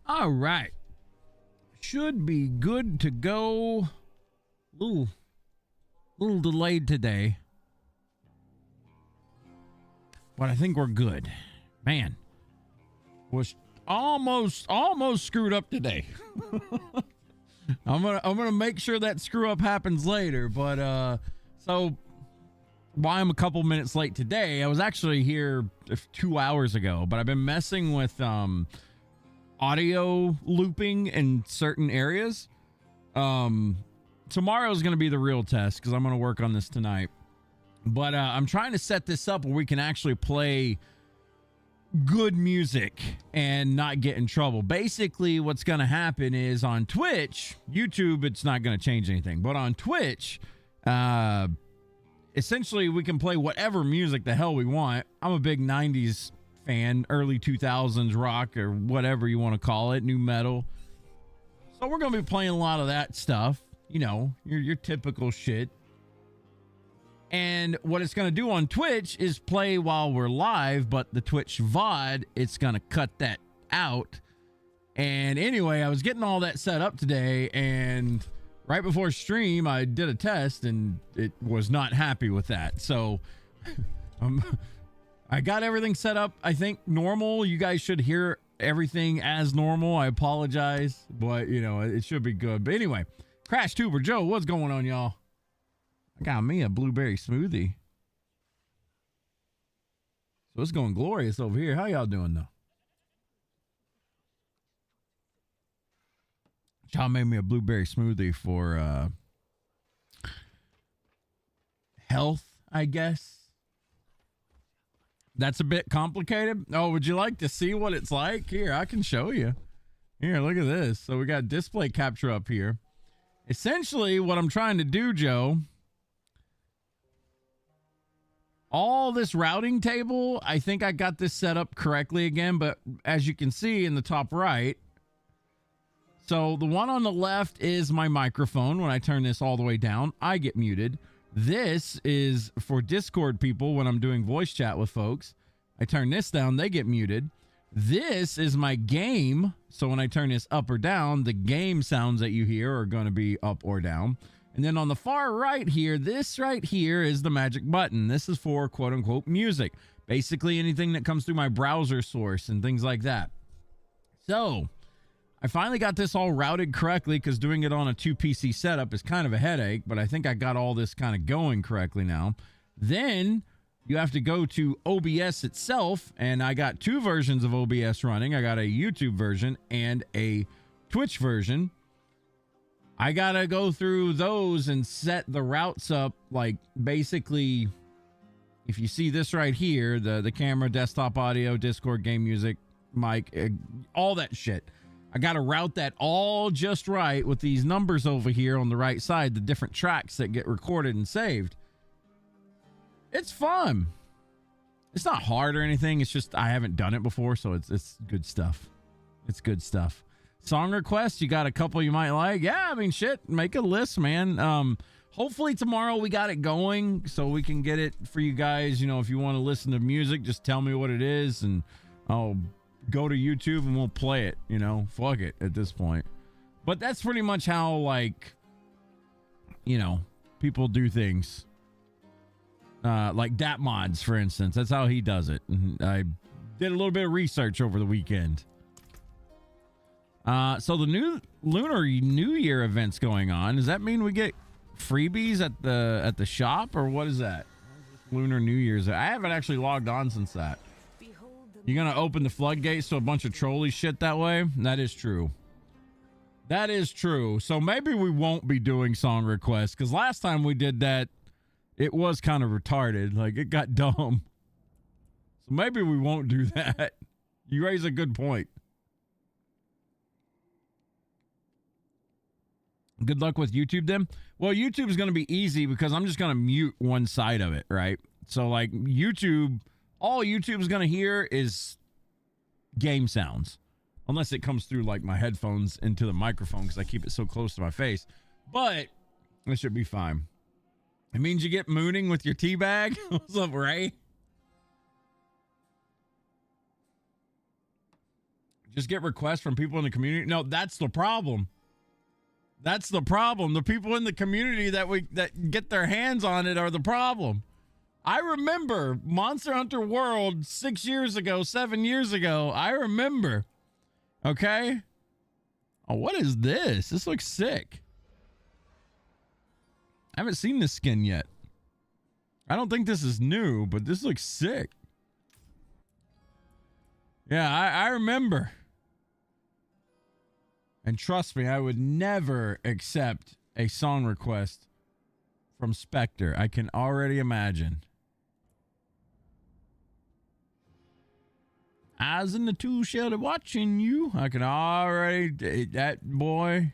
All right. Should be good to go. Little delayed today. But I think we're good. Man. Was almost screwed up today. I'm gonna make sure that screw up happens later. But so why I'm a couple minutes late today, I was actually here 2 hours ago, but I've been messing with audio looping in certain areas. Tomorrow's going to be the real test because I'm going to work on this tonight. But I'm trying to set this up where we can actually play good music and not get in trouble. Basically, what's going to happen is on Twitch, YouTube, it's not going to change anything. But on Twitch, essentially, we can play whatever music the hell we want. I'm a big 90s fan, early 2000s rock or whatever you want to call it, new metal. So we're going to be playing a lot of that stuff, you know, your typical shit. And what it's going to do on Twitch is play while we're live, but the Twitch VOD, it's going to cut that out. And anyway, I was getting all that set up today, and right before stream, I did a test, and it was not happy with that. So I got everything set up, I think, normal. You guys should hear everything as normal. I apologize, but, you know, it should be good. But anyway, Crash Tuber Joe, what's going on, y'all? I got me a blueberry smoothie. So it's going glorious over here. How y'all doing, though? Y'all made me a blueberry smoothie for health, I guess. That's a bit complicated. Oh, would you like to see what it's like? Here, I can show you. Here, look at this. So we got display capture up here. Essentially, what I'm trying to do, Joe, all this routing table, I think I got this set up correctly again, but as you can see in the top right, so the one on the left is my microphone. When I turn this all the way down, I get muted. This is for Discord people when I'm doing voice chat with folks. I turn this down, they get muted. This is my game. So when I turn this up or down, the game sounds that you hear are going to be up or down. And then on the far right here, this right here is the magic button. This is for quote unquote music. Basically anything that comes through my browser source and things like that. So I finally got this all routed correctly because doing it on a 2 PC setup is kind of a headache, but I think I got all this kind of going correctly now. Then you have to go to OBS itself, and I got 2 versions of OBS running. I got a YouTube version and a Twitch version. I got to go through those and set the routes up, like basically, if you see this right here, the camera, desktop audio, Discord, game music, mic, all that shit. I got to route that all just right with these numbers over here on the right side, the different tracks that get recorded and saved. It's fun. It's not hard or anything. It's just I haven't done it before, so it's good stuff. It's good stuff. Song requests, you got a couple you might like? Yeah, I mean, shit, make a list, man. Hopefully tomorrow we got it going so we can get it for you guys. You know, if you want to listen to music, just tell me what it is, and I'll go to YouTube and we'll play it, you know, fuck it at this point. But that's pretty much how, like, you know, people do things. Like Dat Mods, for instance. That's how he does it. And I did a little bit of research over the weekend. So the new Lunar New Year event's going on. Does that mean we get freebies at the shop, or what is that? Lunar New Year's. I haven't actually logged on since that. You're going to open the floodgates to a bunch of trolley shit that way? That is true. That is true. So maybe we won't be doing song requests, because last time we did that, it was kind of retarded. Like, it got dumb. So maybe we won't do that. You raise a good point. Good luck with YouTube then. Well, YouTube is going to be easy because I'm just going to mute one side of it, right? So like YouTube, all YouTube is going to hear is game sounds, unless it comes through like my headphones into the microphone because I keep it so close to my face. But it should be fine. It means you get mooning with your tea bag. What's up, Ray? Just get requests from people in the community. No, that's the problem. That's the problem. The people in the community that get their hands on it are the problem. I remember Monster Hunter World 6 years ago, 7 years ago. I remember. Okay. Oh, what is this? This looks sick. I haven't seen this skin yet. I don't think this is new, but this looks sick. Yeah, I remember. And trust me, I would never accept a song request from Spectre. I can already imagine. Eyes in the tool shelter watching you. I can already... That boy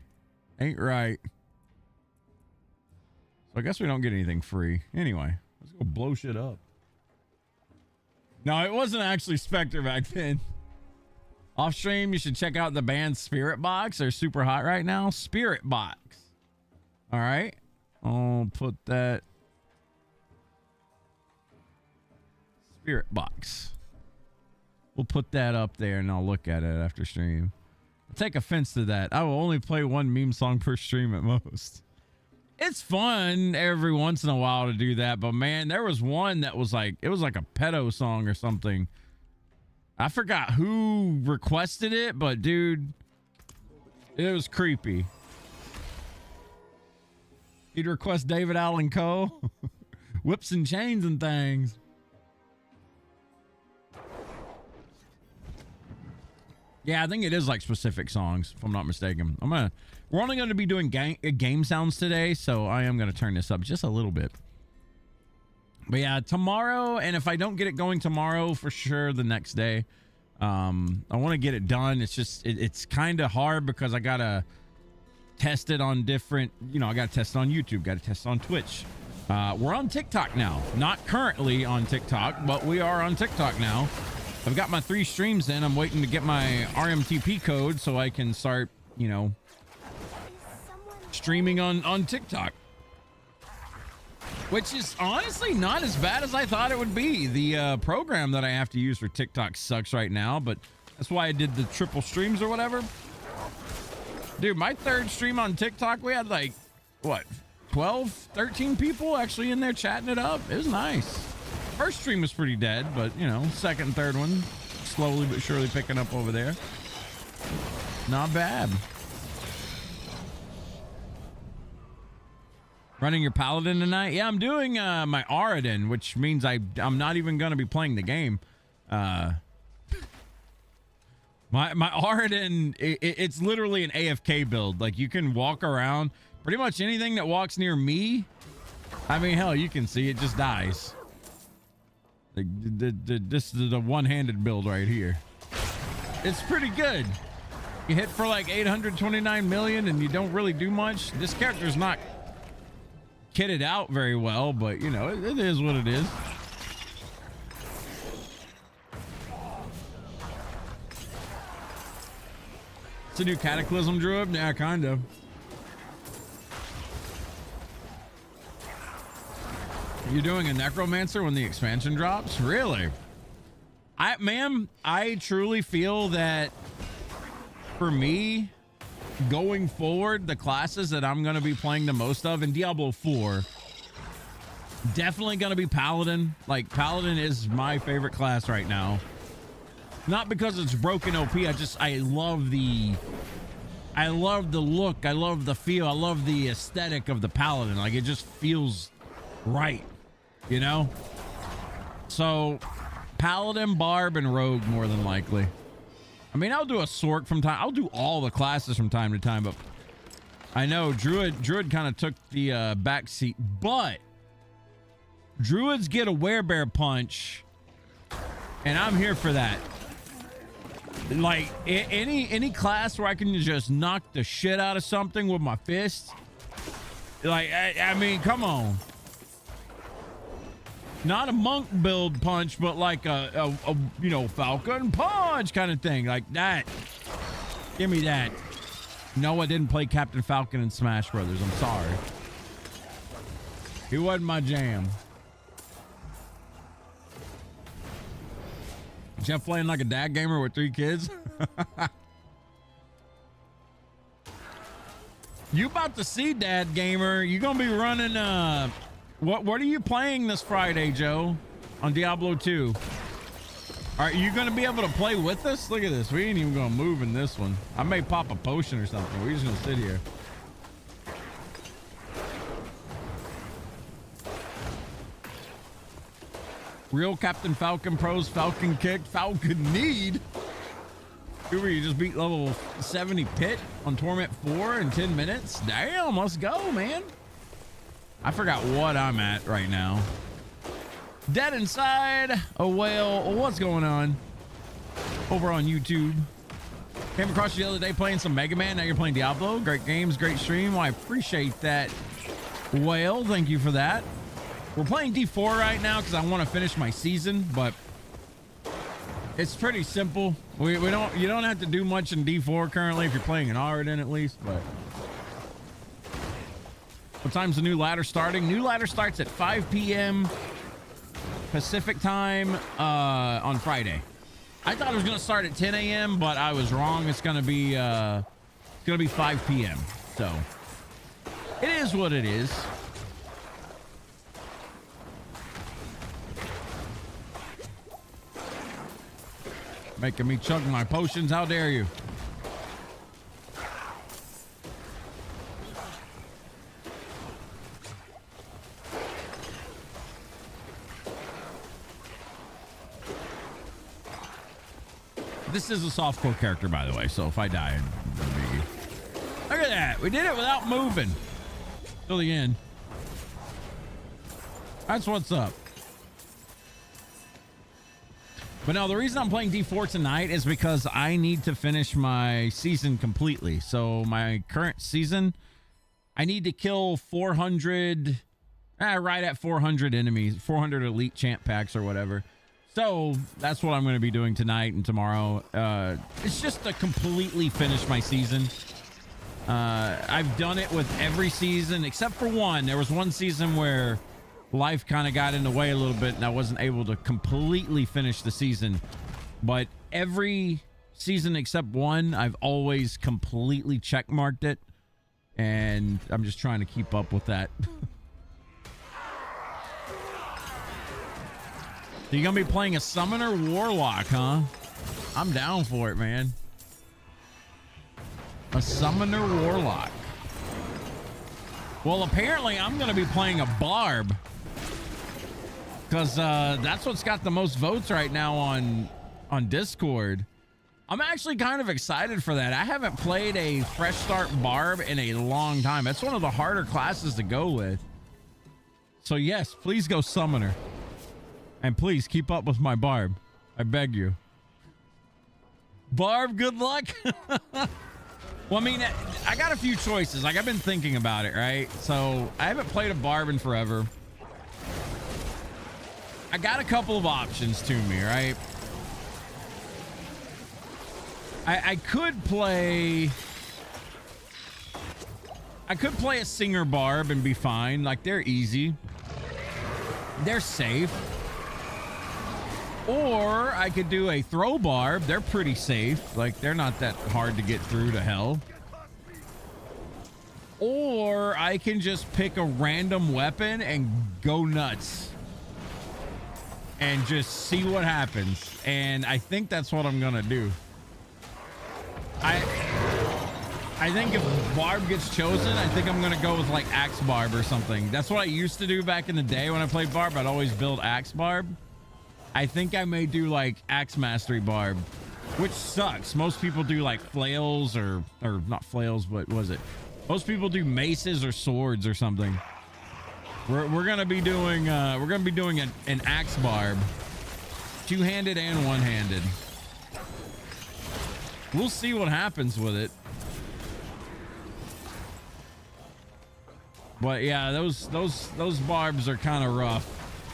ain't right. So I guess we don't get anything free. Anyway, let's go blow shit up. No, it wasn't actually Spectre back then. Off stream, you should check out the band Spirit Box. They're super hot right now. Spirit Box. All right. I'll put that. Spirit Box. We'll put that up there and I'll look at it after stream. I take offense to that. I will only play one meme song per stream at most. It's fun every once in a while to do that, but man, there was one that was like, it was like a pedo song or something. I forgot who requested it, but dude, it was creepy. He'd request David Allen Coe, whips and chains and things. Yeah, I think it is like specific songs, if I'm not mistaken. We're only going to be doing game sounds today, so I am going to turn this up just a little bit. But yeah, tomorrow, and if I don't get it going tomorrow, for sure the next day. I want to get it done. It's just, it's kind of hard because I got to test it on different, I got to test it on YouTube, got to test it on Twitch. We're on TikTok now. Not currently on TikTok, but we are on TikTok now. I've got my 3 streams in. I'm waiting to get my RMTP code so I can start, streaming on TikTok. Which is honestly not as bad as I thought it would be. The program that I have to use for TikTok sucks right now, but that's why I did the triple streams or whatever. Dude, my 3rd stream on TikTok, we had like, what, 12, 13 people actually in there chatting it up. It was nice. First stream was pretty dead, but, second and third one, slowly but surely picking up over there. Not bad. Running your Paladin tonight? Yeah, I'm doing my Auradin, which means I'm not even going to be playing the game. My Auradin, it's literally an AFK build. Like, you can walk around. Pretty much anything that walks near me, I mean, hell, you can see it just dies. This is the one-handed build right here. It's pretty good. You hit for like 829 million and you don't really do much. This character's not kitted out very well, but it is what it is. It's a new Cataclysm Druid? Yeah, kind of. You're doing a Necromancer when the expansion drops? Really? I truly feel that for me, going forward, the classes that I'm going to be playing the most of in Diablo 4, definitely going to be Paladin. Like, Paladin is my favorite class right now. Not because it's broken OP. I love the look. I love the feel. I love the aesthetic of the Paladin. Like, it just feels right. So Paladin, Barb, and Rogue more than likely. I mean, I'll do a Sork from time. I'll do all the classes from time to time, but I know Druid kind of took the back seat, but Druids get a werebear punch, and I'm here for that. Like any class where I can just knock the shit out of something with my fist. Like, I mean, come on. Not a monk build punch, but like a Falcon punch kind of thing. Like that. Give me that. No, I didn't play Captain Falcon in Smash Brothers. I'm sorry. He wasn't my jam. Jeff playing like a dad gamer with 3 kids. You about to see, Dad Gamer. You gonna be running what are you playing this Friday, Joe? On Diablo 2. Are you gonna be able to play with us? Look at this. We ain't even gonna move in this one. I may pop a potion or something. We're just gonna sit here. Real Captain Falcon Pros, Falcon Kick, Falcon Need. Uber, you just beat level 70 Pit on Torment 4 in 10 minutes. Damn, let's go, man. I forgot what I'm at right now. Dead Inside, a whale. What's going on? Over on YouTube. Came across you the other day playing some Mega Man. Now you're playing Diablo. Great games, great stream. Well, I appreciate that, whale. Thank you for that. We're playing D4 right now because I want to finish my season, but it's pretty simple. You don't have to do much in D4 currently if you're playing an Auradin at least, but what time's the new ladder starting? New ladder starts at 5 p.m. Pacific time on Friday. I thought it was gonna start at 10 a.m., but I was wrong. It's gonna be 5 p.m. So it is what it is. Making me chug my potions. How dare you? This is a softcore character, by the way, so if I die, look at that. We did it without moving till the end. That's what's up. But no, the reason I'm playing D4 tonight is because I need to finish my season completely. So my current season, I need to kill 400, right at 400 enemies, 400 elite champ packs or whatever. So that's what I'm going to be doing tonight and tomorrow. It's just to completely finish my season. I've done it with every season except for one. There was one season where life kind of got in the way a little bit and I wasn't able to completely finish the season. But every season except one, I've always completely checkmarked it. And I'm just trying to keep up with that. So you're going to be playing a Summoner Warlock, huh? I'm down for it, man. A Summoner Warlock. Well, apparently I'm going to be playing a Barb. Because that's what's got the most votes right now on Discord. I'm actually kind of excited for that. I haven't played a Fresh Start Barb in a long time. That's one of the harder classes to go with. So yes, please go Summoner. And please keep up with my Barb. I beg you. Barb, good luck. Well, I mean, I got a few choices. Like, I've been thinking about it, right? So I haven't played a Barb in forever. I got a couple of options to me, right? I could play a Singer Barb and be fine. Like, they're easy. They're safe. Or I could do a Throw Barb. They're pretty safe. Like, they're not that hard to get through to hell. Or I can just pick a random weapon and go nuts. And just see what happens. And I think that's what I'm gonna do. I think if Barb gets chosen, I think I'm gonna go with like Axe Barb or something. That's what I used to do back in the day when I played Barb. I'd always build Axe Barb. I think I may do like Axe Mastery Barb, which sucks. Most people do like flails or not flails, but what was it? Most people do maces or swords or something. We're gonna be doing an Axe Barb, two-handed and one-handed. We'll see what happens with it. But yeah, those barbs are kind of rough.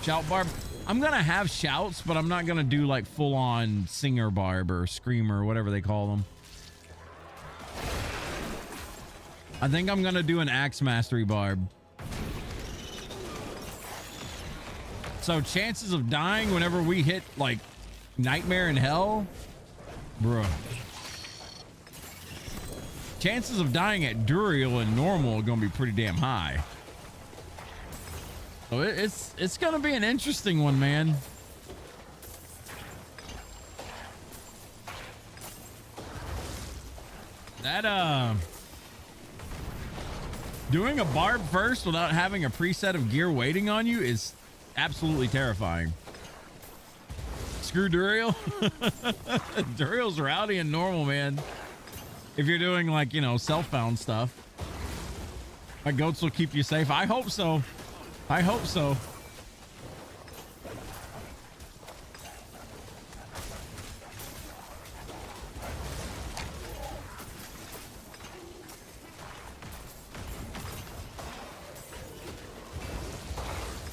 Shout Barb. I'm gonna have shouts, but I'm not gonna do like full-on Singer Barb or Screamer or whatever they call them. I think I'm gonna do an Axe Mastery Barb. So chances of dying whenever we hit like Nightmare in Hell, bro. chances of dying at Duriel and normal are gonna be pretty damn high. So it's gonna be an interesting one, man. That doing a barb first without having a preset of gear waiting on you is absolutely terrifying. Screw Duriel. Duriel's rowdy and normal, man. If you're doing like, you know, self-bound stuff. My goats will keep you safe. I hope so. I hope so.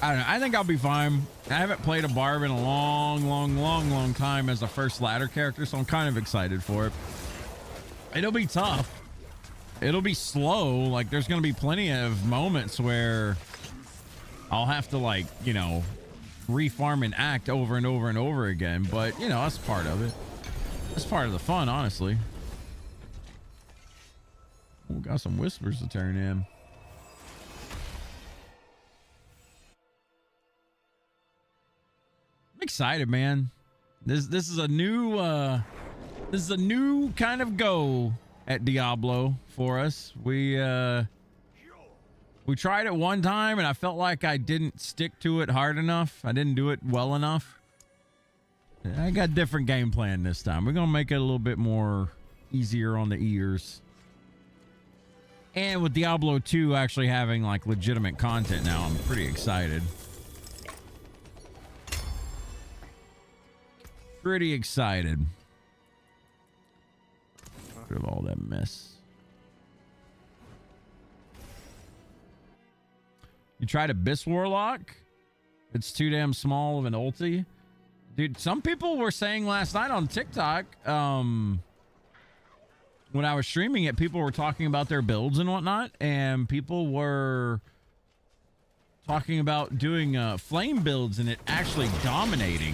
I don't know. I think I'll be fine. I haven't played a barb in a long time as a first ladder character, so I'm kind of excited for it. It'll be tough. It'll be slow. Like, there's going to be plenty of moments where I'll have to, like, you know, refarm and act over and over and over again. But, you know, that's part of it. That's part of the fun, honestly. We got some whispers to turn in. I'm excited, man. This is a new kind of go at Diablo for us. We tried it one time and I felt like I didn't stick to it hard enough. I didn't do it well enough. I got a different game plan this time. We're gonna make it a little bit more easier on the ears. And with Diablo 2 actually having like legitimate content now, I'm pretty excited. Pretty excited. Rid of all that mess. You tried Abyss Warlock? It's too damn small of an ulti. Dude, some people were saying last night on TikTok, when I was streaming it, people were talking about their builds and whatnot, and people were talking about doing flame builds and it actually dominating.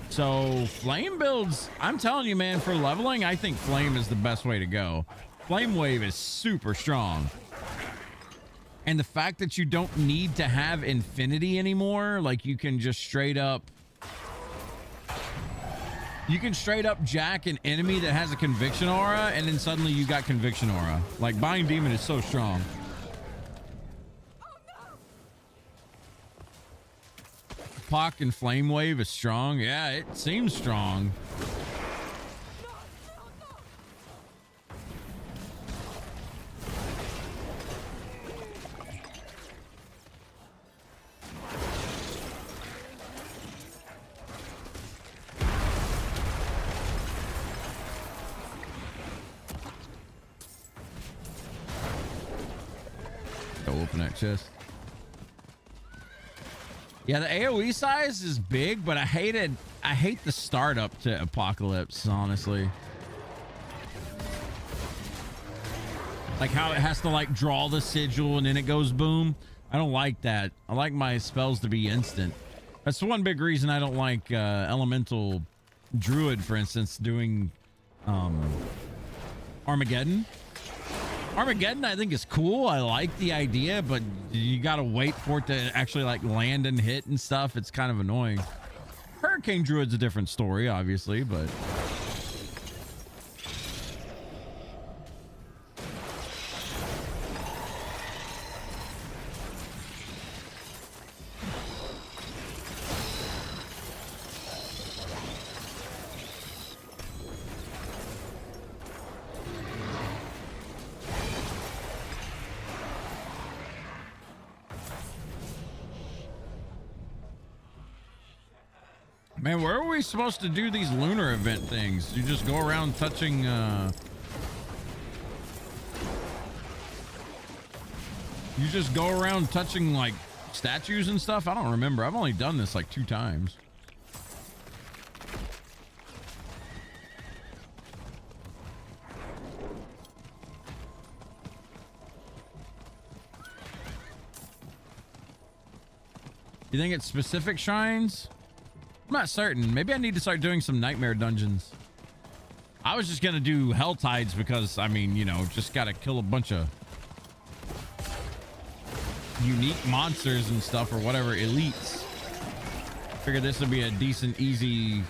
So flame builds, I'm telling you, man, for leveling, I think flame is the best way to go. Flame wave is super strong. And the fact that you don't need to have infinity anymore, like you can just straight up jack an enemy that has a conviction aura, and then suddenly you got conviction aura. Like Bind Demon is so strong. Pock and Flame Wave is strong. Yeah, it seems strong. Go open that chest. Yeah, the AoE size is big, but I hate the startup to Apocalypse, honestly. Like how it has to like draw the sigil and then it goes boom. I don't like that. I like my spells to be instant. That's one big reason I don't like Elemental Druid, for instance, doing Armageddon. Armageddon, I think, is cool. I like the idea, but you gotta wait for it to actually like land and hit and stuff. It's kind of annoying. Hurricane Druid's a different story, obviously, but man, where are we supposed to do these lunar event things? You just go around touching, you just go around touching like statues and stuff? I don't remember. I've only done this like 2 times. You think it's specific shrines? I'm not certain. Maybe I need to start doing some nightmare dungeons. I was just gonna do Hell Tides because, I mean, you know, just gotta kill a bunch of unique monsters and stuff, or whatever, elites. Figured this would be a decent, easy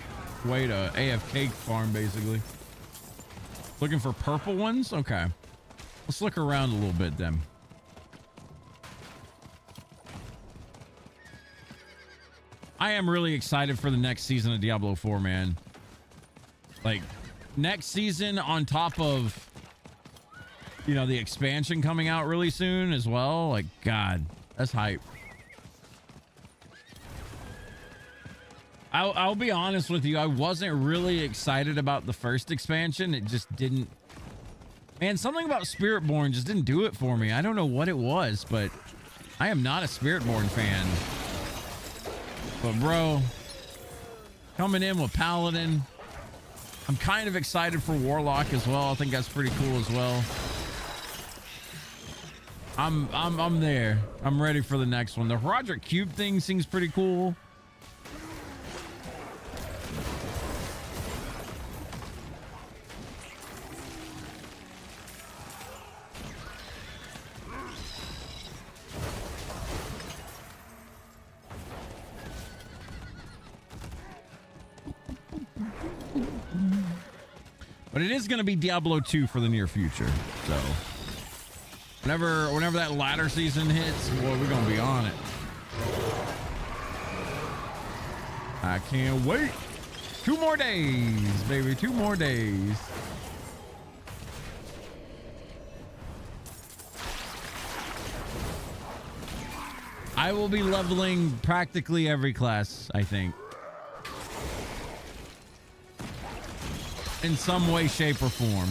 way to AFK farm, basically. Looking for purple ones? Okay. Let's look around a little bit then. I am really excited for the next season of Diablo 4, man. Like, next season on top of, you know, the expansion coming out really soon as well. Like, God, that's hype. I'll be honest with you. I wasn't really excited about the first expansion. It just didn't. Man, something about Spiritborn just didn't do it for me. I don't know what it was, but I am not a Spiritborn fan. But bro, coming in with Paladin, I'm kind of excited for Warlock as well. I think that's pretty cool as well. I'm there. I'm ready for the next one. The Roderick Cube thing seems pretty cool. But it is going to be Diablo 2 for the near future. So whenever that latter season hits, boy, we're going to be on it. I can't wait. 2 more days, baby. 2 more days. I will be leveling practically every class, I think. In some way, shape, or form.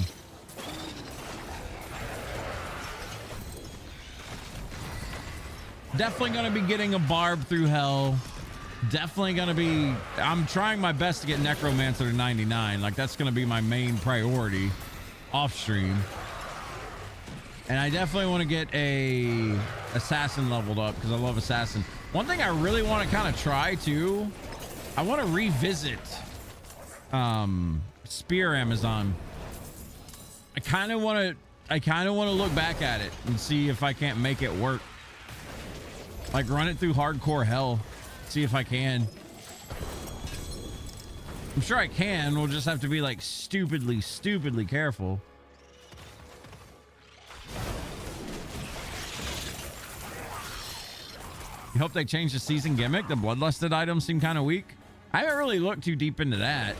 Definitely going to be getting a barb through hell. Definitely going to be... I'm trying my best to get Necromancer to 99. Like, that's going to be my main priority off stream. And I definitely want to get a Assassin leveled up because I love Assassin. One thing I really want to kind of try, too, I want to revisit... Spear Amazon. I kind of want to look back at it and see if I can't make it work. Like, run it through hardcore hell, see if I can. I'm sure I can. We'll just have to be like stupidly careful. You hope they change the season gimmick. The bloodlusted items seem kind of weak. I haven't really looked too deep into that.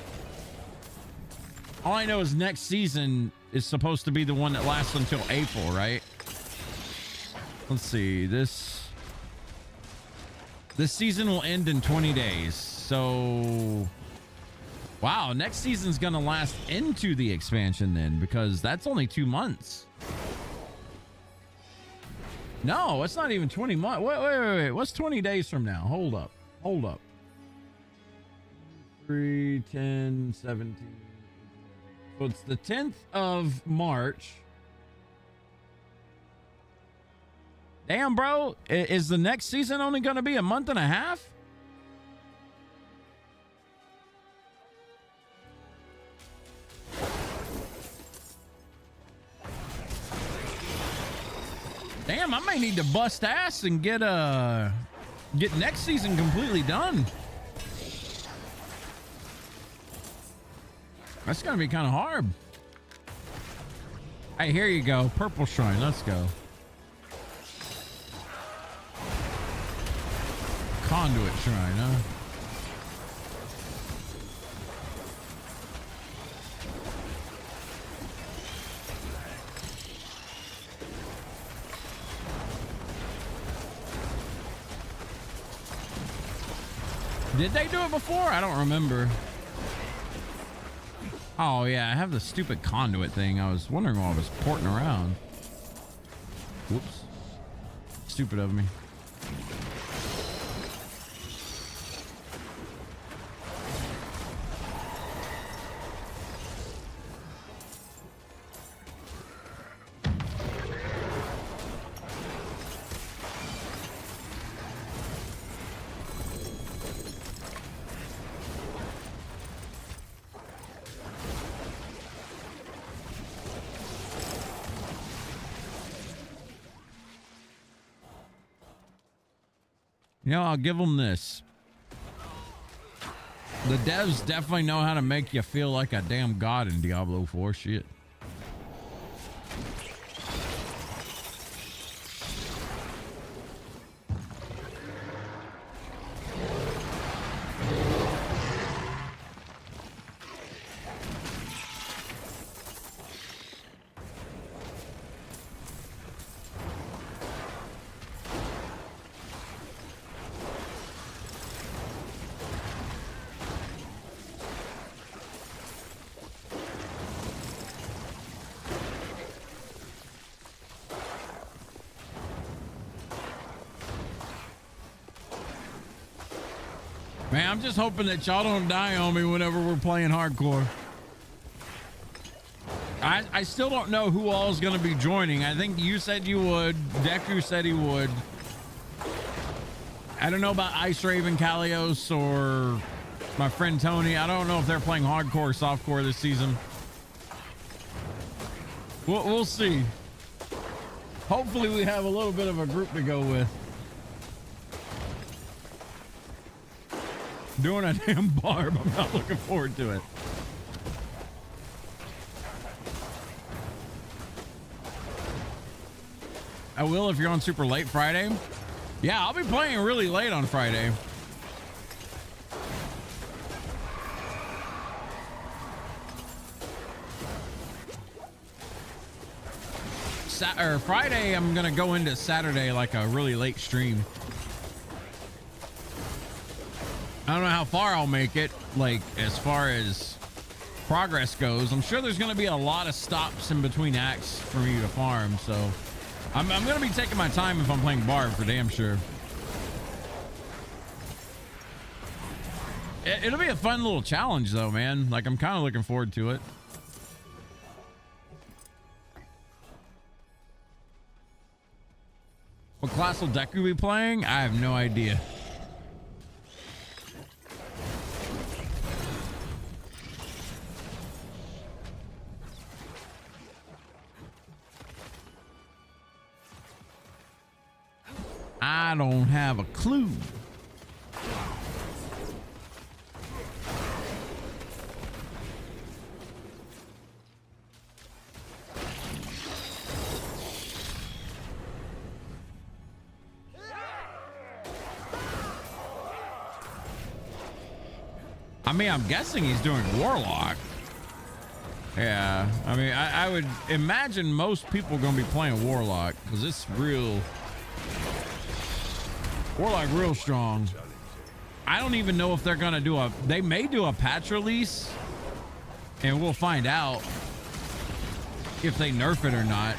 All I know is next season is supposed to be the one that lasts until April, right? Let's see. This season will end in 20 days. So, wow, next season's going to last into the expansion then, because that's only 2 months. No, it's not even 20 months. Wait. What's 20 days from now? Hold up. 3, 10, 17. So it's the 10th of March. Damn, bro. Is the next season only going to be a month and a half? Damn, I may need to bust ass and get next season completely done. That's gonna be kind of hard. Hey, here you go. Purple Shrine. Let's go. Conduit Shrine, huh? Did they do it before? I don't remember. Oh, yeah, I have the stupid conduit thing. I was wondering why I was porting around. Whoops. Stupid of me. You know, I'll give them this. The devs definitely know how to make you feel like a damn god in Diablo 4. Shit. Man, I'm just hoping that y'all don't die on me whenever we're playing hardcore. I still don't know who all is going to be joining. I think you said you would. Deku said he would. I don't know about Ice Raven, Kalios, or my friend Tony. I don't know if they're playing hardcore or softcore this season. We'll see. Hopefully we have a little bit of a group to go with. Doing a damn barb. I'm not looking forward to it. I will if you're on super late Friday. Yeah, I'll be playing really late on Friday. Or Friday, I'm gonna go into Saturday like a really late stream. I don't know how far I'll make it, like as far as progress goes. I'm sure there's going to be a lot of stops in between acts for me to farm, so I'm going to be taking my time if I'm playing Barb for damn sure. It'll be a fun little challenge though, man. Like I'm kind of looking forward to it. What class will Deku be playing? I have no idea. I don't have a clue. I mean, I'm guessing he's doing Warlock. Yeah, I mean, I would imagine most people are going to be playing Warlock because it's real. Warlock real strong. I don't even know if they're gonna do they may do a patch release and we'll find out if they nerf it or not.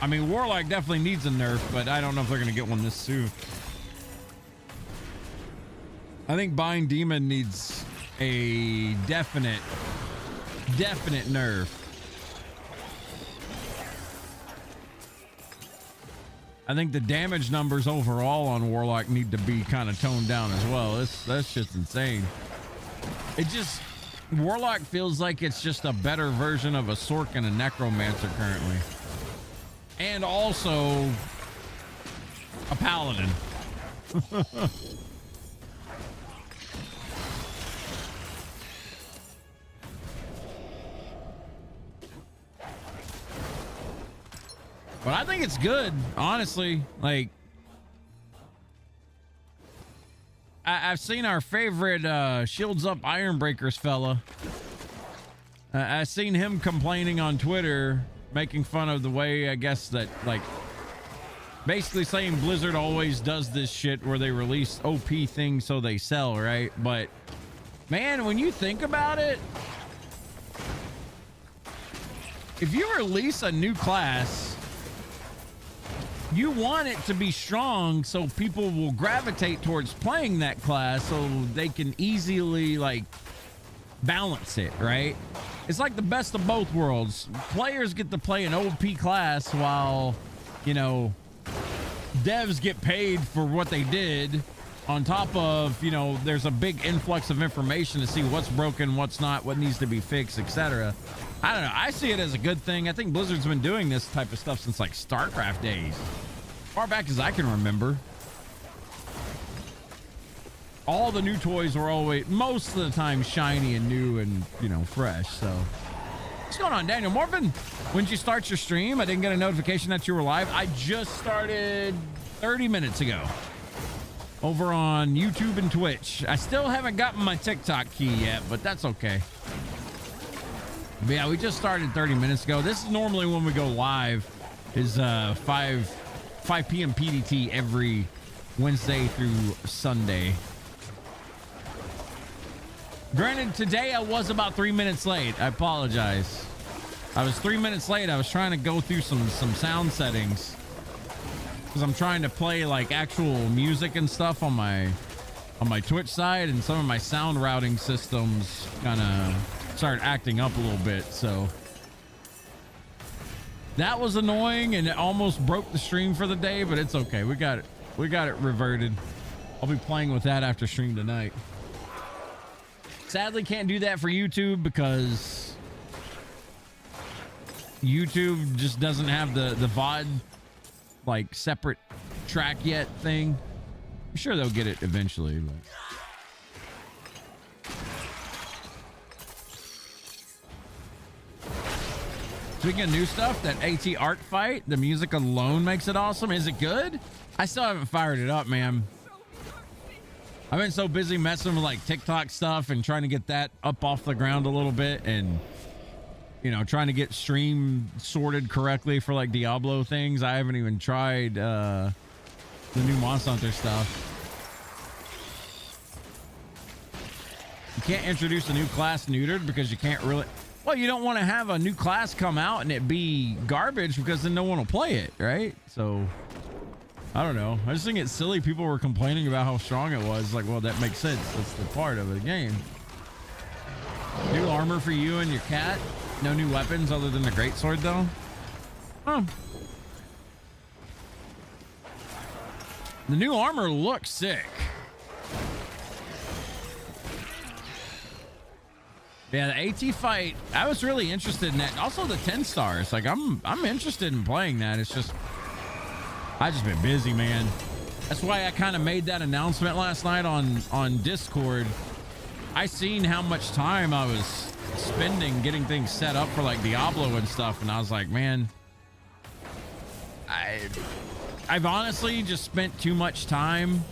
I mean, Warlock definitely needs a nerf, but I don't know if they're gonna get one this soon. I think Bind Demon needs a definite nerf. I think the damage numbers overall on Warlock need to be kind of toned down as well. That shit's insane. It just, Warlock feels like it's just a better version of a Sork and a Necromancer currently. And also a Paladin. But I think it's good, honestly. Like, I've seen our favorite Shields Up Ironbreakers fella. I've seen him complaining on Twitter, making fun of the way, I guess, that, like, basically saying Blizzard always does this shit where they release OP things so they sell, right? But, man, when you think about it, if you release a new class, you want it to be strong so people will gravitate towards playing that class so they can easily like balance it, right? It's like the best of both worlds. Players get to play an OP class while, you know, devs get paid for what they did, on top of, you know, there's a big influx of information to see what's broken, what's not, what needs to be fixed, etc. I don't know. I see it as a good thing. I think Blizzard's been doing this type of stuff since like StarCraft days, far back as I can remember. all the new toys were always, most of the time, shiny and new and, you know, fresh. So what's going on, Daniel Morphin? When did you start your stream? I didn't get a notification that you were live. I just started 30 minutes ago over on YouTube and Twitch. I still haven't gotten my TikTok key yet, but that's okay. But yeah, we just started 30 minutes ago. This is normally when we go live, is 5 p.m. PDT every Wednesday through Sunday. Granted, today I was about 3 minutes late. I apologize. I was 3 minutes late. I was trying to go through some sound settings because I'm trying to play like actual music and stuff on my Twitch side, and some of my sound routing systems kind of started acting up a little bit. So that was annoying, and it almost broke the stream for the day, but it's okay. We got it. We got it reverted. I'll be playing with that after stream tonight. Sadly, can't do that for YouTube because YouTube just doesn't have the VOD like separate track yet thing. I'm sure they'll get it eventually, but speaking of new stuff, that AT Arc fight, the music alone makes it awesome. Is it good? I still haven't fired it up, man. I've been so busy messing with like TikTok stuff and trying to get that up off the ground a little bit, and you know, trying to get stream sorted correctly for like Diablo things. I haven't even tried the new Monster Hunter stuff. You can't introduce a new class neutered because you can't really, well, you don't want to have a new class come out and it be garbage because then no one will play it, right? So I don't know. I just think it's silly. People were complaining about how strong it was. Like, well, that makes sense. That's the part of the game. New armor for you and your cat. No new weapons other than the greatsword, though. Huh. The new armor looks sick. Yeah, the AT fight, I was really interested in that. Also the 10 stars. Like, I'm interested in playing that. It's just, I just been busy, man. That's why I kind of made that announcement last night on Discord. I seen how much time I was spending getting things set up for like Diablo and stuff, and I was like, man, I've honestly just spent too much time.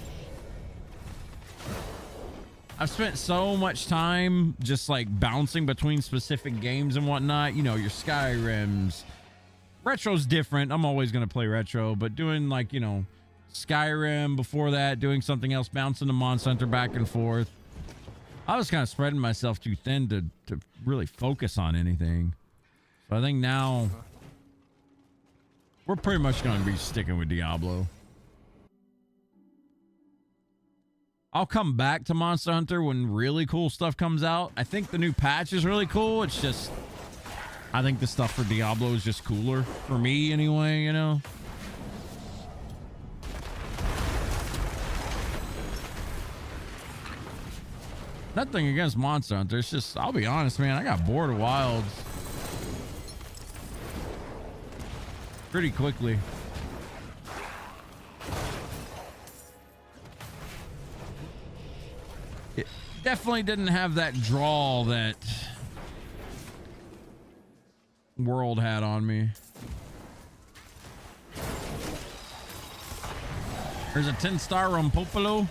I've spent so much time just like bouncing between specific games and whatnot. You know, your Skyrims. Retro's different. I'm always going to play retro, but doing like, you know, Skyrim before that, doing something else, bouncing the Monster Hunter back and forth. I was kind of spreading myself too thin to really focus on anything. So I think now we're pretty much going to be sticking with Diablo. I'll come back to Monster Hunter when really cool stuff comes out. I think the new patch is really cool. It's just, I think the stuff for Diablo is just cooler for me anyway, you know? Nothing against Monster Hunter. It's just, I'll be honest, man, I got bored of Wilds pretty quickly. It definitely didn't have that drawl that World had on me. There's a 10-star Rumpopolo.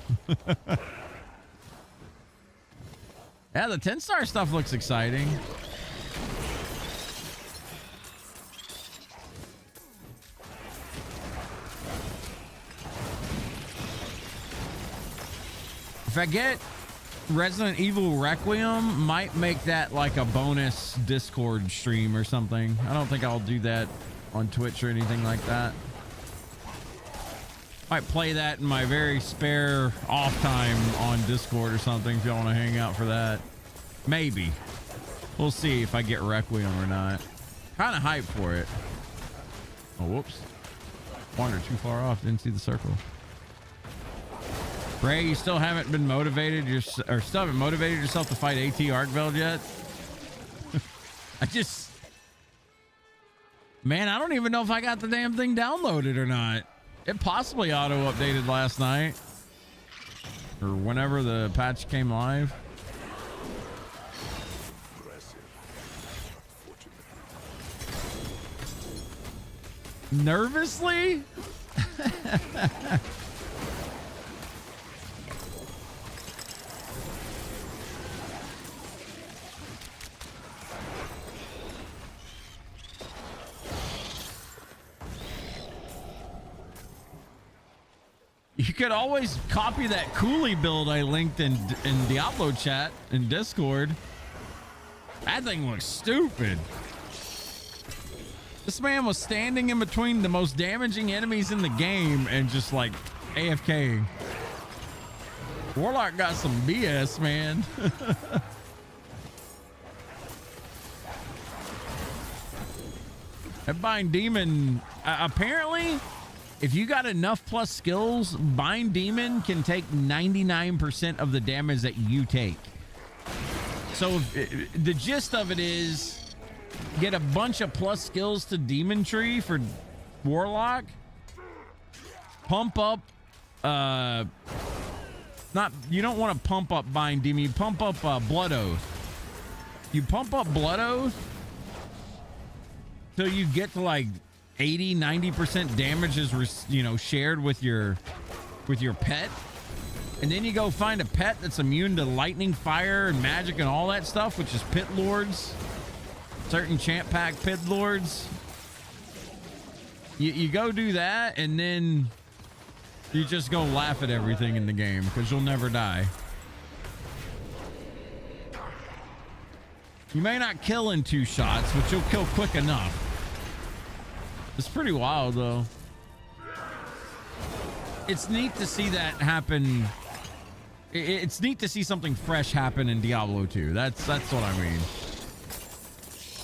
Yeah, the 10-star stuff looks exciting. If I get Resident Evil Requiem, might make that like a bonus Discord stream or something. I don't think I'll do that on Twitch or anything like that. Might play that in my very spare off time on Discord or something if y'all want to hang out for that. Maybe. We'll see if I get Requiem or not. Kind of hyped for it. Oh, whoops. Wandered too far off. Didn't see the circle. Ray, you still haven't been motivated, still haven't motivated yourself to fight AT Arkveld yet? Man, I don't even know if I got the damn thing downloaded or not. It possibly auto-updated last night. or whenever the patch came live. Nervously? You could always copy that Cooley build I linked in Diablo chat in Discord. That thing looks stupid. This man was standing in between the most damaging enemies in the game and just like AFK. Warlock got some BS, man. That Bind Demon, apparently, if you got enough plus skills, Bind Demon can take 99% of the damage that you take. So the gist of it is, get a bunch of plus skills to Demon Tree for Warlock. Pump up, you don't want to pump up Bind Demon, you pump up Blood Oath. You pump up Blood Oath till you get to like 80-90% damage is, you know, shared with your pet, and then you go find a pet that's immune to lightning, fire, and magic and all that stuff, which is Pit Lords, certain champ pack Pit Lords. You go do that, and then you just go laugh at everything in the game because you'll never die. You may not kill in 2 shots, but you'll kill quick enough. It's pretty wild, though. It's neat to see that happen. It's neat to see something fresh happen in Diablo 2. That's what I mean.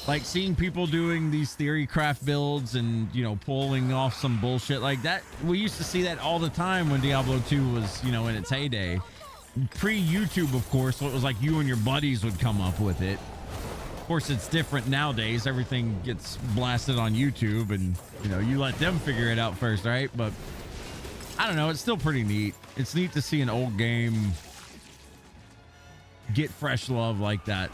Like seeing people doing these theory craft builds and, you know, pulling off some bullshit like that. We used to see that all the time when Diablo 2 was, you know, in its heyday. Pre-YouTube, of course, so it was like you and your buddies would come up with it. Of course, it's different nowadays. Everything gets blasted on YouTube and, you know, you let them figure it out first, right? But I don't know. It's still pretty neat. It's neat to see an old game get fresh love like that.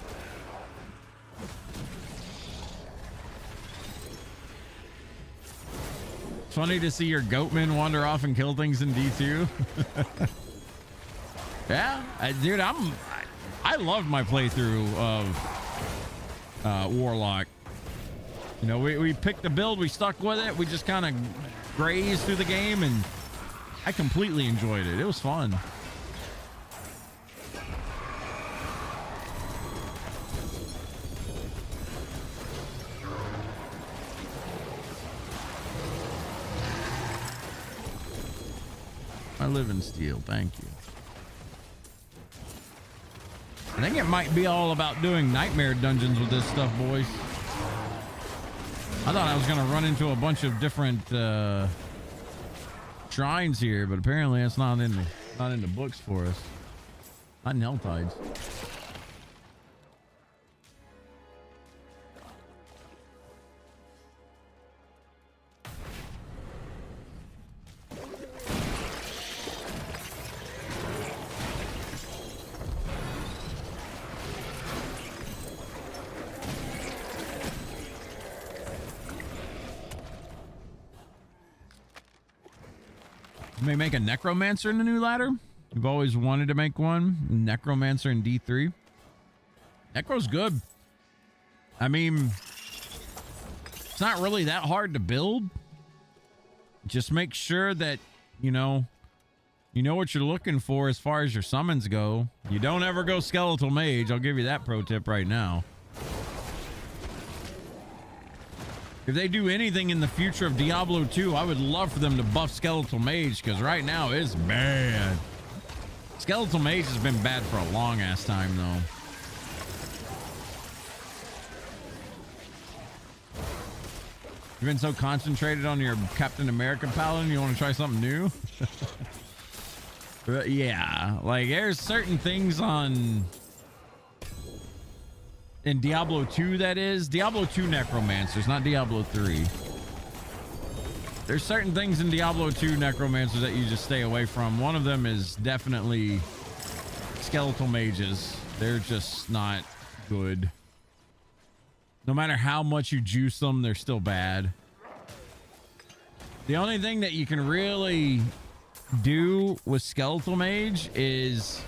Funny to see your goatmen wander off and kill things in D2. Yeah, dude, I loved my playthrough of Warlock. You know, we picked a build, we stuck with it, we just kind of grazed through the game, and I completely enjoyed it. It was fun. I live in steel, thank you. I think it might be all about doing nightmare dungeons with this stuff, boys. I thought I was going to run into a bunch of different shrines here, but apparently it's not in the books for us. Not in Helltides. May make a necromancer in the new ladder. You've always wanted to make one. Necromancer in D3. Necro's good. I mean, it's not really that hard to build. Just make sure that, you know what you're looking for as far as your summons go. You don't ever go skeletal mage. I'll give you that pro tip right now. If they do anything in the future of Diablo 2, I would love for them to buff Skeletal Mage, because right now it's bad. Skeletal Mage has been bad for a long ass time, though. You've been so concentrated on your Captain America Paladin, you want to try something new? Yeah, like there's certain things in Diablo 2, that is. Diablo 2 Necromancers, not Diablo 3. there's certain things in Diablo 2 necromancers that you just stay away from. One of them is definitely skeletal mages. They're just not good. No matter how much you juice them, they're still bad. The only thing that you can really do with skeletal mage is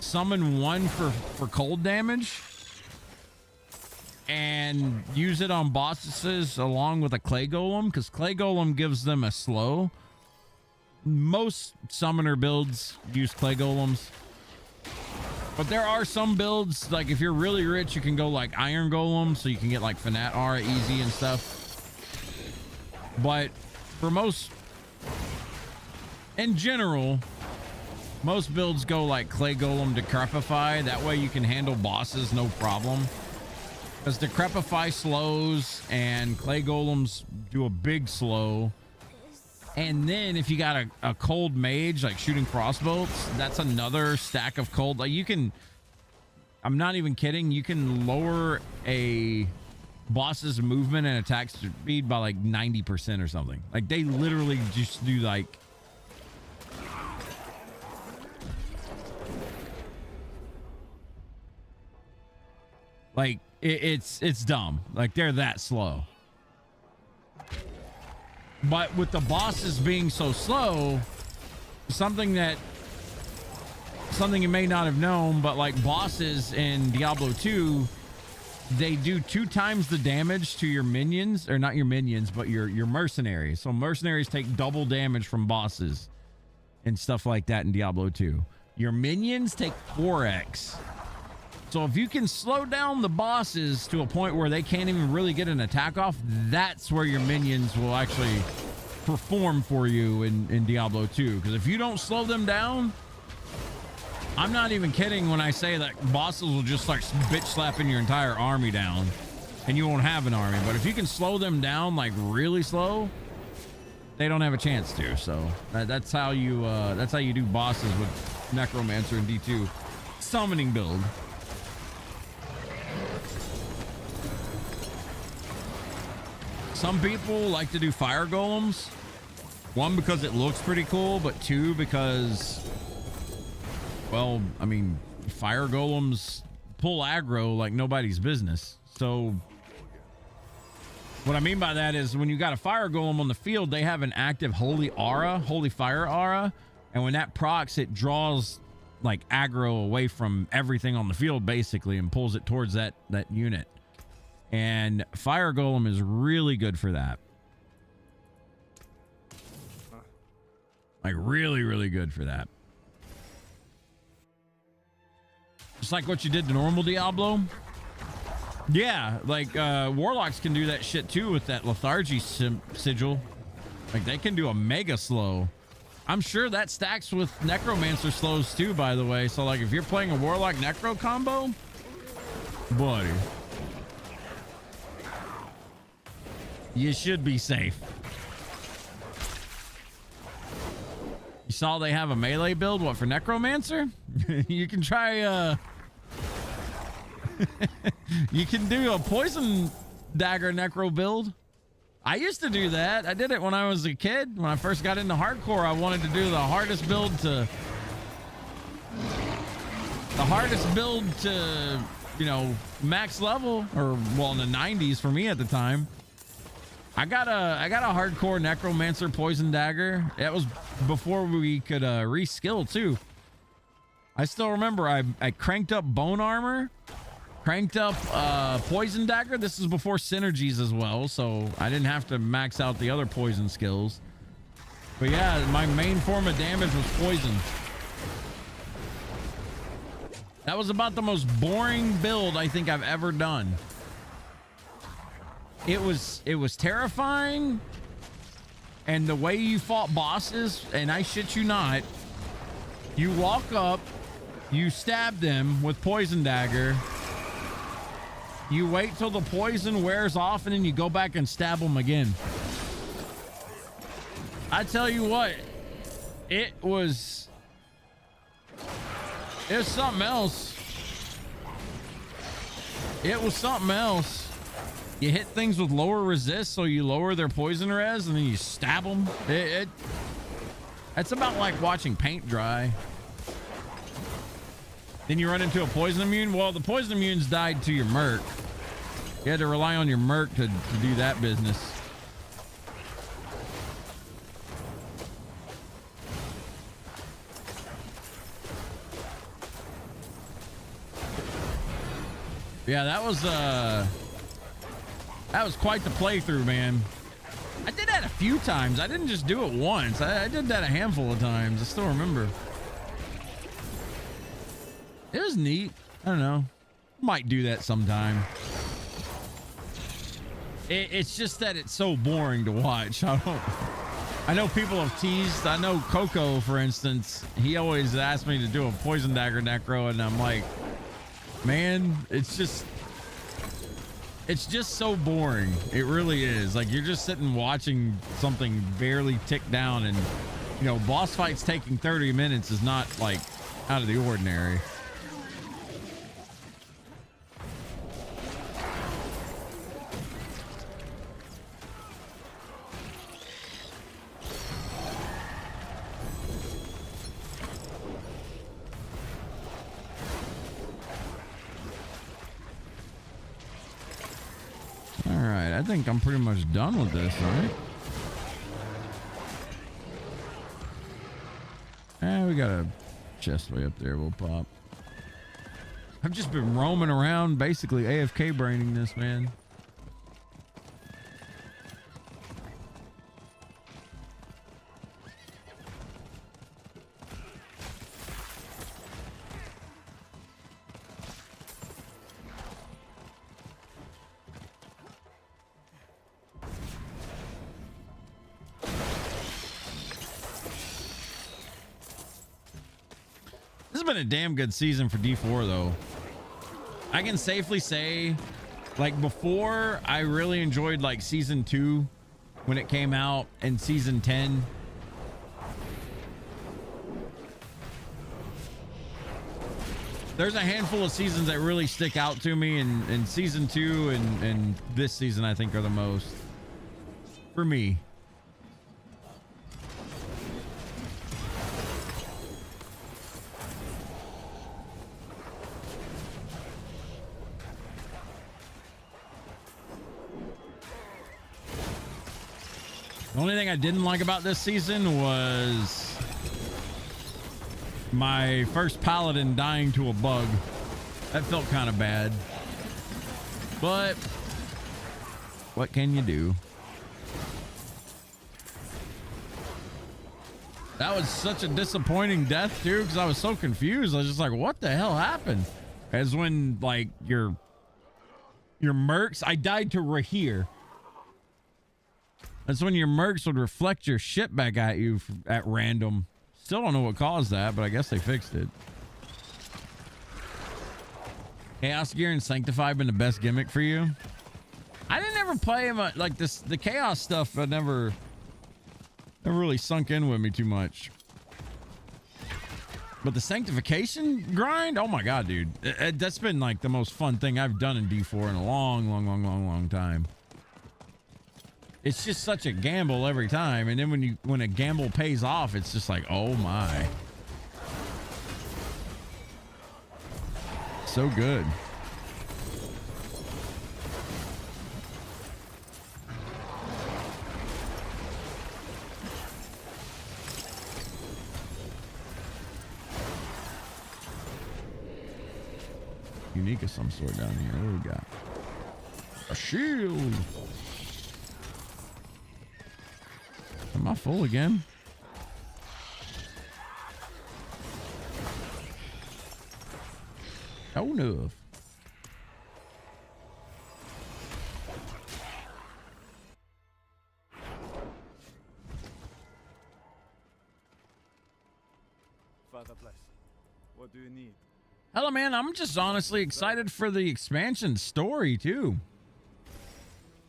summon one for cold damage and use it on bosses along with a clay golem, because clay golem gives them a slow. Most summoner builds use clay golems, but there are some builds, like if you're really rich, you can go like iron golem, so you can get like Fanat Aura easy and stuff. But for most, in general, most builds go like clay golem decrepify. That way you can handle bosses no problem, because decrepify slows and clay golems do a big slow. And then if you got a cold mage like shooting crossbows, that's another stack of cold. Like you can, I'm not even kidding, you can lower a boss's movement and attack speed by like 90% or something. Like they literally just do like it's dumb. Like they're that slow. But with the bosses being so slow, something you may not have known, but like bosses in Diablo 2, they do 2 times the damage to your minions, or not your minions, but your mercenaries. So mercenaries take double damage from bosses and stuff like that in Diablo 2. Your minions take 4x. So if you can slow down the bosses to a point where they can't even really get an attack off, that's where your minions will actually perform for you in Diablo 2. Because if you don't slow them down, I'm not even kidding when I say that bosses will just start bitch slapping your entire army down and you won't have an army. But if you can slow them down like really slow, they don't have a chance to. So that's how you do bosses with Necromancer in D2 summoning build. Some people like to do fire golems. 1, because it looks pretty cool, but 2, because, well, I mean, fire golems pull aggro like nobody's business. So what I mean by that is when you got a fire golem on the field, they have an active holy fire aura. And when that procs, it draws like aggro away from everything on the field basically and pulls it towards that unit. And fire golem is really good for that. Like really, really good for that. Just like what you did to normal Diablo. Yeah, like warlocks can do that shit too with that lethargy sigil. Like they can do a mega slow. I'm sure that stacks with necromancer slows too, by the way. So like if you're playing a warlock necro combo, buddy, you should be safe. You saw they have a melee build, what, for necromancer? You can try you can do a poison dagger necro build. I used to do that. I did it when I was a kid. When I first got into hardcore, I wanted to do the hardest build to you know, max level, or well, in the 90s for me at the time. I got a hardcore necromancer poison dagger. That was before we could reskill too. I still remember I cranked up bone armor, cranked up poison dagger. This is before synergies as well, so I didn't have to max out the other poison skills. But yeah, my main form of damage was poison. That was about the most boring build I think I've ever done. It was terrifying, and the way you fought bosses, and I shit you not, you walk up, you stab them with poison dagger, you wait till the poison wears off, and then you go back and stab them again. I tell you what, it was something else. It was something else. You hit things with lower resist, so you lower their poison res, and then you stab them. It's about like watching paint dry. Then you run into a poison immune. Well, the poison immunes died to your merc. You had to rely on your merc to do that business. Yeah, that was quite the playthrough, man. I did that a few times. I didn't just do it once. I did that a handful of times. I still remember. It was neat. I don't know. Might do that sometime. It's just that it's so boring to watch. I know people have teased. I know Coco, for instance, he always asked me to do a poison dagger necro, and I'm like, man, it's just so boring. It really is. Like, you're just sitting watching something barely tick down, and you know, boss fights taking 30 minutes is not like out of the ordinary. I think I'm pretty much done with this, right? We got a chest way up there we'll pop. I've just been roaming around, basically AFK braining this, man. Been a damn good season for D4 though. I can safely say, like, before I really enjoyed like season 2 when it came out and season 10. There's a handful of seasons that really stick out to me, and season 2 and this season I think are the most for me. The only thing I didn't like about this season was my first paladin dying to a bug. That felt kind of bad. But what can you do? That was such a disappointing death too, because I was so confused. I was just like, what the hell happened? As when like your mercs, I died to Rahir. That's when your mercs would reflect your shit back at you at random. Still don't know what caused that, but I guess they fixed it. Chaos Gear and Sanctify been the best gimmick for you? I didn't ever play him like this. The Chaos stuff I never really sunk in with me too much. But the Sanctification grind, oh my god, dude, that's been like the most fun thing I've done in D4 in a long time. It's just such a gamble every time, and then when a gamble pays off, it's just like, oh my, so good. Unique of some sort down here. What do we got? A shield. Am I full again? Oh no. Father bless. What do you need? Hello, man. I'm just honestly excited for the expansion story too.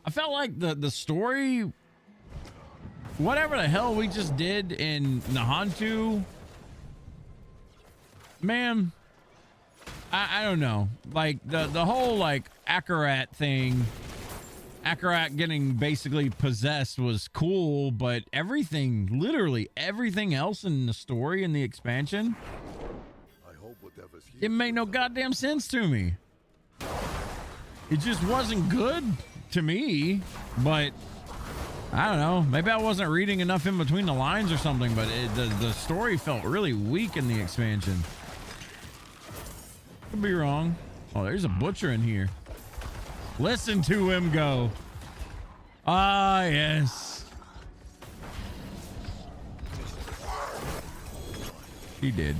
I felt like the story, whatever the hell we just did in Nahantu, man, I don't know. Like the whole like Akarat thing Akarat getting basically possessed was cool, but everything, literally everything else in the story and the expansion, it made no goddamn sense to me. It just wasn't good to me, but I don't know. Maybe I wasn't reading enough in between the lines or something, but the story felt really weak in the expansion. Could be wrong. Oh, there's a butcher in here. Listen to him go. Ah, yes. He did.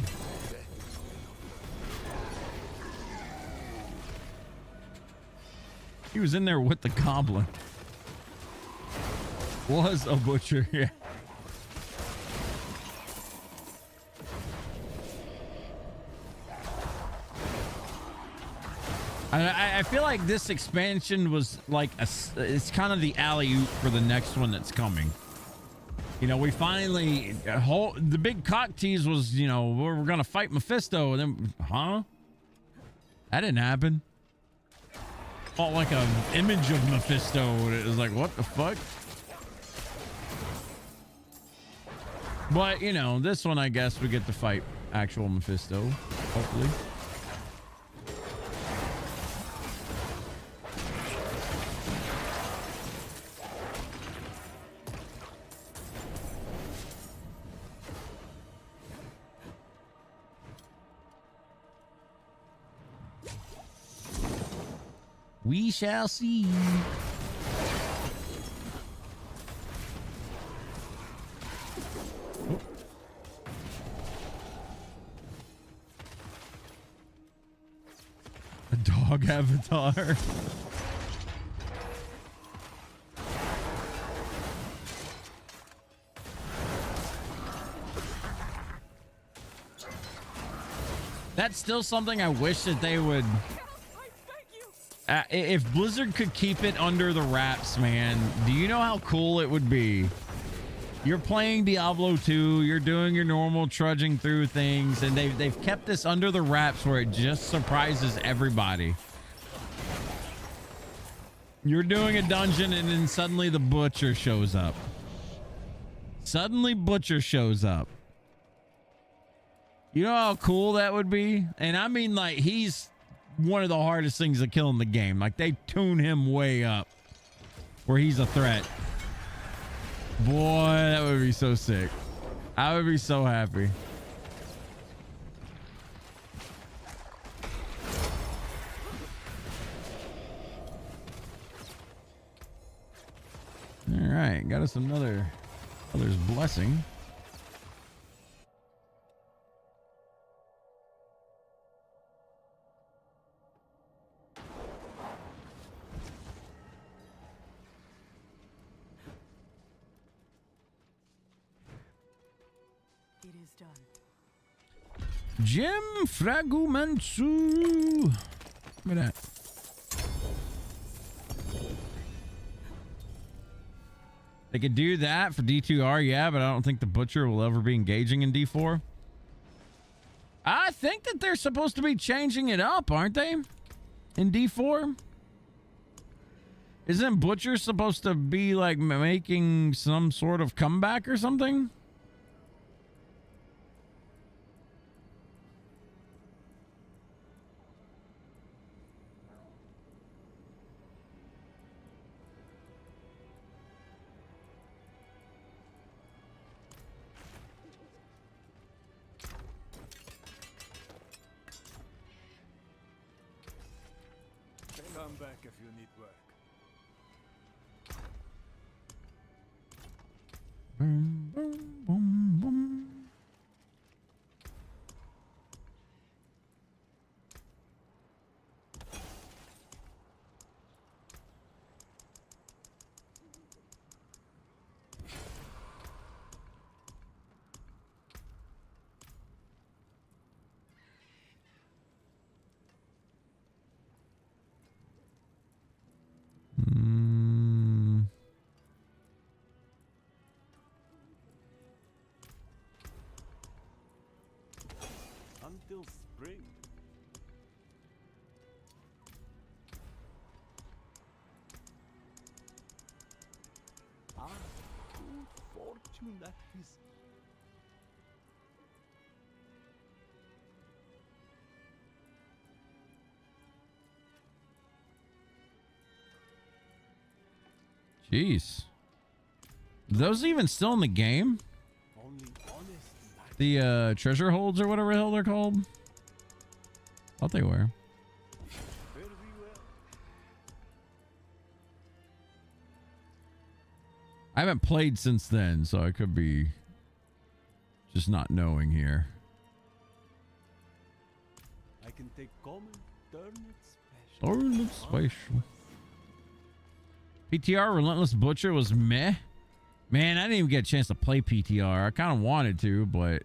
He was in there with the goblin. Was a butcher, yeah. I feel like this expansion was like it's kind of the alley-oop for the next one that's coming. You know, we finally the big cock tease was, you know, we're gonna fight Mephisto, and then that didn't happen. Felt like an image of Mephisto. It was like, what the fuck? But you know, this one I guess we get to fight actual Mephisto, hopefully. We shall see. Oh. A dog avatar. That's still something I wish that they would... if Blizzard could keep it under the wraps, man, do you know how cool it would be? You're playing Diablo 2, you're doing your normal trudging through things, and they've kept this under the wraps where it just surprises everybody. You're doing a dungeon and then suddenly the butcher shows up. Suddenly Butcher shows up. You know how cool that would be? And I mean, like, he's one of the hardest things to kill in the game. Like, they tune him way up where he's a threat. Boy, that would be so sick. I would be so happy. All right, got us another other's blessing. Gem Fragmentsu. Look at that. They could do that for D2R, yeah, but I don't think the Butcher will ever be engaging in D4. I think that they're supposed to be changing it up, aren't they? In D4? Isn't Butcher supposed to be like making some sort of comeback or something? Come back if you need work. Boom, boom, boom, boom. Jeez. Are those even still in the game? The treasure holds or whatever the hell they're called? Thought they were. I haven't played since then, so I could be just not knowing here. I can take common, turn it special. Turn it special. PTR Relentless Butcher was meh. Man, I didn't even get a chance to play PTR. I kind of wanted to, but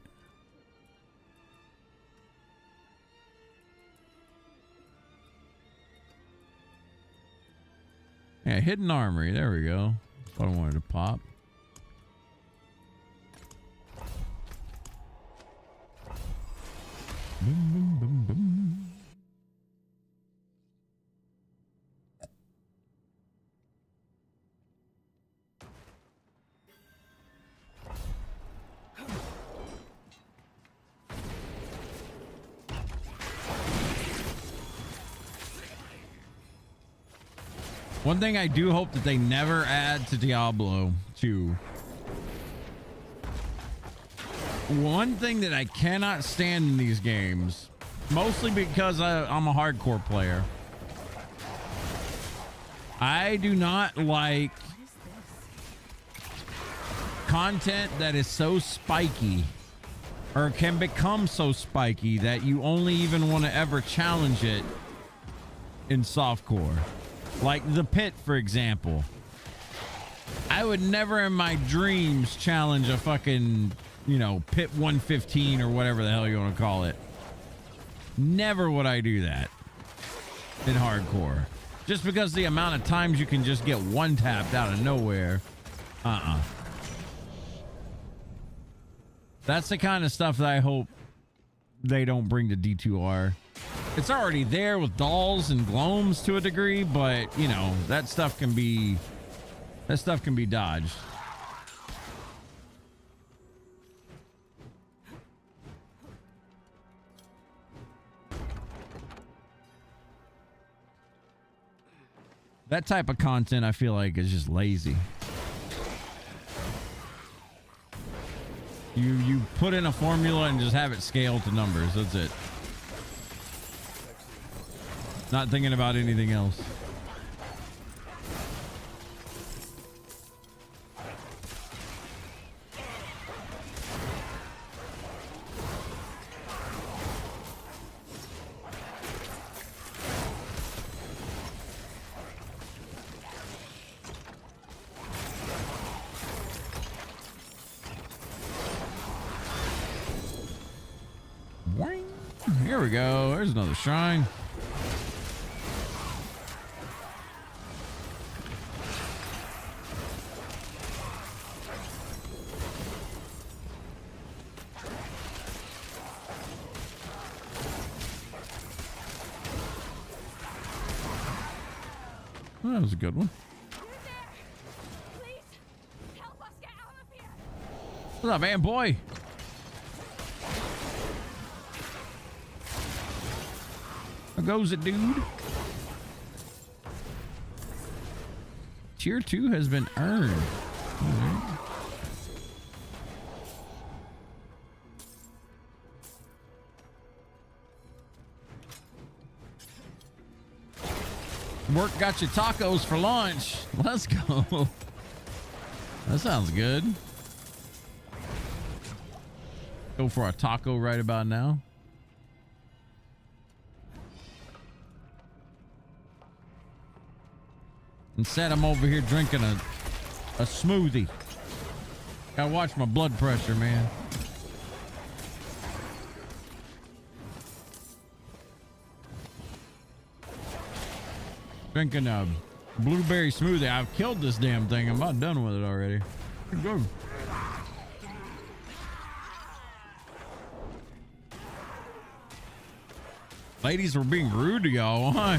yeah, Hidden Armory. There we go. That's what I wanted to pop. Boom, boom, boom, boom. One thing I do hope that they never add to Diablo 2. One thing that I cannot stand in these games, mostly because I'm a hardcore player. I do not like content that is so spiky or can become so spiky that you only even want to ever challenge it in softcore. Like the pit, for example. I would never in my dreams challenge a fucking, you know, pit 115 or whatever the hell you want to call it. Never would I do that in hardcore. Just because the amount of times you can just get one tapped out of nowhere. That's the kind of stuff that I hope they don't bring to D2R. It's already there with dolls and gloams to a degree, but you know, that stuff can be dodged. That type of content I feel like is just lazy. You put in a formula and just have it scale to numbers. That's it. Not thinking about anything else. Boing. Here we go. There's another shrine. That was a good one. What's up, man, boy? How goes it, dude? Tier 2 has been earned. All right. Work got you tacos for lunch. Let's go. That sounds good. Go for a taco right about now. Instead, I'm over here drinking a smoothie. Gotta watch my blood pressure, man. Drinking a blueberry smoothie. I've killed this damn thing. I'm about done with it already. Good. Ladies were being rude to y'all, huh?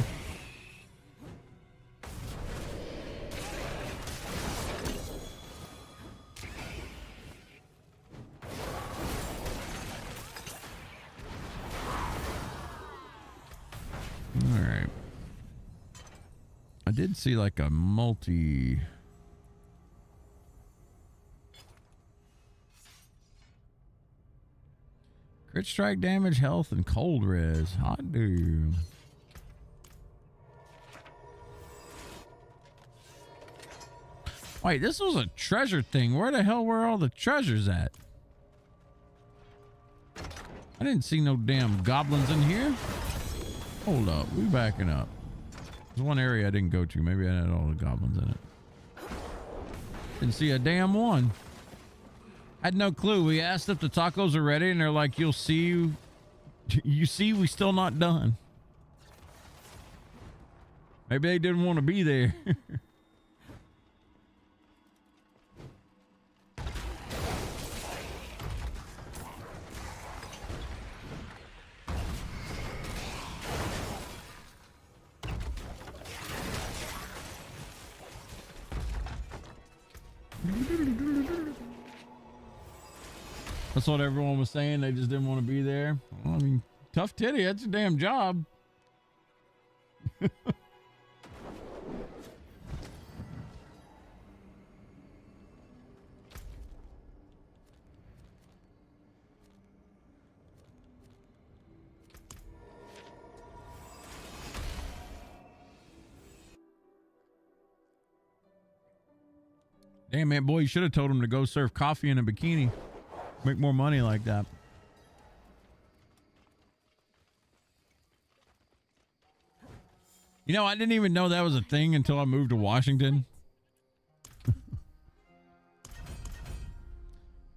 did see like a multi. Crit strike damage, health, and cold res. Hot dude. Wait, this was a treasure thing. Where the hell were all the treasures at? I didn't see no damn goblins in here. Hold up, we backing up. There's one area I didn't go to. Maybe I had all the goblins in it. Didn't see a damn one. I had no clue. We asked if the tacos are ready, and they're like, "You'll see. You see, we still not done." Maybe they didn't want to be there. That's what everyone was saying. They just didn't want to be there. Well, I mean, tough titty. That's your damn job. Damn, man, boy, you should have told him to go serve coffee in a bikini. Make more money like that. You know, I didn't even know that was a thing until I moved to Washington.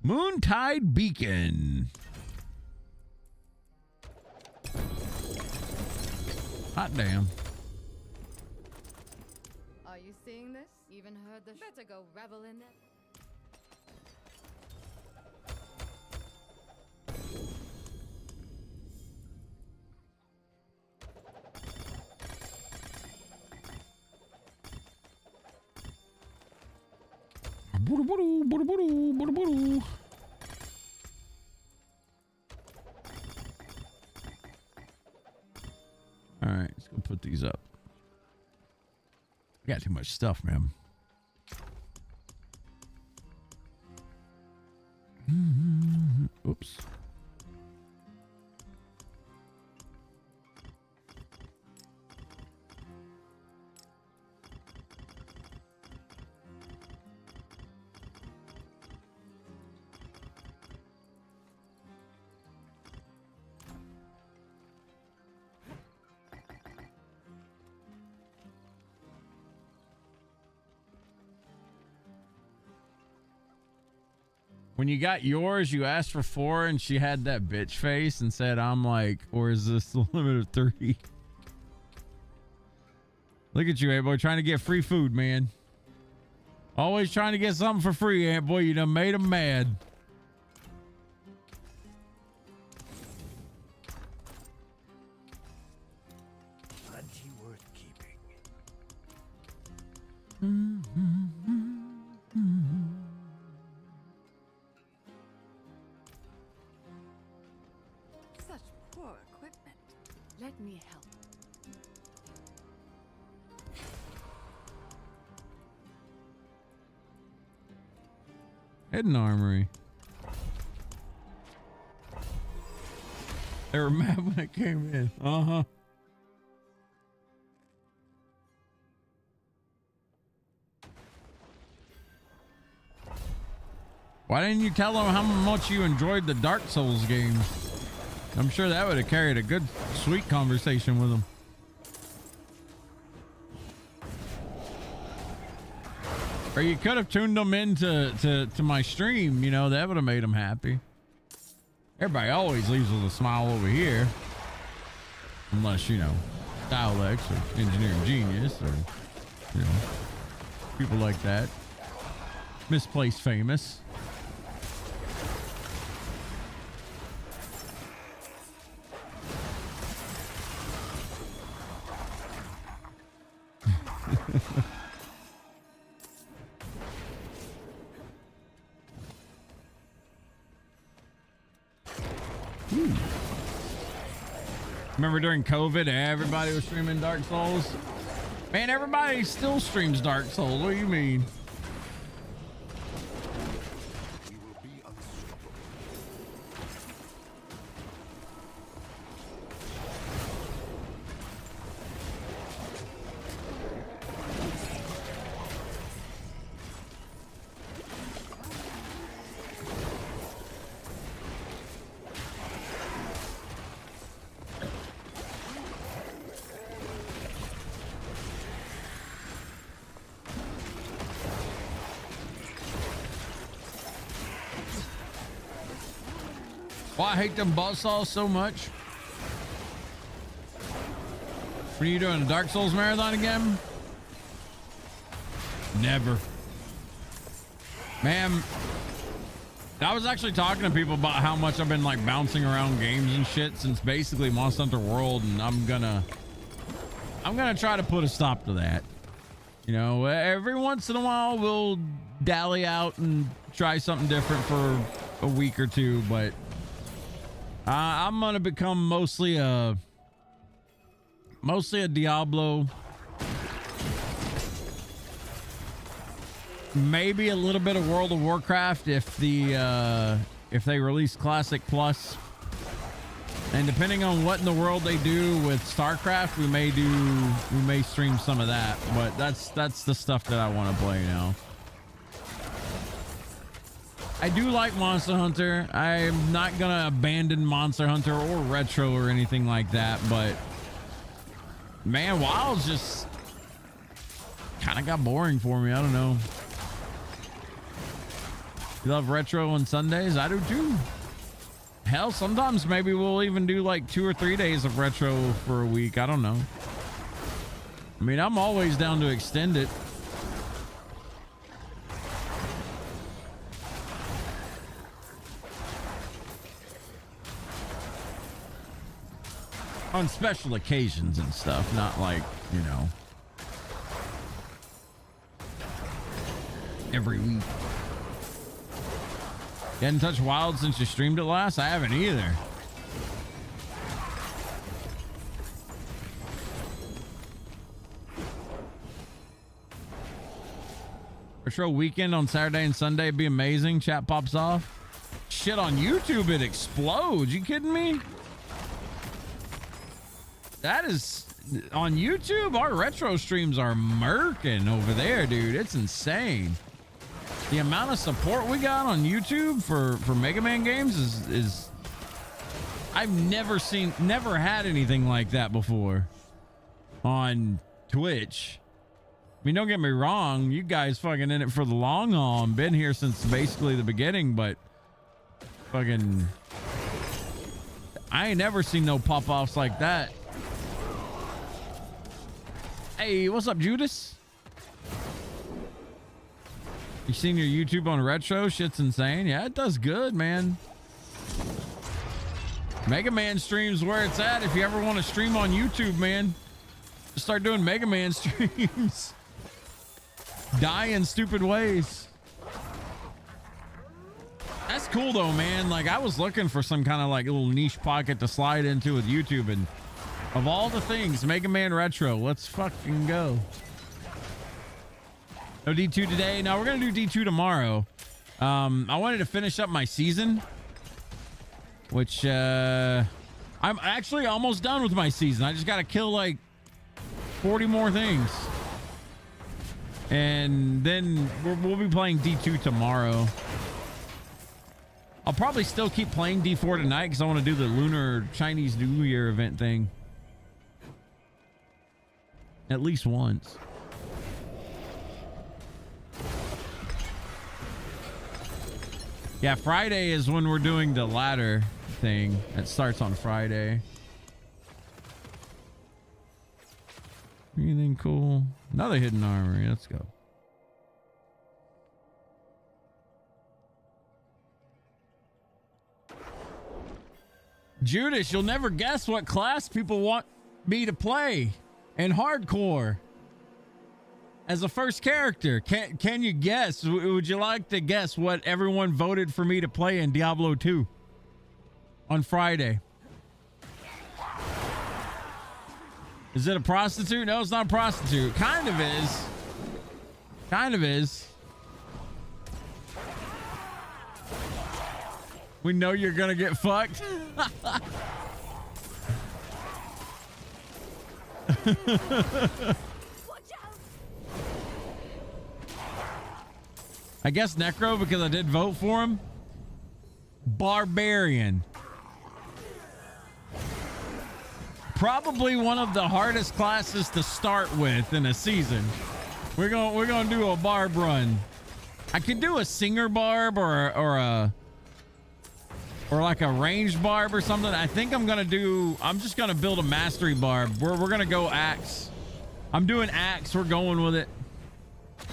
Moontide Beacon. Hot damn. Are you seeing this? Even heard the better go revel in it. All right, let's go put these up. I got too much stuff, man. Oops. When you got yours, you asked for 4 and she had that bitch face and said, I'm like, or is this the limit of 3? Look at you, Aunt Boy, trying to get free food, man. Always trying to get something for free, Aunt Boy. You done made him mad. Plenty worth keeping. Such poor equipment. Let me help. Hidden armory. They were mad when it came in. Uh-huh. Why didn't you tell them how much you enjoyed the Dark Souls games? I'm sure that would have carried a good, sweet conversation with them. Or you could have tuned them into to my stream, you know, that would have made them happy. Everybody always leaves with a smile over here. Unless, you know, Dialex or Engineering Genius or, you know, people like that. Misplaced famous. Remember during COVID, everybody was streaming Dark Souls? Man, everybody still streams Dark Souls. What do you mean? We will be unstoppable. Oh, I hate them buzzsaws so much. When are you doing a Dark Souls marathon again? Never. Man, I was actually talking to people about how much I've been like bouncing around games and shit since basically Monster Hunter World, and I'm gonna try to put a stop to that. You know, every once in a while we'll dally out and try something different for a week or two, but I'm gonna become mostly a Diablo, maybe a little bit of World of Warcraft if they release Classic Plus, and depending on what in the world they do with StarCraft, we may stream some of that. But that's the stuff that I want to play now. I do like Monster Hunter. I'm not gonna abandon Monster Hunter or Retro or anything like that, but man, WoW's just kind of got boring for me. I don't know. You love Retro on Sundays? I do too. Hell, sometimes maybe we'll even do like 2 or 3 days of Retro for a week. I don't know. I mean, I'm always down to extend it. On special occasions and stuff, not like, you know, every week. You hadn't touched Wild since you streamed it last? I haven't either. Retro weekend on Saturday and Sunday would be amazing. Chat pops off. Shit, on YouTube it explodes. You kidding me? That is on YouTube. Our retro streams are murking over there, dude. It's insane. The amount of support we got on YouTube for Mega Man games is I've never had anything like that before on Twitch. I mean, don't get me wrong, you guys fucking in it for the long haul and been here since basically the beginning, but fucking I ain't never seen no pop-offs like that. Hey, what's up, Judas? You seen your YouTube on Retro? Shit's insane. Yeah, it does good, man. Mega Man streams where it's at. If you ever want to stream on YouTube, man, just start doing Mega Man streams. Die in stupid ways. That's cool though, man. Like, I was looking for some kind of like little niche pocket to slide into with YouTube, and of all the things, Mega Man Retro. Let's fucking go. No D2 today. No, we're gonna do D2 tomorrow. I wanted to finish up my season, which I'm actually almost done with my season. I just gotta kill like 40 more things, and then we'll be playing D2 tomorrow. I'll probably still keep playing D4 tonight because I want to do the Lunar Chinese New Year event thing at least once. Yeah, Friday is when we're doing the ladder thing. It starts on Friday. Anything cool? Another hidden armory. Let's go. Judas, you'll never guess what class people want me to play in hardcore as a first character. Can you guess? Would you like to guess what everyone voted for me to play in Diablo 2 on Friday? Is it a prostitute? No, it's not a prostitute. Kind of is. Kind of is. We know you're gonna get fucked. I guess Necro because I did vote for him. Barbarian. Probably one of the hardest classes to start with in a season. We're gonna do a barb run. I could do a singer barb or like a ranged barb or something. I think I'm just gonna build a mastery barb. We're gonna go axe. I'm doing axe. We're going with it.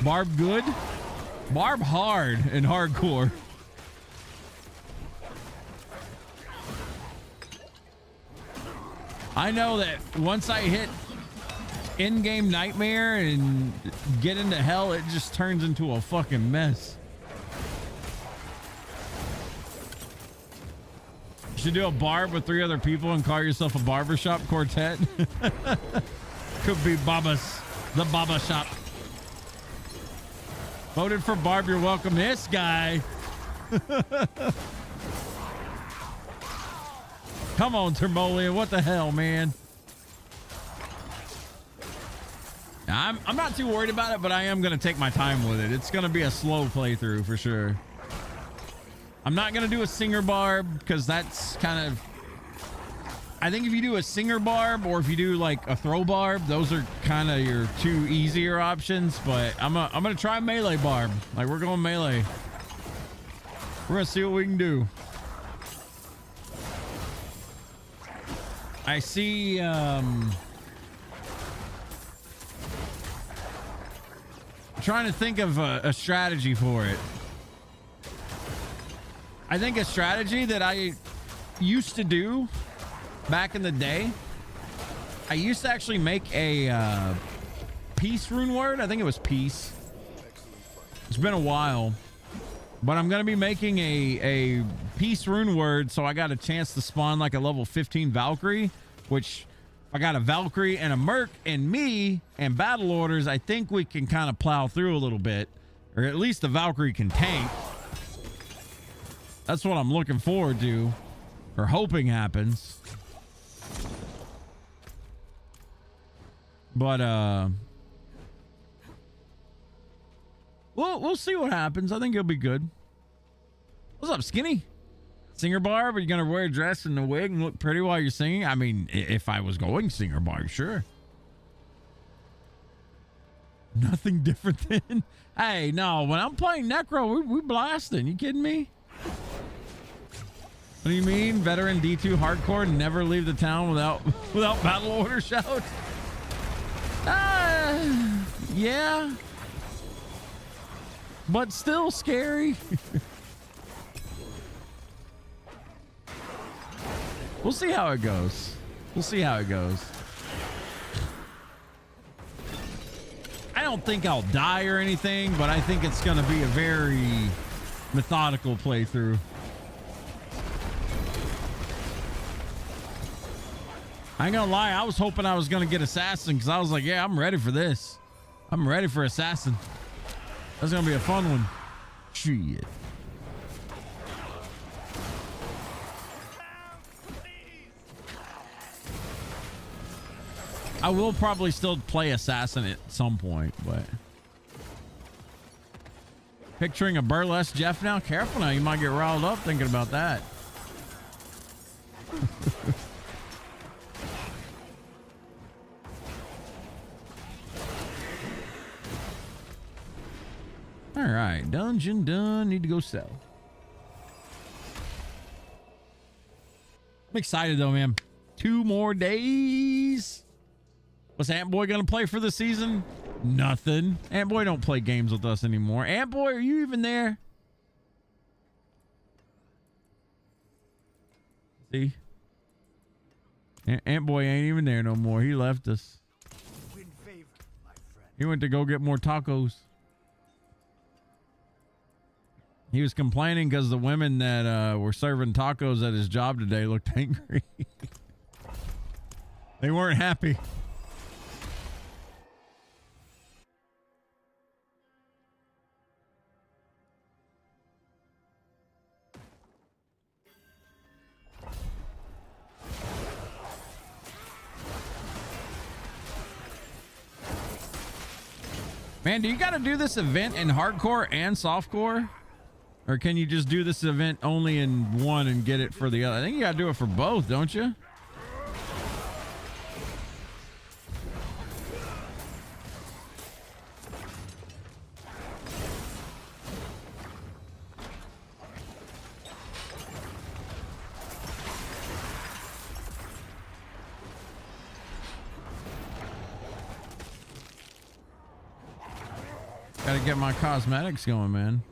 Barb good. Barb hard and hardcore. I know that once I hit in-game nightmare and get into hell, it just turns into a fucking mess. You should do a barb with 3 other people and call yourself a barbershop quartet. Could be Baba's, the Baba Shop. Voted for Barb, you're welcome. This guy. Come on, Termolian. What the hell, man? I'm not too worried about it, but I am going to take my time with it. It's going to be a slow playthrough for sure. I'm not going to do a singer barb because that's kind of... I think if you do a singer barb or if you do like a throw barb, those are kind of your 2 easier options. But I'm gonna try melee barb. Like, we're going melee. We're gonna see what we can do. I see. Trying to think of a strategy for it. I think a strategy that I used to do back in the day, I used to actually make a peace rune word. I think it was peace. It's been a while, but I'm going to be making a peace rune word. So I got a chance to spawn like a level 15 Valkyrie, which I got a Valkyrie and a Merc and me and battle orders. I think we can kind of plow through a little bit, or at least the Valkyrie can tank. That's what I'm looking forward to or hoping happens. But we'll see what happens. I think it'll be good. What's up, Skinny? Singer barb? Are you gonna wear a dress and a wig and look pretty while you're singing? I mean, if I was going singer barb, sure. Nothing different than... Hey, no, when I'm playing Necro, we blasting. You kidding me? What do you mean? Veteran D2 hardcore, never leave the town without battle order shout? Yeah. But still scary. We'll see how it goes. We'll see how it goes. I don't think I'll die or anything, but I think it's going to be a very methodical playthrough. I ain't gonna lie, I was hoping I was gonna get Assassin because I was like, yeah, I'm ready for this. I'm ready for Assassin. That's gonna be a fun one. Shit. I will probably still play Assassin at some point, but... Picturing a burlesque Jeff now? Careful now, you might get riled up thinking about that. All right, dungeon done. Need to go sell. I'm excited though, man. 2 more days. What's Ant Boy gonna play for the season? Nothing. Ant Boy don't play games with us anymore. Ant Boy, are you even there? See? Ant Boy ain't even there no more. He left us. He went to go get more tacos. He was complaining because the women that were serving tacos at his job today looked angry. They weren't happy. Man, do you got to do this event in hardcore and softcore? Or can you just do this event only in one and get it for the other? I think you got to do it for both, don't you? Gotta get my cosmetics going, man.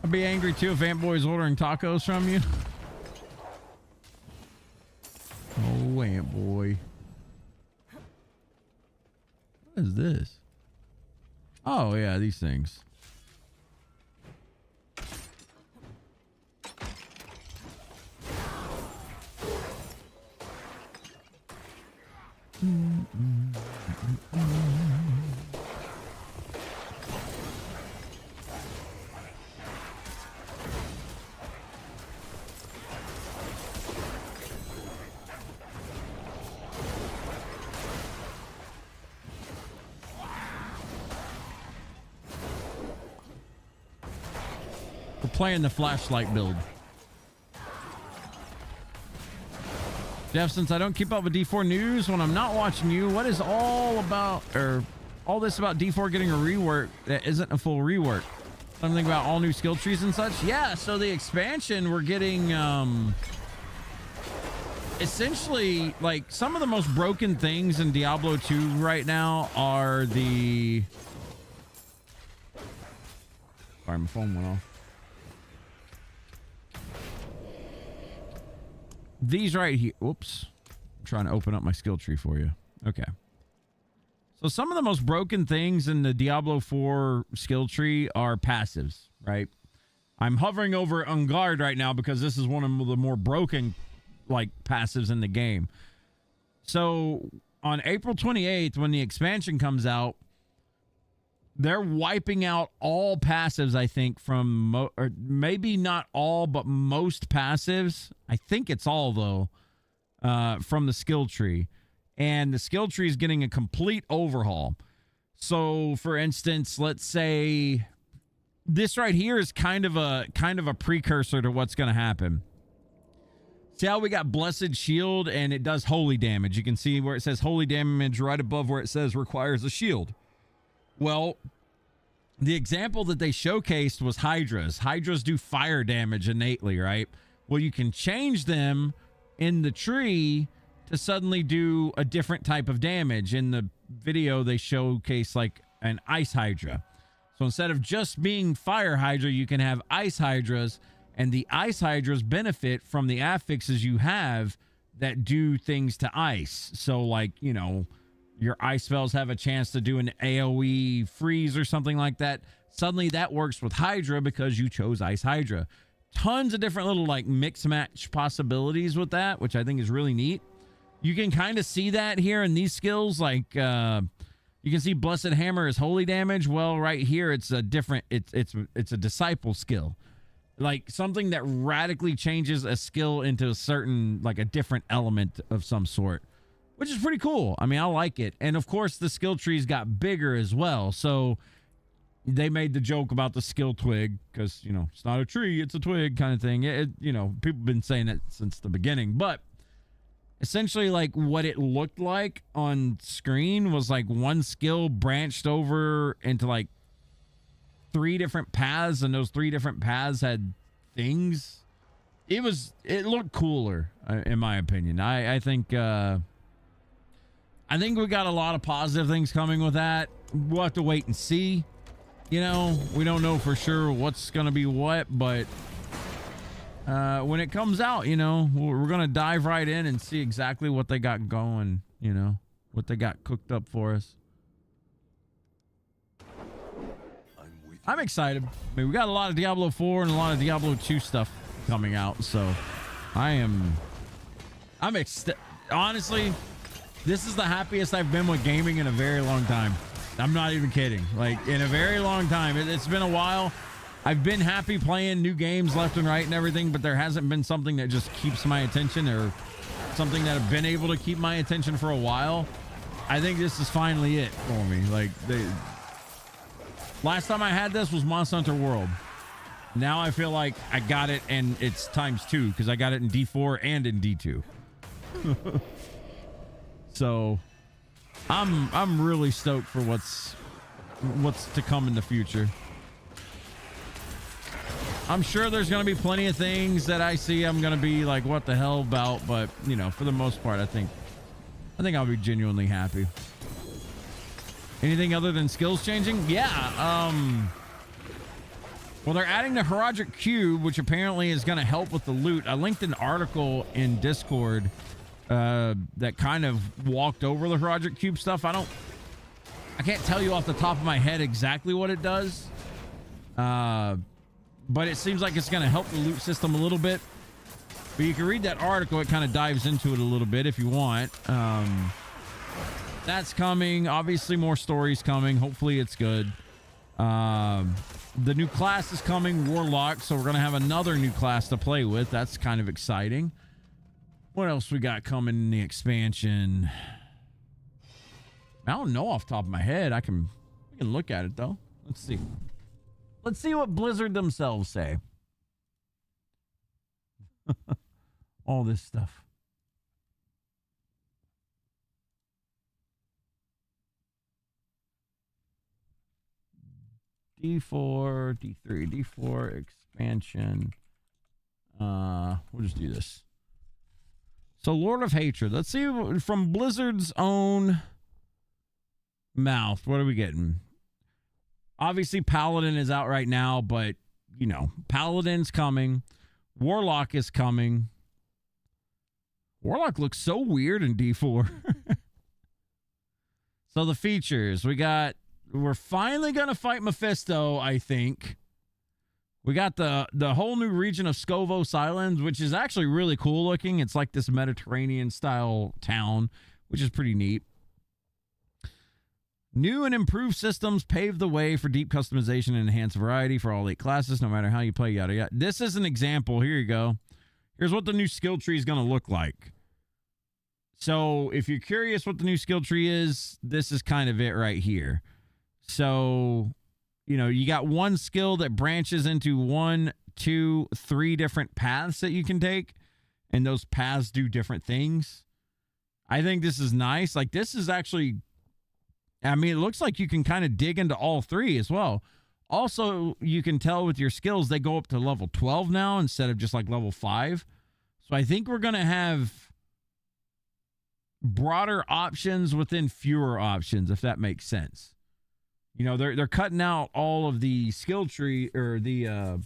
I'd be angry too if Ant Boy's ordering tacos from you. Oh, Ant Boy. What is this? Oh, yeah, these things. We're playing the flashlight build. Jeff, since I don't keep up with D4 news when I'm not watching you, what is all about, or all this about D4 getting a rework that isn't a full rework? Something about all new skill trees and such? Yeah, so the expansion, we're getting essentially like some of the most broken things in Diablo 2 right now are the... Sorry, my phone went off. These right here. Whoops. I'm trying to open up my skill tree for you. Okay. So some of the most broken things in the Diablo 4 skill tree are passives, right? I'm hovering over Ungard right now because this is one of the more broken like passives in the game. So on April 28th, when the expansion comes out, they're wiping out all passives, I think, from or maybe not all, but most passives. I think it's all, though, from the skill tree. And the skill tree is getting a complete overhaul. So, for instance, let's say this right here is kind of a precursor to what's going to happen. See how we got Blessed Shield and it does holy damage. You can see where it says holy damage right above where it says requires a shield. Well, the example that they showcased was Hydras. Hydras do fire damage innately, right? Well, you can change them in the tree to suddenly do a different type of damage. In the video, they showcase like an Ice Hydra. So instead of just being Fire Hydra, you can have Ice Hydras, and the Ice Hydras benefit from the affixes you have that do things to ice. So like, you know, your ice spells have a chance to do an AoE freeze or something like that. Suddenly that works with Hydra because you chose Ice Hydra. Tons of different little like mix match possibilities with that, which I think is really neat. You can kind of see that here in these skills. Like you can see Blessed Hammer is holy damage. Well, right here it's a different, it's a disciple skill. Like something that radically changes a skill into a certain, like a different element of some sort. Which is pretty cool. I mean, I like it. And of course, the skill trees got bigger as well. So they made the joke about the skill twig because, you know, it's not a tree, it's a twig kind of thing. You know, people have been saying that since the beginning. But essentially, like what it looked like on screen was like one skill branched over into like 3 different paths. And those 3 different paths had things. It looked cooler, in my opinion. I think we got a lot of positive things coming with that. We'll have to wait and see. You know, we don't know for sure what's going to be what, but when it comes out, you know, we're going to dive right in and see exactly what they got going, you know, what they got cooked up for us. I'm excited. I mean, we got a lot of Diablo 4 and a lot of Diablo 2 stuff coming out, so I'm honestly, this is the happiest I've been with gaming in a very long time. I'm not even kidding. Like, in a very long time. It's been a while. I've been happy playing new games left and right and everything, but there hasn't been something that just keeps my attention or something that I've been able to keep my attention for a while. I think this is finally it for me. Like, last time I had this was Monster Hunter World. Now I feel like I got it, and it's ×2 because I got it in D4 and in D2. So I'm really stoked for what's to come in the future. I'm sure there's going to be plenty of things that I see I'm going to be like, what the hell about? But, you know, for the most part, I think I'll be genuinely happy. Anything other than skills changing? Yeah. Well, they're adding the Herodic Cube, which apparently is going to help with the loot. I linked an article in Discord that kind of walked over the Herodic Cube stuff. I can't tell you off the top of my head exactly what it does. But it seems like it's going to help the loot system a little bit. But you can read that article. It kind of dives into it a little bit if you want. That's coming. Obviously, more stories coming. Hopefully, it's good. The new class is coming, Warlock. So we're going to have another new class to play with. That's kind of exciting. What else we got coming in the expansion? I don't know off the top of my head. We can look at it, though. Let's see. Let's see what Blizzard themselves say. All this stuff. D4, D3, D4 expansion. We'll just do this. So Lord of Hatred. Let's see from Blizzard's own mouth. What are we getting? Obviously, Paladin is out right now, but, you know, Paladin's coming. Warlock is coming. Warlock looks so weird in D4. So the features. We're finally going to fight Mephisto, I think. We got the whole new region of Scovos Islands, which is actually really cool looking. It's like this Mediterranean-style town, which is pretty neat. New and improved systems pave the way for deep customization and enhanced variety for all 8 classes, no matter how you play, yada, yada. This is an example. Here you go. Here's what the new skill tree is going to look like. So if you're curious what the new skill tree is, this is kind of it right here. So, you know, you got one skill that branches into 1, 2, 3 different paths that you can take, and those paths do different things. I think this is nice. Like, this is actually... I mean, it looks like you can kind of dig into all 3 as well. Also, you can tell with your skills, they go up to level 12 now instead of just like level 5. So I think we're going to have broader options within fewer options, if that makes sense. You know, they're cutting out all of the skill tree or the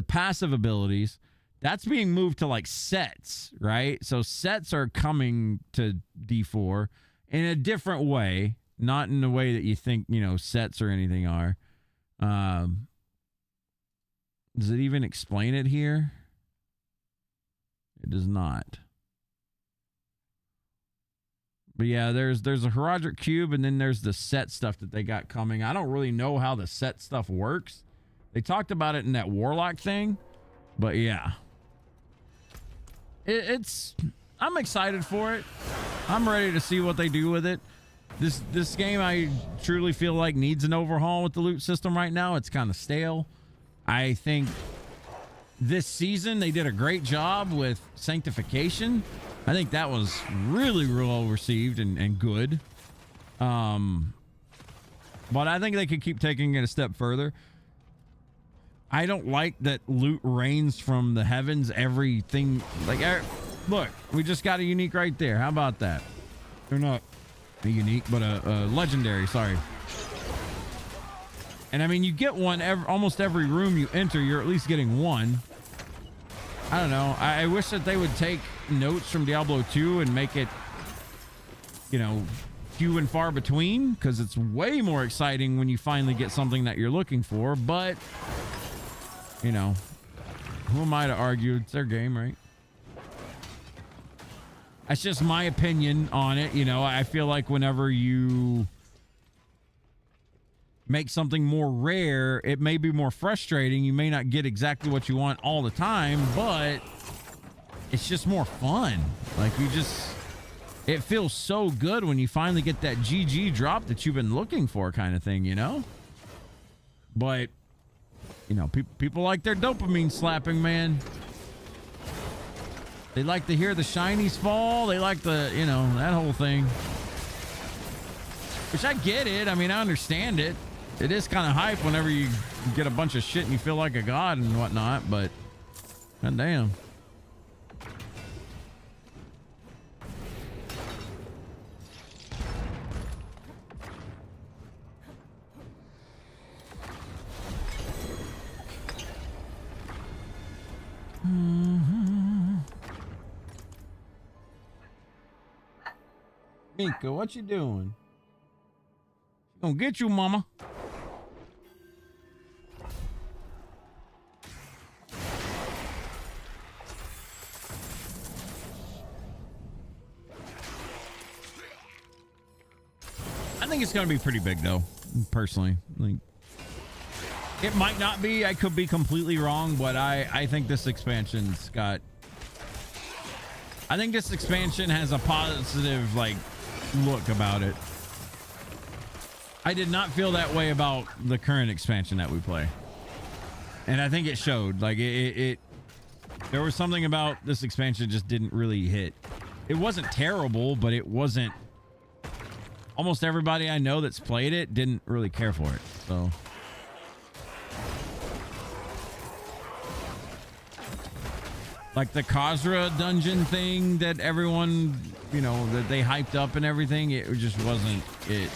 passive abilities. That's being moved to like sets, right? So sets are coming to D4 in a different way. Not in the way that you think, you know, sets or anything are. Does it even explain it here? It does not. But yeah, there's a Herodic Cube, and then there's the set stuff that they got coming. I don't really know how the set stuff works. They talked about it in that Warlock thing, but yeah. I'm excited for it. I'm ready to see what they do with it. This game, I truly feel like needs an overhaul with the loot system right now. It's kind of stale. I think this season they did a great job with Sanctification. I think that was really well received and good. But I think they could keep taking it a step further. I don't like that loot rains from the heavens. Everything, like, look, we just got a unique right there. How about that? They're not a unique, but a legendary, sorry. And I mean, you get one almost every room you enter, you're at least getting one. I don't know. I wish that they would take notes from Diablo 2 and make it, you know, few and far between, because it's way more exciting when you finally get something that you're looking for. But, you know, who am I to argue? It's their game, right? That's just my opinion on it. You know, I feel like whenever you make something more rare, it may be more frustrating. You may not get exactly what you want all the time, but it's just more fun. Like, it feels so good when you finally get that GG drop that you've been looking for, kind of thing, you know? But, you know, people like their dopamine slapping, man. They like to hear the shinies fall. They like the, you know, that whole thing. Which I get it. I mean, I understand it. It is kind of hype whenever you get a bunch of shit and you feel like a god and whatnot, but god damn. Mika, what you doing? Gonna get you, mama. I think it's gonna be pretty big, though. Personally, like, it might not be. I could be completely wrong, but I think this expansion's got. I think this expansion has a positive, like, look about it. I did not feel that way about the current expansion that we play, and I think it showed. Like, it there was something about this expansion just didn't really hit. It wasn't terrible, but it wasn't. Almost everybody I know that's played it didn't really care for it. So like the Khazra dungeon thing that everyone, you know, that they hyped up and everything, it just wasn't it.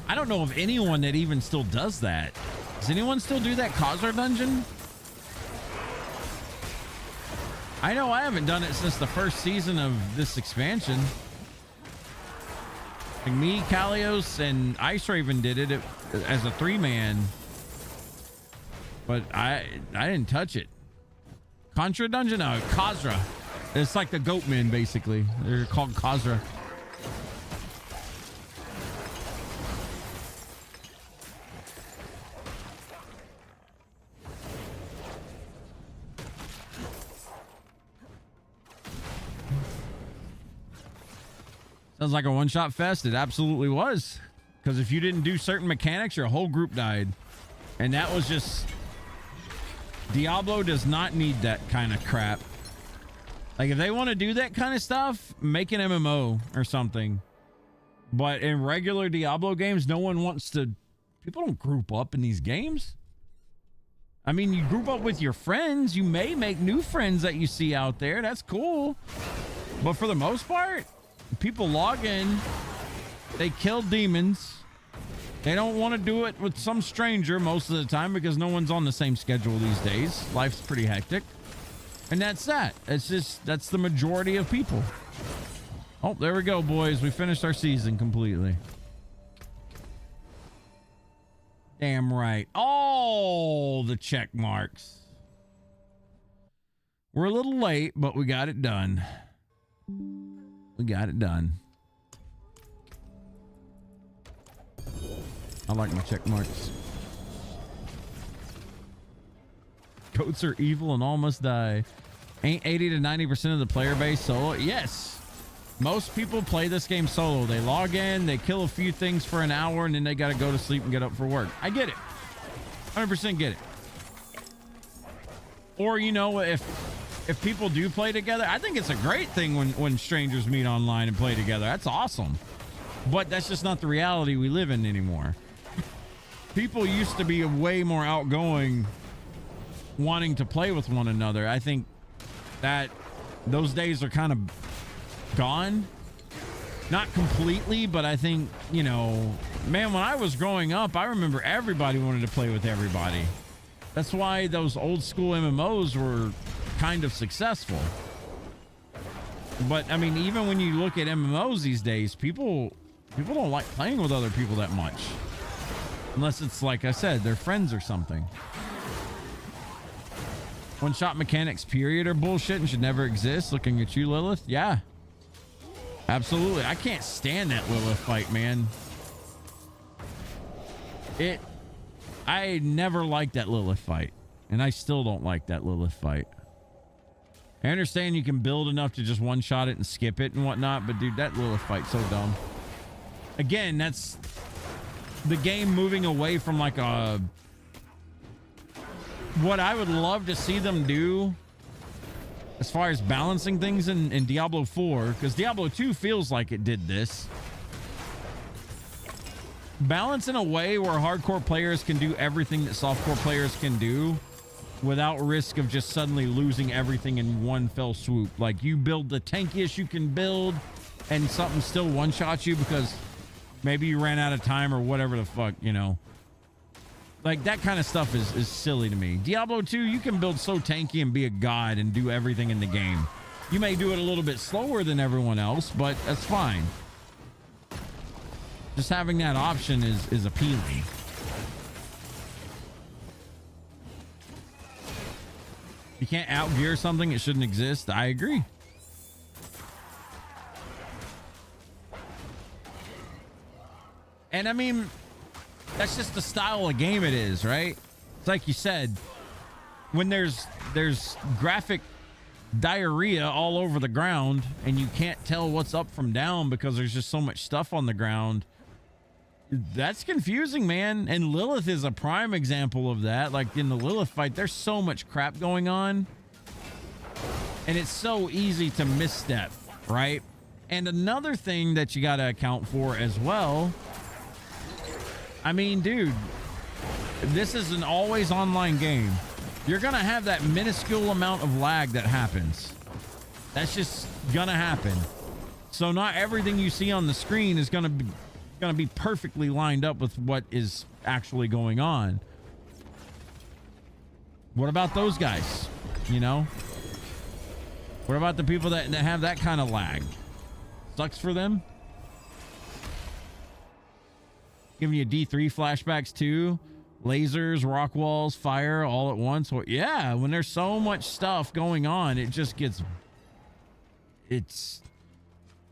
I don't know of anyone that even still does that. Does anyone still do that Khazra dungeon? I know I haven't done it since the first season of this expansion. Like me, Kalios, and Ice Raven did it as a 3-man, but I didn't touch it. Contra dungeon? No, Khazra. It's like the Goatmen, basically. They're called Khazra. Sounds like a one-shot fest. It absolutely was. Because if you didn't do certain mechanics, your whole group died. And that was just... Diablo does not need that kind of crap. Like, if they want to do that kind of stuff, make an MMO or something. But in regular Diablo games, no one wants to... People don't group up in these games. I mean, you group up with your friends. You may make new friends that you see out there. That's cool. But for the most part... People log in, they kill demons. They don't want to do it with some stranger most of the time because no one's on the same schedule these days. Life's pretty hectic. And that's that. It's just, that's the majority of people. Oh, there we go, boys. We finished our season completely. Damn right. All the check marks. We're a little late, but we got it done. We got it done. I like my check marks. Goats are evil and all must die. Ain't 80 to 90% of the player base solo? Yes. Most people play this game solo. They log in, they kill a few things for an hour, and then they got to go to sleep and get up for work. I get it. 100% get it. Or, you know, if people do play together, I think it's a great thing when strangers meet online and play together. That's awesome. But that's just not the reality we live in anymore. People used to be way more outgoing, wanting to play with one another. I think that those days are kind of gone. Not completely, but I think, you know, man, when I was growing up, I remember everybody wanted to play with everybody. That's why those old school MMOs were kind of successful. But I mean, even when you look at MMOs these days, people don't like playing with other people that much, unless it's, like I said, they're friends or something. One-shot mechanics period are bullshit and should never exist. Looking at you, Lilith. Yeah, absolutely. I can't stand that Lilith fight, man. I never liked that Lilith fight, and I still don't like that Lilith fight. I understand you can build enough to just one-shot it and skip it and whatnot, but dude, that Lilith fight's so dumb. Again, that's the game moving away from like a... What I would love to see them do as far as balancing things in Diablo 4, because Diablo 2 feels like it did this. Balance in a way where hardcore players can do everything that softcore players can do without risk of just suddenly losing everything in one fell swoop. Like, you build the tankiest you can build and something still one-shots you because maybe you ran out of time or whatever the fuck, you know. Like, that kind of stuff is silly to me. Diablo 2, you can build so tanky and be a god and do everything in the game. You may do it a little bit slower than everyone else, but that's fine. Just having that option is appealing. You can't outgear something, it shouldn't exist. I agree. And I mean, that's just the style of game it is, right? It's like you said, when there's graphic diarrhea all over the ground and you can't tell what's up from down because there's just so much stuff on the ground, that's confusing, man. And Lilith is a prime example of that. Like, in the Lilith fight, there's so much crap going on and it's so easy to misstep, right? And another thing that you got to account for as well, I mean, dude, this is an always online game. You're gonna have that minuscule amount of lag that happens. That's just gonna happen. So not everything you see on the screen is gonna be perfectly lined up with what is actually going on. What about those guys? You know? What about the people that have that kind of lag? Sucks for them. Giving you D3 flashbacks too. Lasers, rock walls, fire all at once. Well, yeah, when there's so much stuff going on, it just gets... It's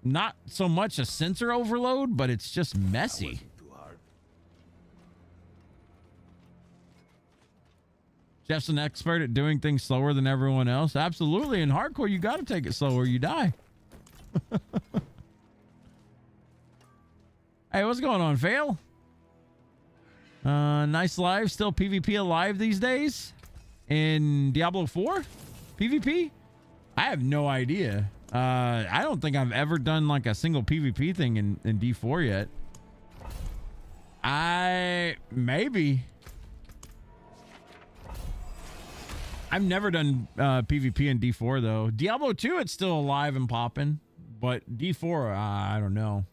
not so much a sensor overload, but it's just messy. Jeff's an expert at doing things slower than everyone else. Absolutely. In hardcore, you got to take it slow or you die. Hey, what's going on, Fail? Nice live. Still PvP alive these days in Diablo 4 PvP? I have no idea. I don't think I've ever done like a single PvP thing in D4 yet. Maybe. I've never done PvP in D4 though. Diablo 2, it's still alive and popping, but D4, I don't know.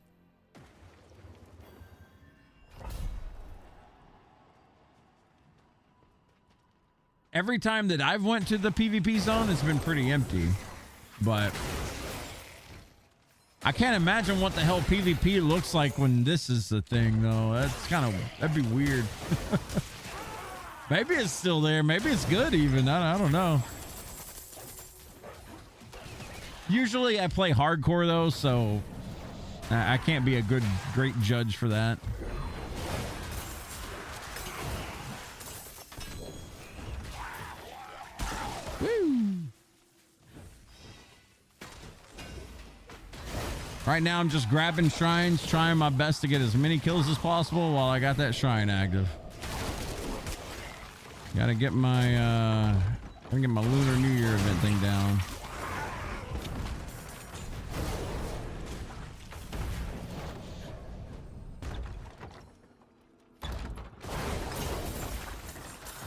Every time that I've went to the PvP zone, it's been pretty empty, but I can't imagine what the hell PvP looks like when this is the thing though. That'd be weird. Maybe it's still there. Maybe it's good even. I don't know. Usually I play hardcore though, so I can't be a great judge for that. Woo. Right now I'm just grabbing shrines, trying my best to get as many kills as possible while I got that shrine active. Gotta get my Lunar New Year event thing down.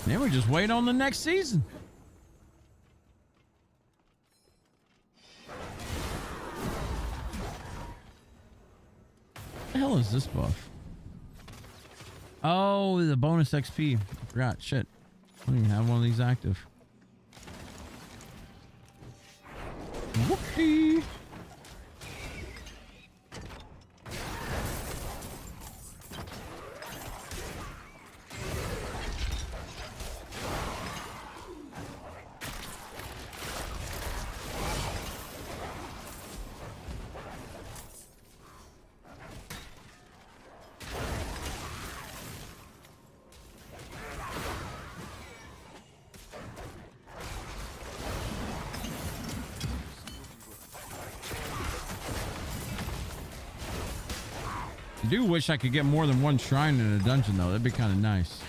Then we just wait on the next season. What the hell is this buff? Oh, the bonus XP. I forgot. Shit. I don't even have one of these active. Whoopsie. I do wish I could get more than one shrine in a dungeon, though. That'd be kind of nice.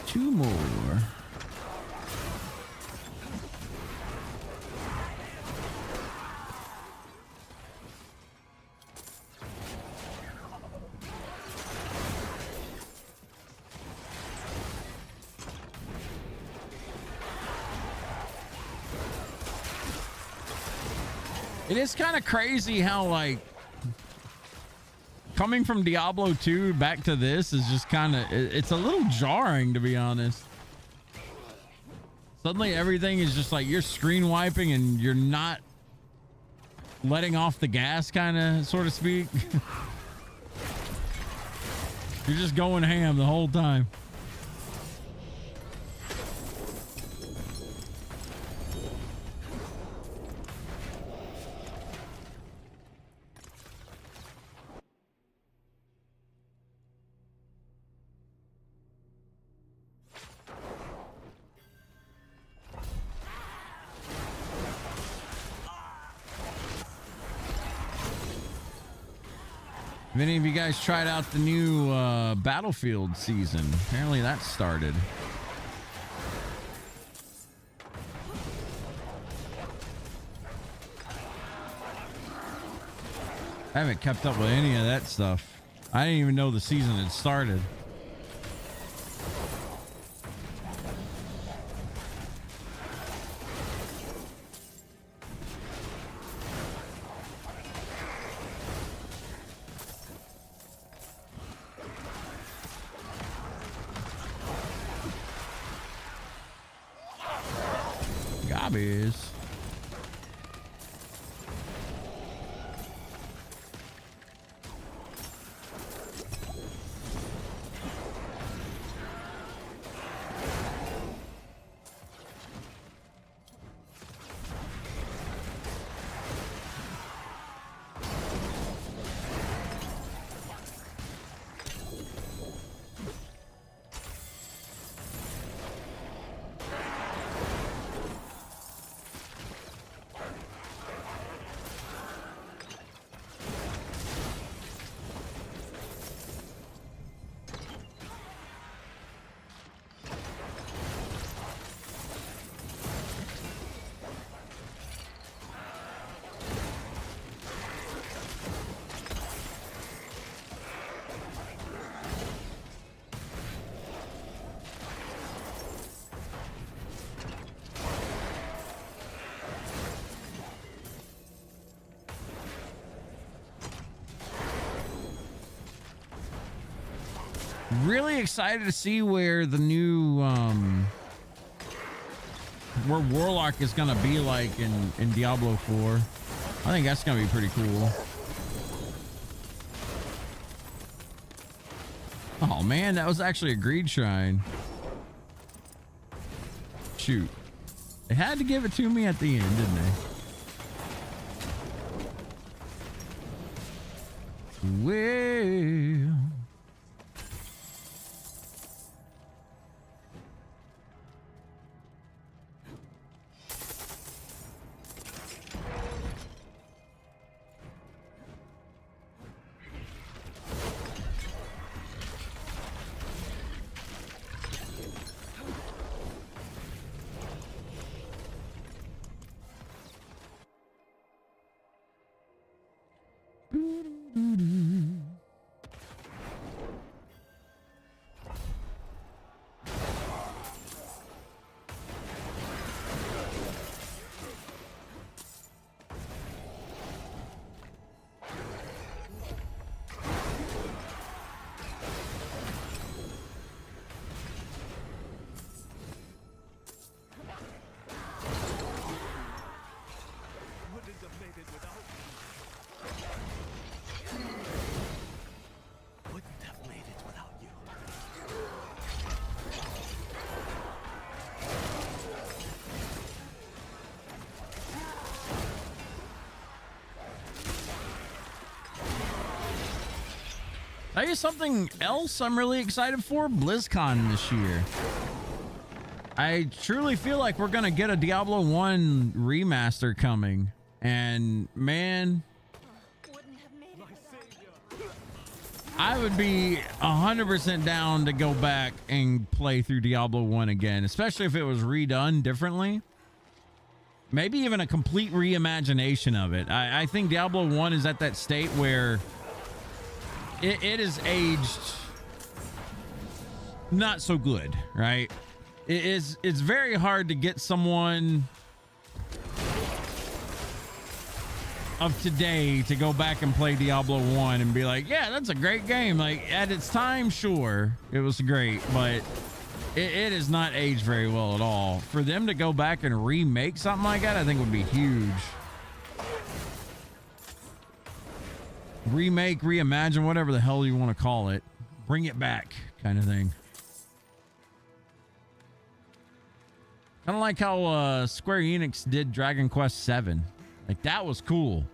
Two more. It is kind of crazy how, like, coming from Diablo 2 back to this is just kind of, it's a little jarring, to be honest. Suddenly everything is just like you're screen wiping and you're not letting off the gas, kind of, so to speak. You're just going ham the whole time. Have any of you guys tried out the new Battlefield season? Apparently that started. I haven't kept up with any of that stuff. I didn't even know the season had started. Gobbies. Really excited to see where the new where Warlock is gonna be like in Diablo 4. I think that's gonna be pretty cool. Oh man, that was actually a greed shrine. Shoot. They had to give it to me at the end, didn't they? Well, you something else I'm really excited for? BlizzCon this year. I truly feel like we're going to get a Diablo 1 remaster coming. And man, I would be 100% down to go back and play through Diablo 1 again, especially if it was redone differently. Maybe even a complete reimagination of it. I think Diablo 1 is at that state where it is aged not so good, right? It's very hard to get someone of today to go back and play Diablo 1 and be like, yeah, that's a great game. Like, at its time, sure, it was great, but it is not aged very well at all. For them to go back and remake something like that, I think would be huge. Remake, reimagine, whatever the hell you want to call it. Bring it back, kind of thing. Kind of like how Square Enix did Dragon Quest VII. Like, that was cool.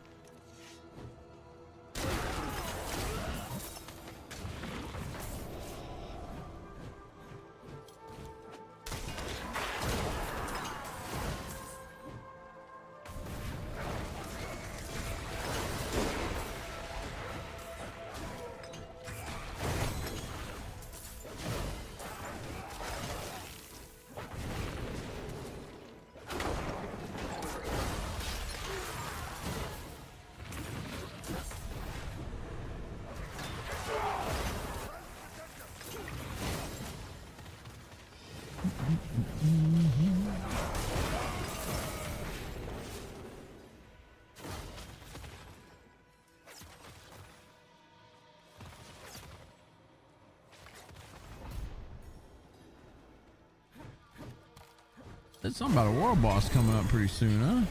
There's something about a world boss coming up pretty soon,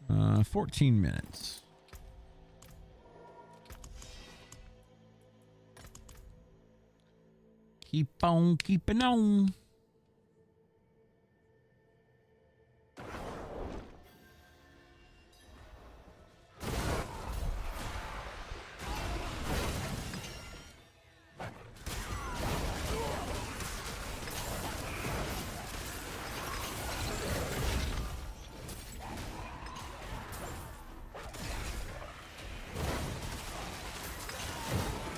huh? 14 minutes. Keep on keeping on.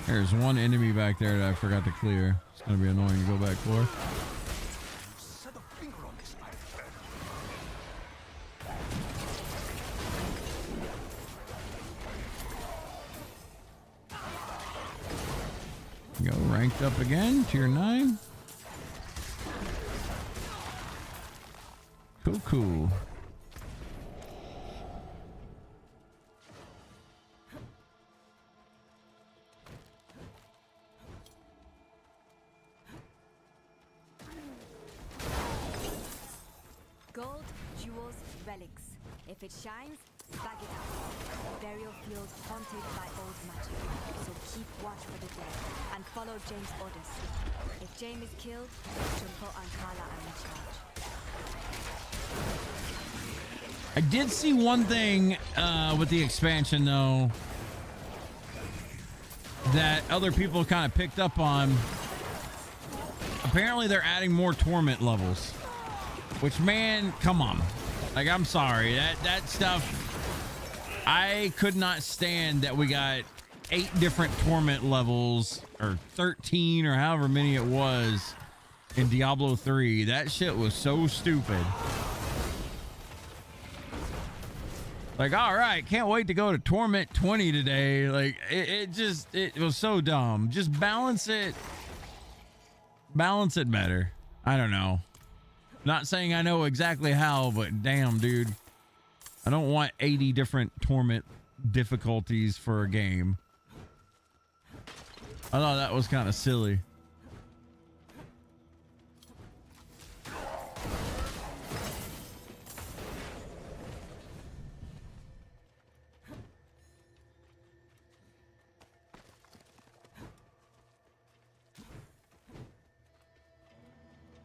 There's one enemy back there that I forgot to clear. It's going to be annoying to go back for. Set a finger on this, my friend. Go ranked up again, tier 9. Cool, cool. Gold, jewels, relics. If it shines, bag it up. Burial field haunted by old magic. So keep watch for the dead and follow James' orders. If James is killed, Jumpo and Carla are in charge. I did see one thing with the expansion, though, that other people kind of picked up on. Apparently, they're adding more torment levels. Which, man, come on. Like, I'm sorry. That stuff, I could not stand that we got 8 different torment levels, or 13, or however many it was, in Diablo 3. That shit was so stupid. Like, all right, can't wait to go to Torment 20 today. Like, it was so dumb. Just balance it better. I don't know. Not saying I know exactly how, but damn, dude. I don't want 80 different torment difficulties for a game. I thought that was kind of silly.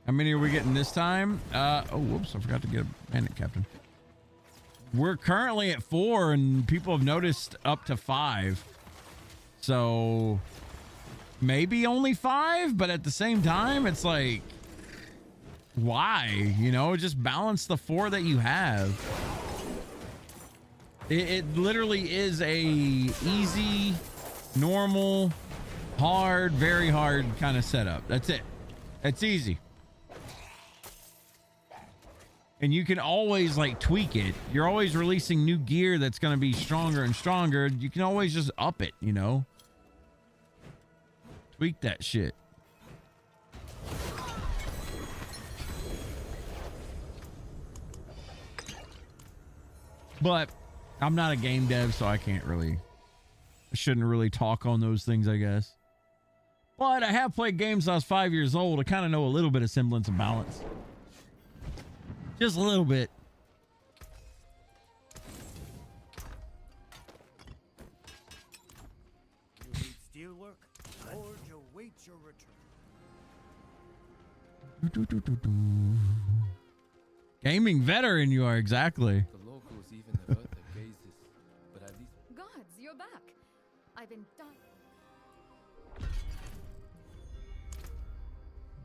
How many are we getting this time? Oh, whoops. I forgot to get a bandit captain. We're currently at 4 and people have noticed up to 5. So maybe only 5, but at the same time, it's like, why? You know, just balance the 4 that you have. It literally is a easy, normal, hard, very hard kind of setup. That's it. It's easy. And you can always like tweak it. You're always releasing new gear that's going to be stronger and stronger. You can always just up it, you know? Tweak that shit. But I'm not a game dev, so I shouldn't really talk on those things, I guess. But I have played games since I was 5 years old. I kind of know a little bit of semblance of balance. Just a little bit. You need steel work, or you wait your return. Gaming veteran you are, exactly. The locals even have heard the gazes, but at least Gods, you're back. I've been done.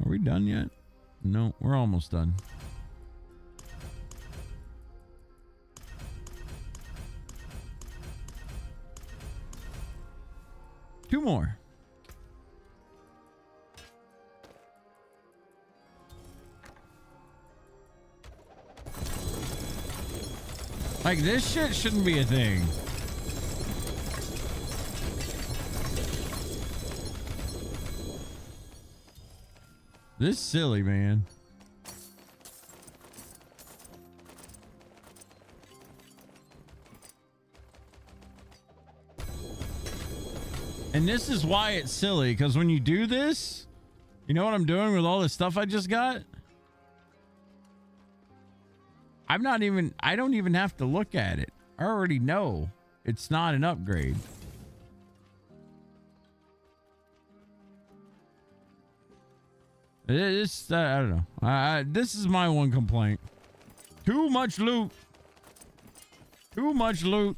Are we done yet? No, we're almost done. Two more. Like, this shit shouldn't be a thing. This is silly, man. And this is why it's silly, because when you do this, you know what I'm doing with all this stuff I just got? I don't even have to look at it. I already know it's not an upgrade. It's, I don't know. This is my one complaint. Too much loot. Too much loot.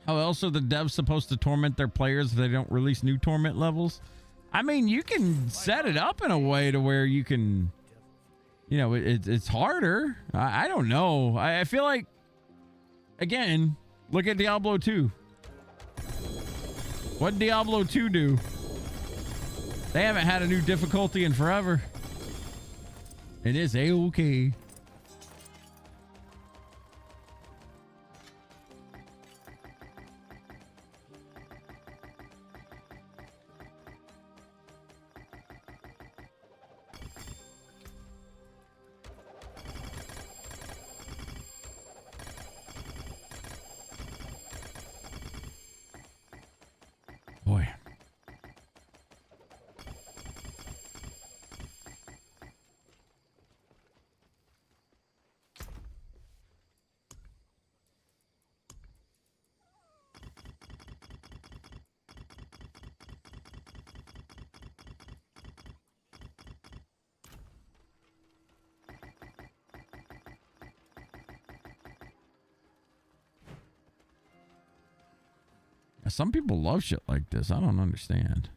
How else are the devs supposed to torment their players if they don't release new torment levels? I mean, you can set it up in a way to where you can, you know, it's harder. I don't know. I feel like, again, look at Diablo 2. What did Diablo 2 do? They haven't had a new difficulty in forever. It is A-okay. Boy. Some people love shit like this. I don't understand.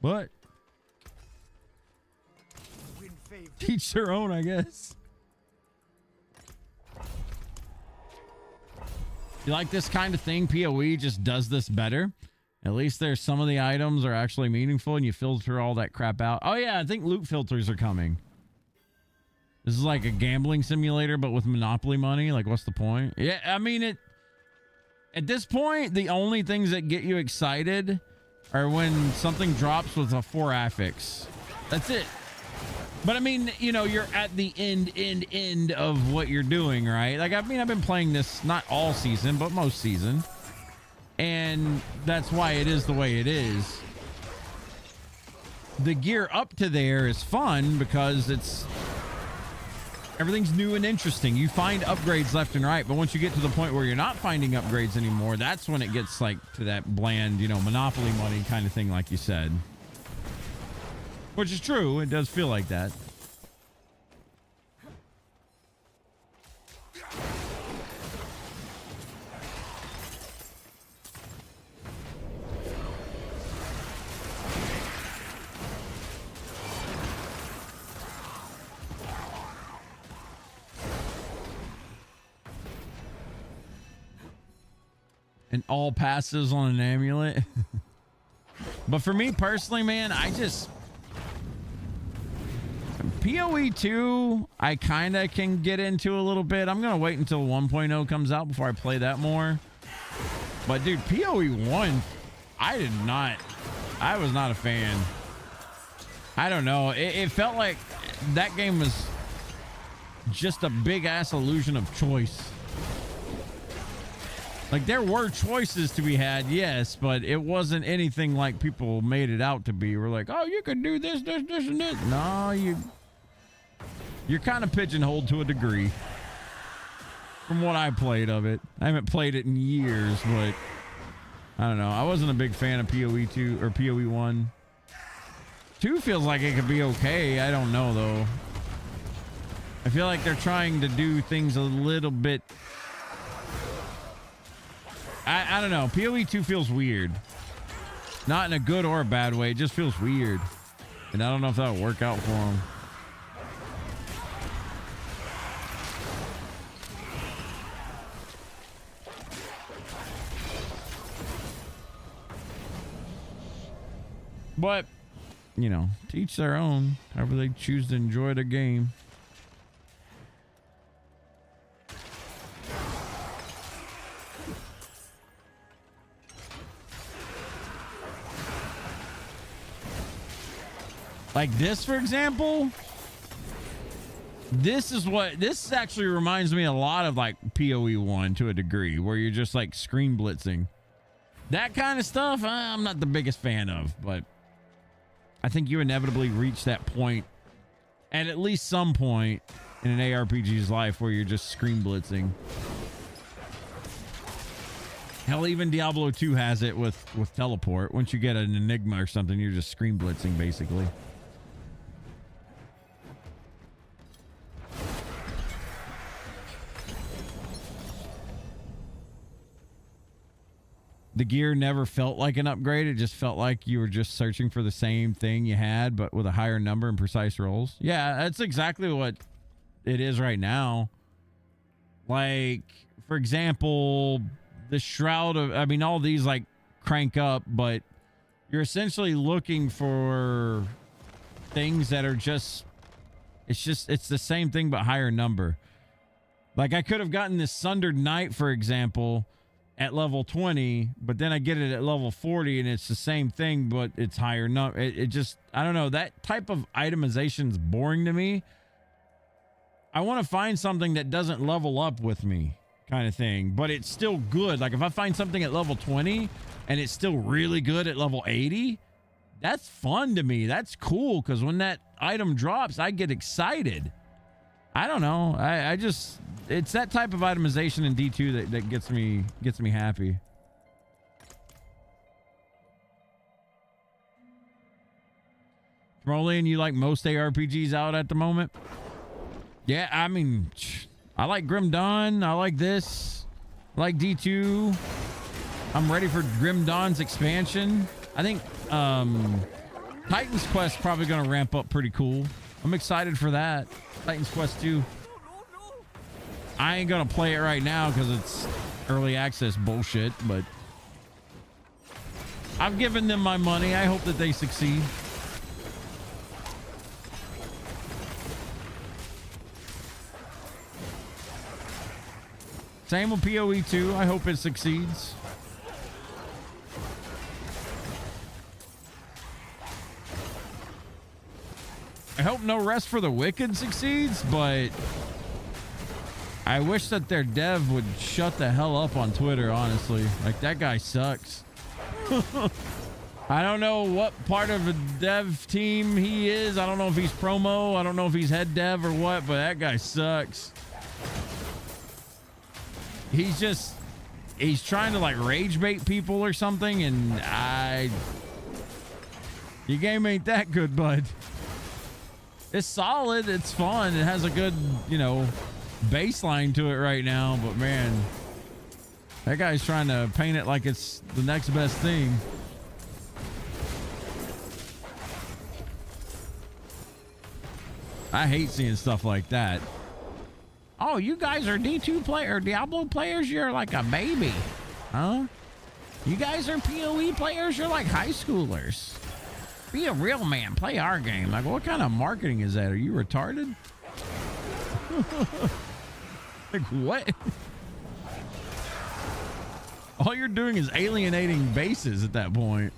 But teach their own, I guess. You like this kind of thing? PoE just does this better. At least there's some of the items are actually meaningful and you filter all that crap out. Oh yeah, I think loot filters are coming. This is like a gambling simulator, but with Monopoly money. Like, what's the point? Yeah, I mean, at this point, the only things that get you excited are when something drops with a 4 affix. That's it. But I mean, you know, you're at the end of what you're doing, right? Like, I mean, I've been playing this not all season, but most season. And that's why it is the way it is. The gear up to there is fun because it's Everything's new and interesting. You find upgrades left and right, but once you get to the point where you're not finding upgrades anymore, that's when it gets like to that bland, you know, Monopoly money kind of thing, like you said. Which is true. It does feel like that. And all passes on an amulet. But for me personally, man, I just PoE 2 I kind of can get into a little bit. I'm gonna wait until 1.0 comes out before I play that more. But dude, PoE 1 I was not a fan. I don't know, it felt like that game was just a big ass illusion of choice. Like, there were choices to be had, yes, but it wasn't anything like people made it out to be. We're like, oh, you can do this, this, and this. No, you're kind of pigeonholed to a degree. From what I played of it. I haven't played it in years, but I don't know. I wasn't a big fan of PoE 2 or PoE 1. 2 feels like it could be okay. I don't know, though. I feel like they're trying to do things a little bit... I don't know. PoE 2 feels weird. Not in a good or a bad way. It just feels weird. And I don't know if that'll work out for them. But, you know, to each their own. However they choose to enjoy the game. Like this, for example, this actually reminds me a lot of like PoE 1 to a degree, where you're just like screen blitzing. That kind of stuff, I'm not the biggest fan of, but I think you inevitably reach that point at least some point in an ARPG's life where you're just screen blitzing. Hell, even Diablo 2 has it with teleport. Once you get an Enigma or something, you're just screen blitzing, basically. The gear never felt like an upgrade. It just felt like you were just searching for the same thing you had, but with a higher number and precise rolls. Yeah, that's exactly what it is right now. Like, for example, the Shroud of... I mean, all these, like, crank up, but you're essentially looking for things that are just... It's the same thing, but higher number. Like, I could have gotten this Sundered Knight, for example... at level 20, but then I get it at level 40 and it's the same thing, but it's higher. No, it just, I don't know. That type of itemization is boring to me. I want to find something that doesn't level up with me kind of thing, but it's still good. Like if I find something at level 20 and it's still really good at level 80, that's fun to me. That's cool. Cause when that item drops, I get excited. I don't know. I just, it's that type of itemization in D2 that gets me happy. Trollian, you like most ARPGs out at the moment? Yeah, I mean, I like Grim Dawn. I like this. I like D2. I'm ready for Grim Dawn's expansion. I think Titan's Quest probably going to ramp up pretty cool. I'm excited for that. Titan's Quest 2. I ain't gonna play it right now because it's early access bullshit, but I've given them my money. I hope that they succeed. Same with PoE 2. I hope it succeeds. I hope No Rest for the Wicked succeeds, but I wish that their dev would shut the hell up on Twitter, honestly. Like, that guy sucks. I don't know what part of a dev team he is. I don't know if he's promo. I don't know if he's head dev or what, but that guy sucks. He's trying to like rage bait people or something, and your game ain't that good, bud. It's solid, it's fun, it has a good, you know, baseline to it right now, but man, that guy's trying to paint it like it's the next best thing. I hate seeing stuff like that. Oh, you guys are D2 player, Diablo players? You're like a baby, huh? You guys are PoE players? You're like high schoolers. Be a real man. Play our game. Like, what kind of marketing is that? Are you retarded? Like, what? All you're doing is alienating bases at that point.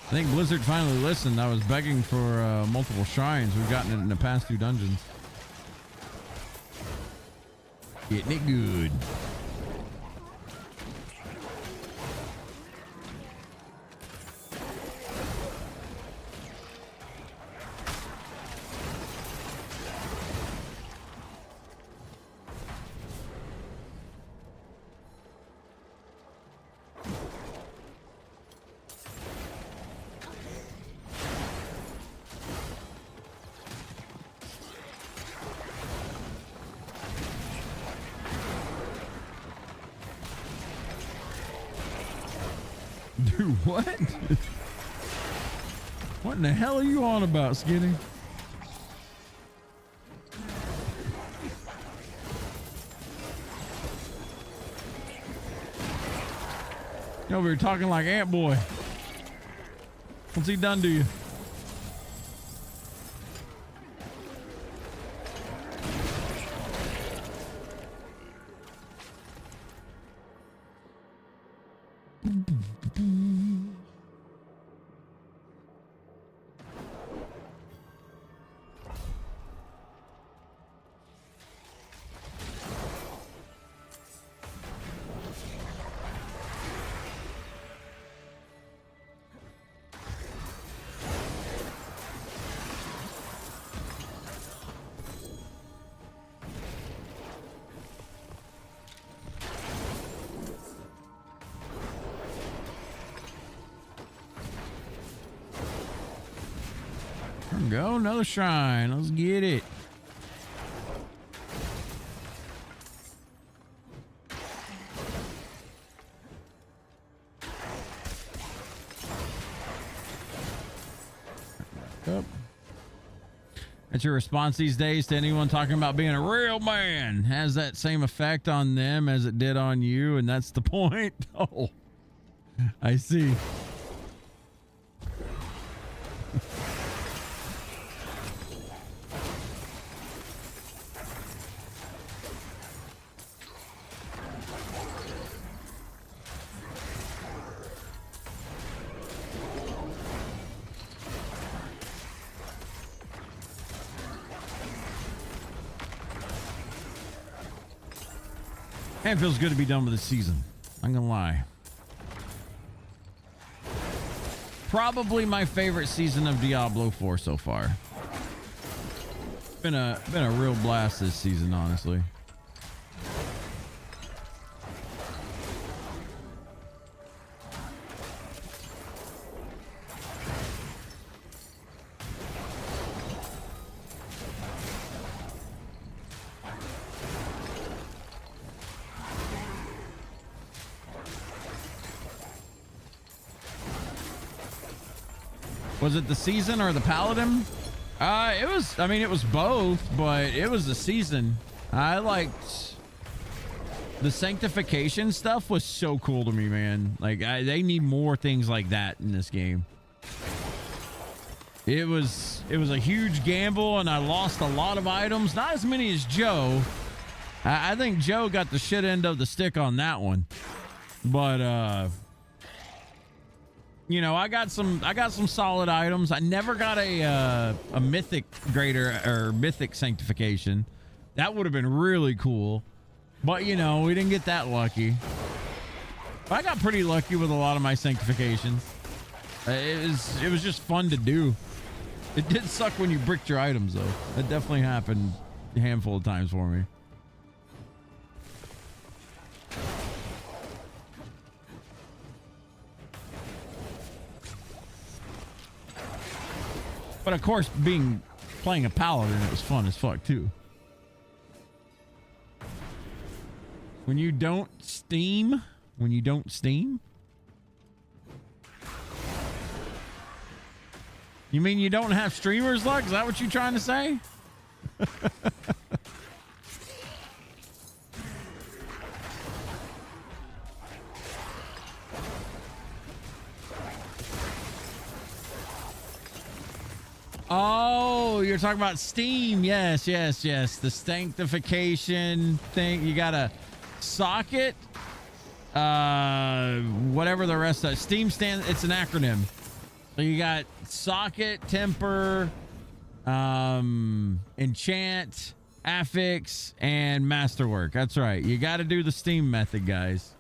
I think Blizzard finally listened. I was begging for multiple shrines. We've gotten it in the past 2 dungeons. Getting it good. Dude, what? What in the hell are you on about, Skinny? You over here talking like Ant Boy. What's he done to you? Go, another shrine. Let's get it. Up. That's your response these days to anyone talking about being a real man. Has that same effect on them as it did on you, and that's the point. Oh, I see. Man, it feels good to be done with this season. I'm gonna lie. Probably my favorite season of Diablo 4 so far. Been a real blast this season, honestly. Was it the season or the paladin? It was, I mean, it was both, but it was the season. I liked the sanctification stuff was so cool to me, man. Like they need more things like that in this game. It was a huge gamble, and I lost a lot of items. Not as many as Joe. I think Joe got the shit end of the stick on that one. But you know, I got some solid items. I never got a mythic greater or mythic sanctification. That would have been really cool. But you know, we didn't get that lucky. I got pretty lucky with a lot of my sanctifications. It was just fun to do. It did suck when you bricked your items, though. That definitely happened a handful of times for me. But of course, playing a paladin, it was fun as fuck too. When you don't steam. You mean you don't have streamer's luck? Is that what you're trying to say? Oh, you're talking about Steam. Yes. The sanctification thing. You got a socket. Whatever the rest of Steam stands. It's an acronym. So you got socket, temper, enchant, affix, and masterwork. That's right. You got to do the Steam method, guys.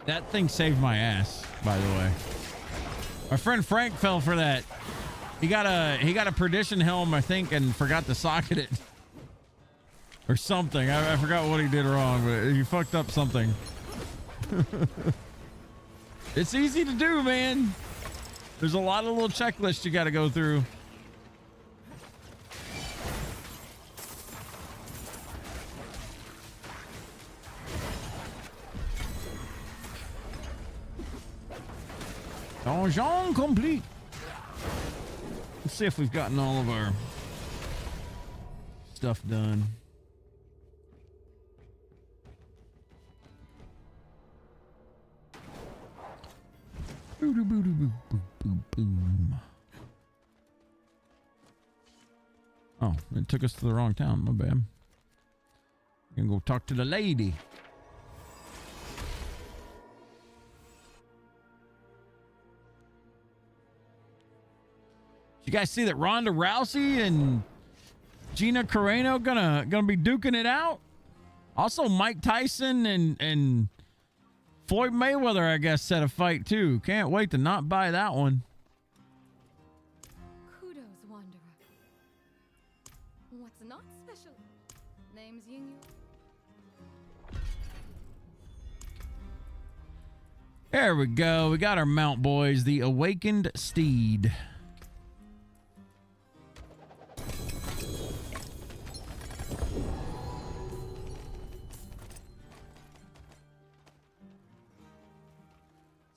That thing saved my ass, by the way. My friend Frank fell for that. He got a perdition helm, I think, and forgot to socket it or something. I forgot what he did wrong, but he fucked up something. It's easy to do, man. There's a lot of little checklists you got to go through. Donjon complete. Let's see if we've gotten all of our stuff done. Boom. Oh, it took us to the wrong town. My bad. You can go talk to the lady. You guys see that Ronda Rousey and Gina Carano gonna be duking it out? Also, Mike Tyson and Floyd Mayweather, I guess, set a fight too. Can't wait to not buy that one. Kudos, Wanderer. What's not special? Name's Ying. There we go. We got our mount, boys. The Awakened Steed.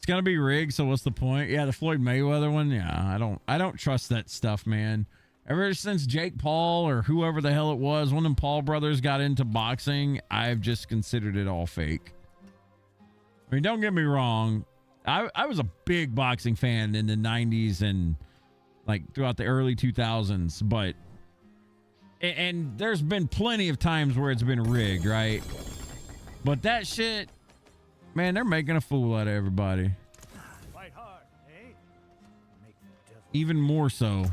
Gonna be rigged, so what's the point? Yeah, the Floyd Mayweather one. Yeah, I don't trust that stuff, man. Ever since Jake Paul or whoever the hell it was, one of them Paul brothers got into boxing, I've just considered it all fake. I mean, don't get me wrong. I was a big boxing fan in the 90s and like throughout the early 2000s, but and there's been plenty of times where it's been rigged, right? But that shit, man, they're making a fool out of everybody. Fight hard, eh? Make the devil. Even more so.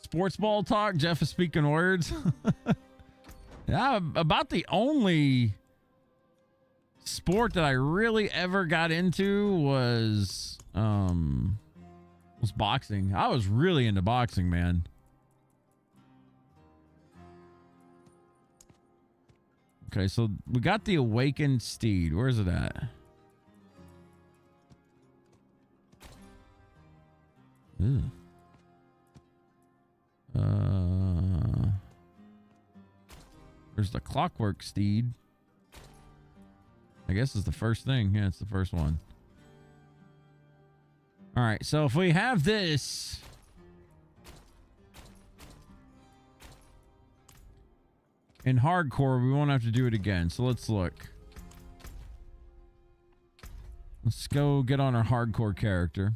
Sports ball talk. Jeff is speaking words. Yeah, about the only sport that I really ever got into was boxing. I was really into boxing, man. Okay, so we got the Awakened Steed. Where's it at? Ew. There's the Clockwork Steed. I guess it's the first thing. Yeah, it's the first one. All right, so if we have this, in hardcore, we won't have to do it again. So let's look. Let's go get on our hardcore character.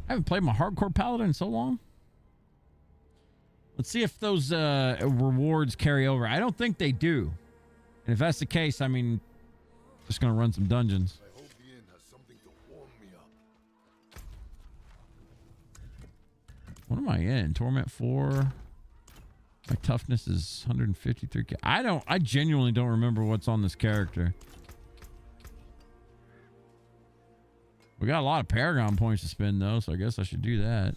I haven't played my hardcore paladin in so long. Let's see if those rewards carry over. I don't think they do. And if that's the case, I mean, just gonna run some dungeons. I hope the inn has something to warm me up. What am I in? Torment 4. My toughness is 153k. I genuinely don't remember what's on this character. We got a lot of Paragon points to spend though, so I guess I should do that.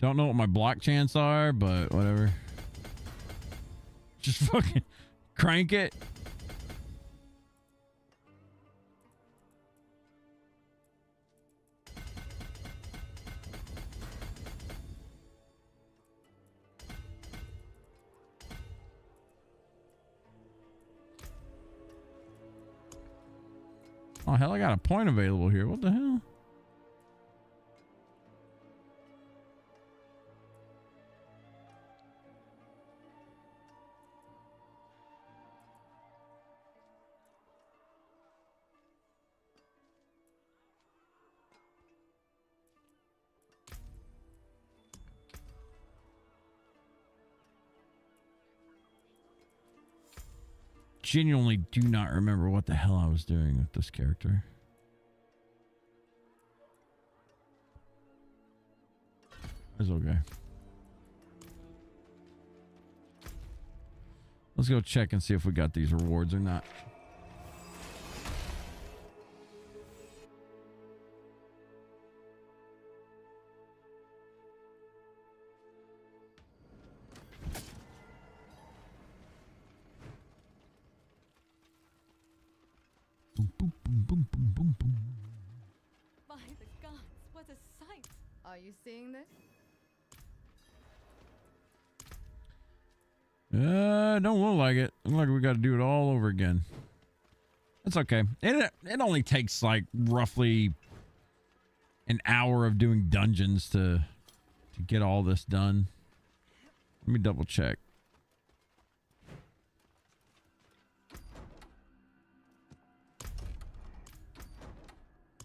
Don't know what my block chants are, but whatever. Just fucking crank it. Oh, hell, I got a point available here. What the hell? Genuinely do not remember what the hell I was doing with this character. It's okay. Let's go check and see if we got these rewards or not. Boom, boom, boom, boom, boom, boom. By the gods, what a sight! Are you seeing this? Don't look like it. Look like we got to do it all over again. That's okay. It only takes like roughly an hour of doing dungeons to get all this done. Let me double check.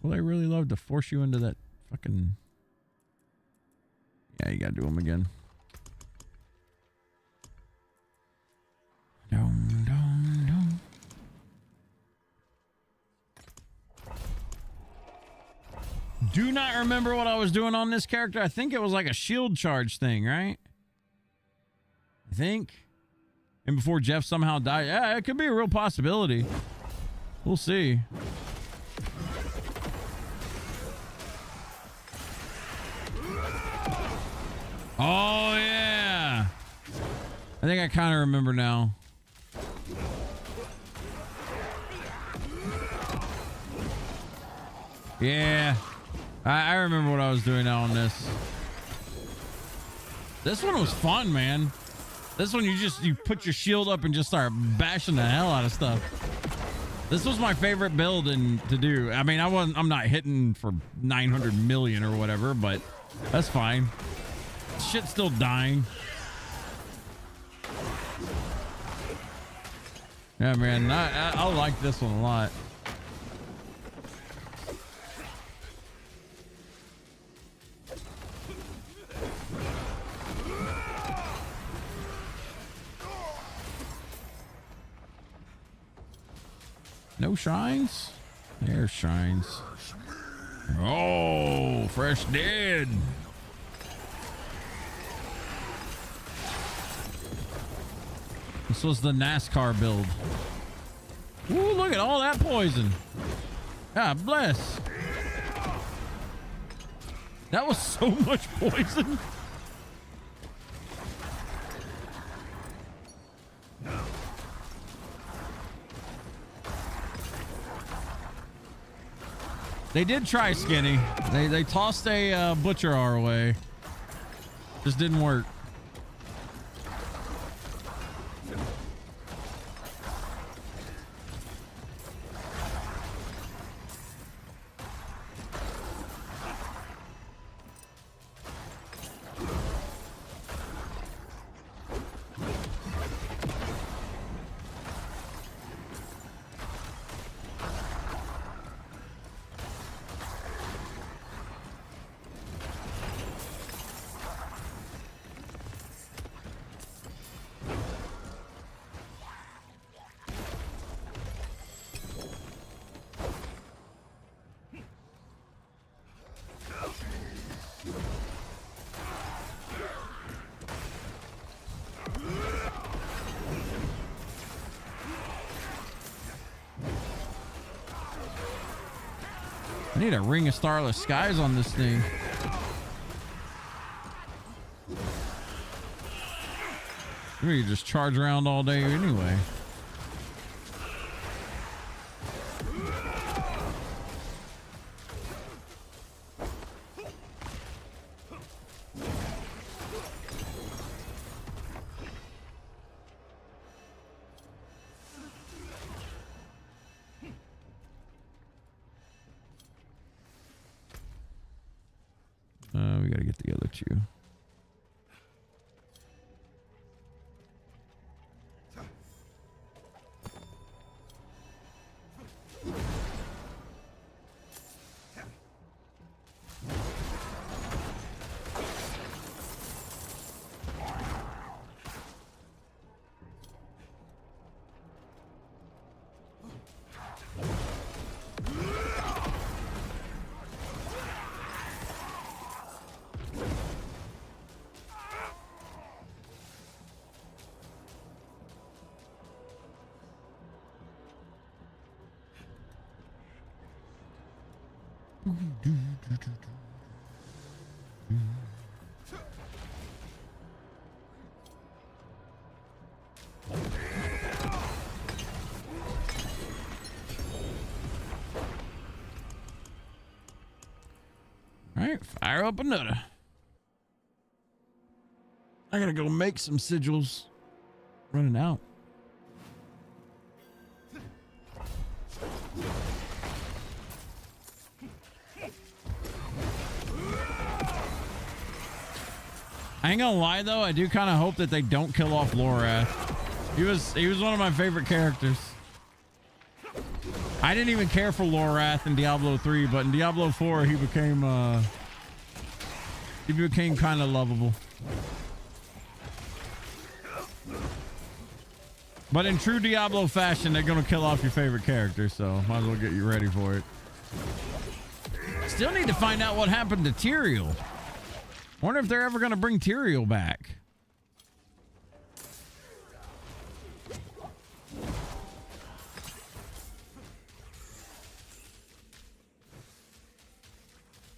Will they really love to force you into that fucking... Yeah, you gotta do them again. Dum, dum, dum. Do not remember what I was doing on this character. I think it was like a shield charge thing, right? I think. And before Jeff somehow died. Yeah, it could be a real possibility. We'll see. Oh, yeah. I think I kind of remember now. Yeah. I remember what I was doing now on this. This one was fun, man. This one, you put your shield up and just start bashing the hell out of stuff. This was my favorite build to do. I mean, I'm not hitting for 900 million or whatever, but that's fine. Shit's still dying. Yeah, man, I like this one a lot. No shrines? There's shrines. Oh, fresh dead. This was the NASCAR build. Ooh, look at all that poison. God bless. That was so much poison. They did try Skinny. They tossed a butcher our way. Just didn't work. I need a ring of starless skies on this thing. We could just charge around all day anyway. We gotta get the other two. All right, fire up another. I gotta go make some sigils. Running out. I ain't gonna lie though, I do kind of hope that they don't kill off Lorath. He was one of my favorite characters. I didn't even care for Lorath in Diablo 3, but in Diablo 4 he became kind of lovable. But in true Diablo fashion, they're gonna kill off your favorite character, so might as well get you ready for it. Still need to find out what happened to Tyrael. Wonder if they're ever gonna bring Tyrael back.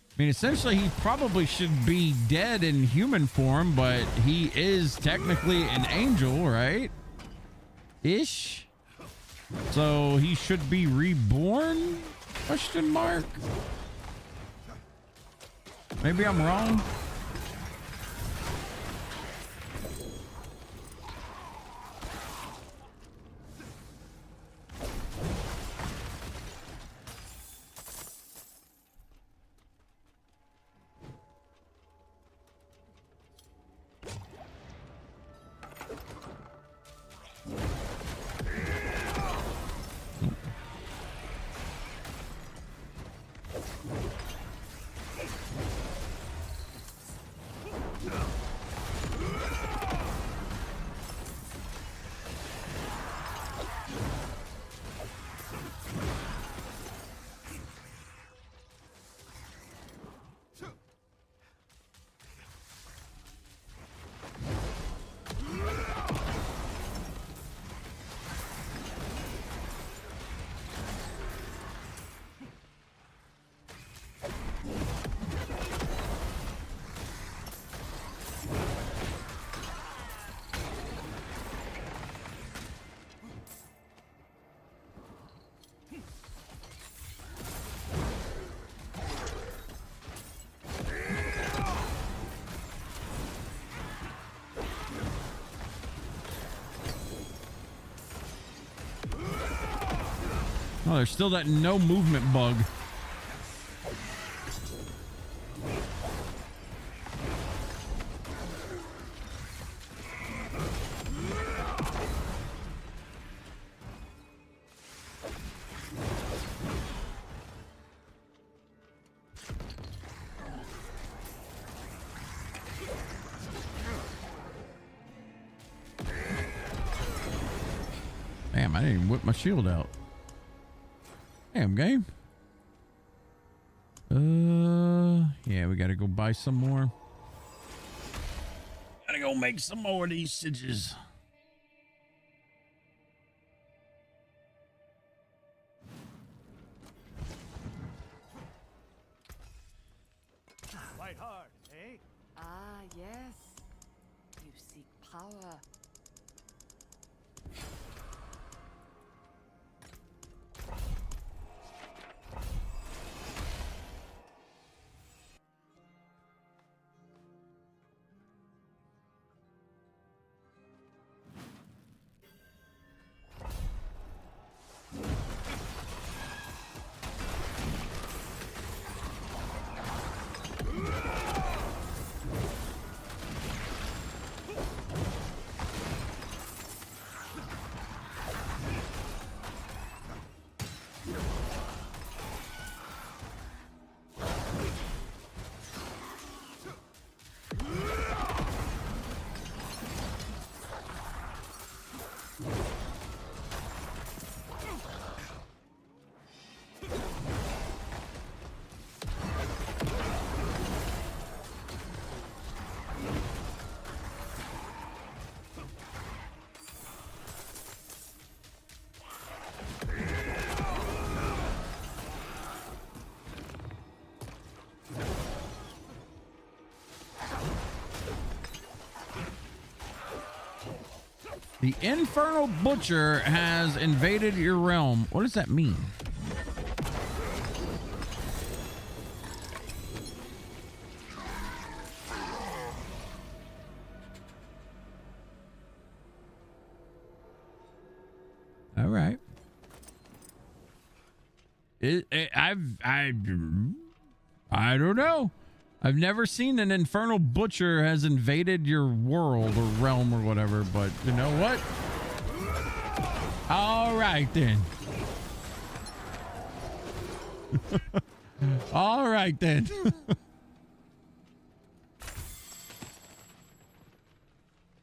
I mean, essentially, he probably should be dead in human form, but he is technically an angel, right? Ish. So he should be reborn? Question mark. Maybe I'm wrong. Oh, there's still that no movement bug. Damn, I didn't even whip my shield out. Damn, game. Yeah, we gotta go buy some more. Gotta go make some more of these sieges. Fight hard, eh? Ah, yes. You seek power. The Infernal Butcher has invaded your realm. What does that mean? All right. I don't know. I've never seen an Infernal Butcher has invaded your world or realm or whatever, but you know what? All right then. All right then.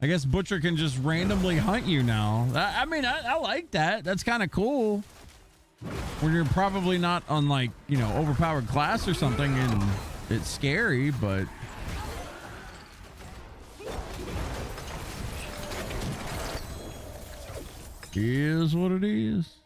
I guess Butcher can just randomly hunt you now. I mean, I like that. That's kind of cool. When you're probably not on, like, you know, overpowered class or something and it's scary, but is what it is.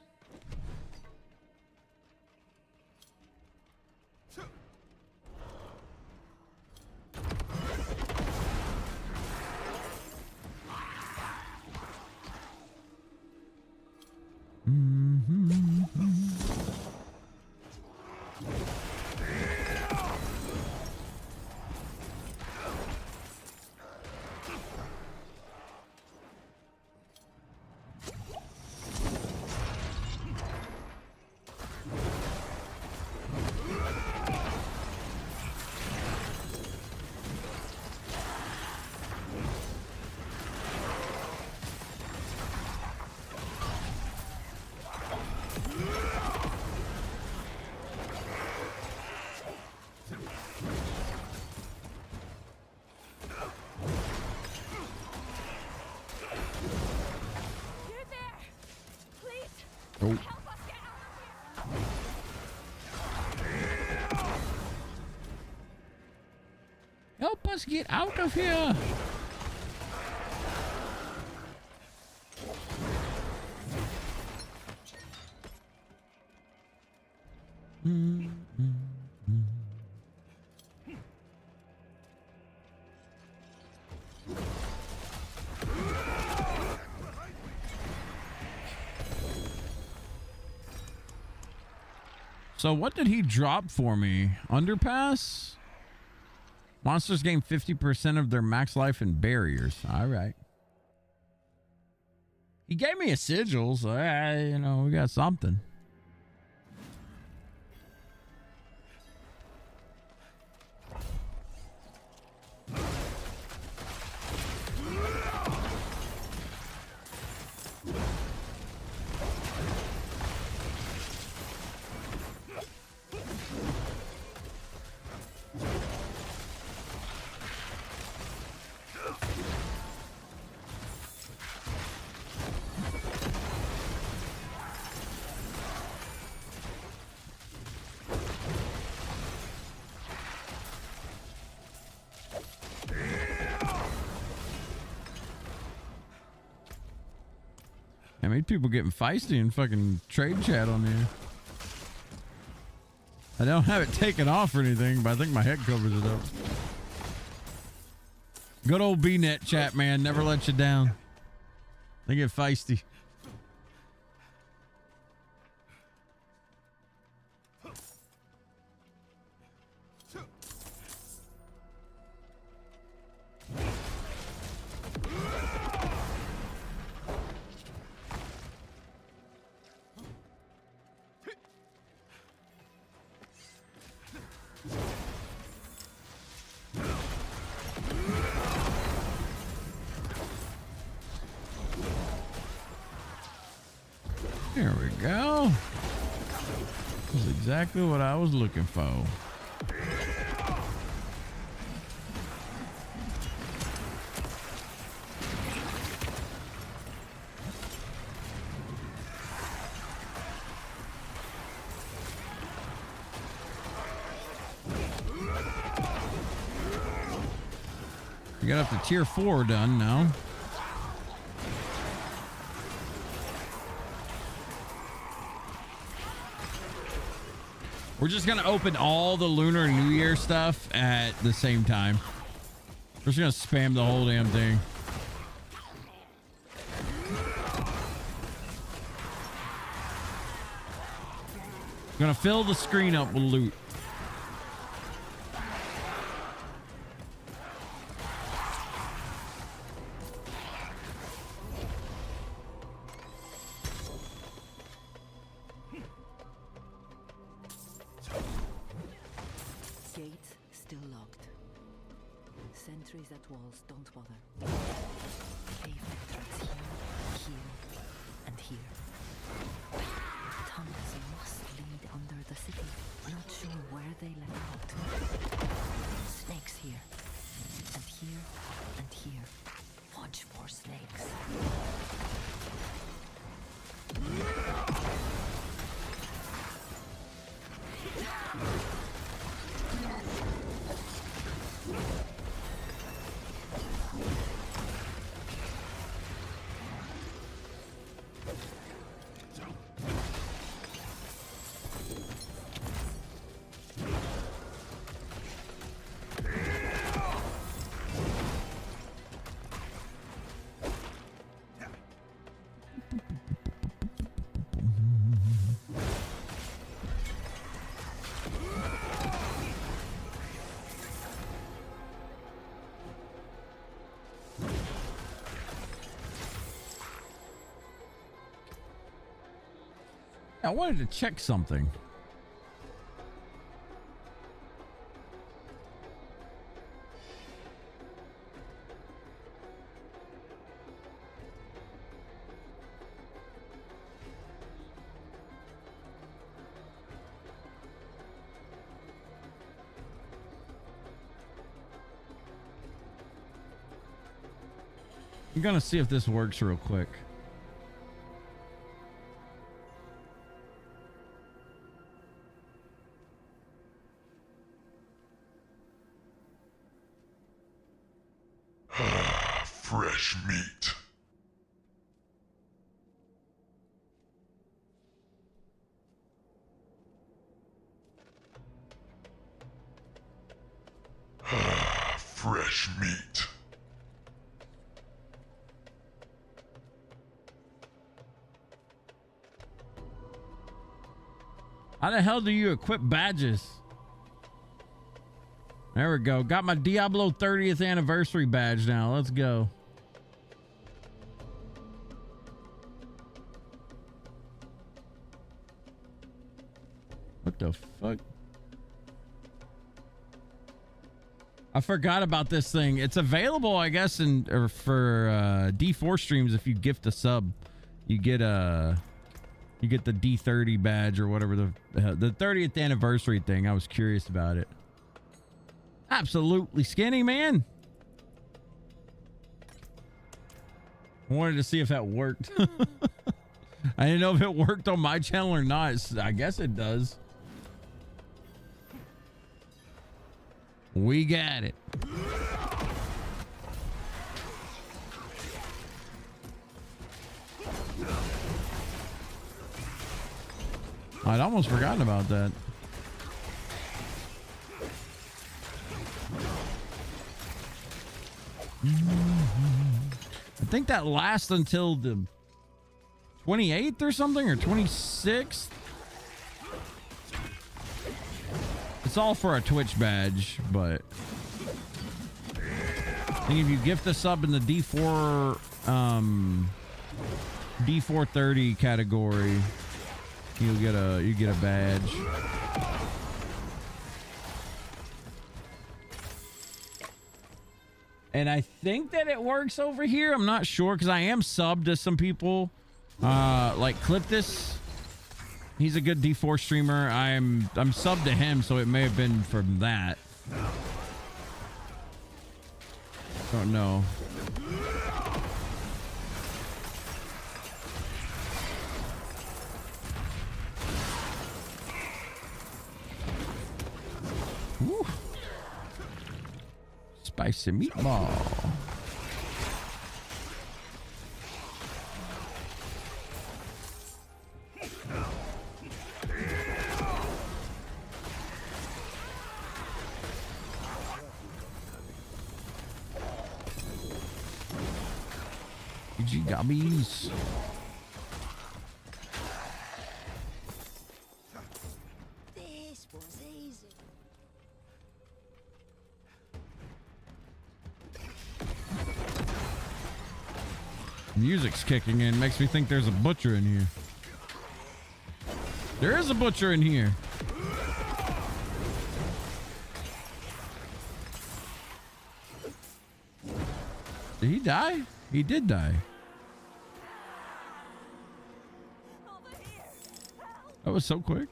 Oh. Help us get out of here. So what did he drop for me? Underpass? Monsters gain 50% of their max life and barriers. All right. He gave me a sigil, so you know, we got something. I mean, people getting feisty in fucking trade chat on there. I don't have it taken off or anything, but I think my head covers it up. Good old B-net chat, man. Never let you down. They get feisty. There we go. That's exactly what I was looking for. We got up to tier 4 done now. We're just going to open all the Lunar New Year stuff at the same time. We're just going to spam the whole damn thing. Going to fill the screen up with loot. Sentries at walls, don't bother. Cave entrance here, here, and here. Tunnels must lead under the city. Not sure where they let out. Snakes here, and here, and here. Watch for snakes. I wanted to check something. I'm gonna see if this works real quick. Fresh meat. Fresh meat. How the hell do you equip badges? There we go. Got my Diablo 30th anniversary badge now. Let's go. What the fuck? I forgot about this thing. It's available, I guess, for D4 streams. If you gift a sub, you get the D30 badge or whatever the 30th anniversary thing. I was curious about it. Absolutely skinny, man. I wanted to see if that worked. I didn't know if it worked on my channel or not. I guess it does. We got it. I'd almost forgotten about that. I think that lasts until the 28th or something, or 26th. It's all for a Twitch badge, but I think if you gift a sub in the D430 category, you get a badge. And I think that it works over here. I'm not sure because I am subbed to some people. Like Clip This. He's a good D4 streamer. I'm subbed to him, so it may have been from that. Don't know. Woo. Spicy meatball. GG gobbies. This was easy. Music's kicking in. Makes me think there's a butcher in here. There is a butcher in here. Did he die? He did die. That was so quick.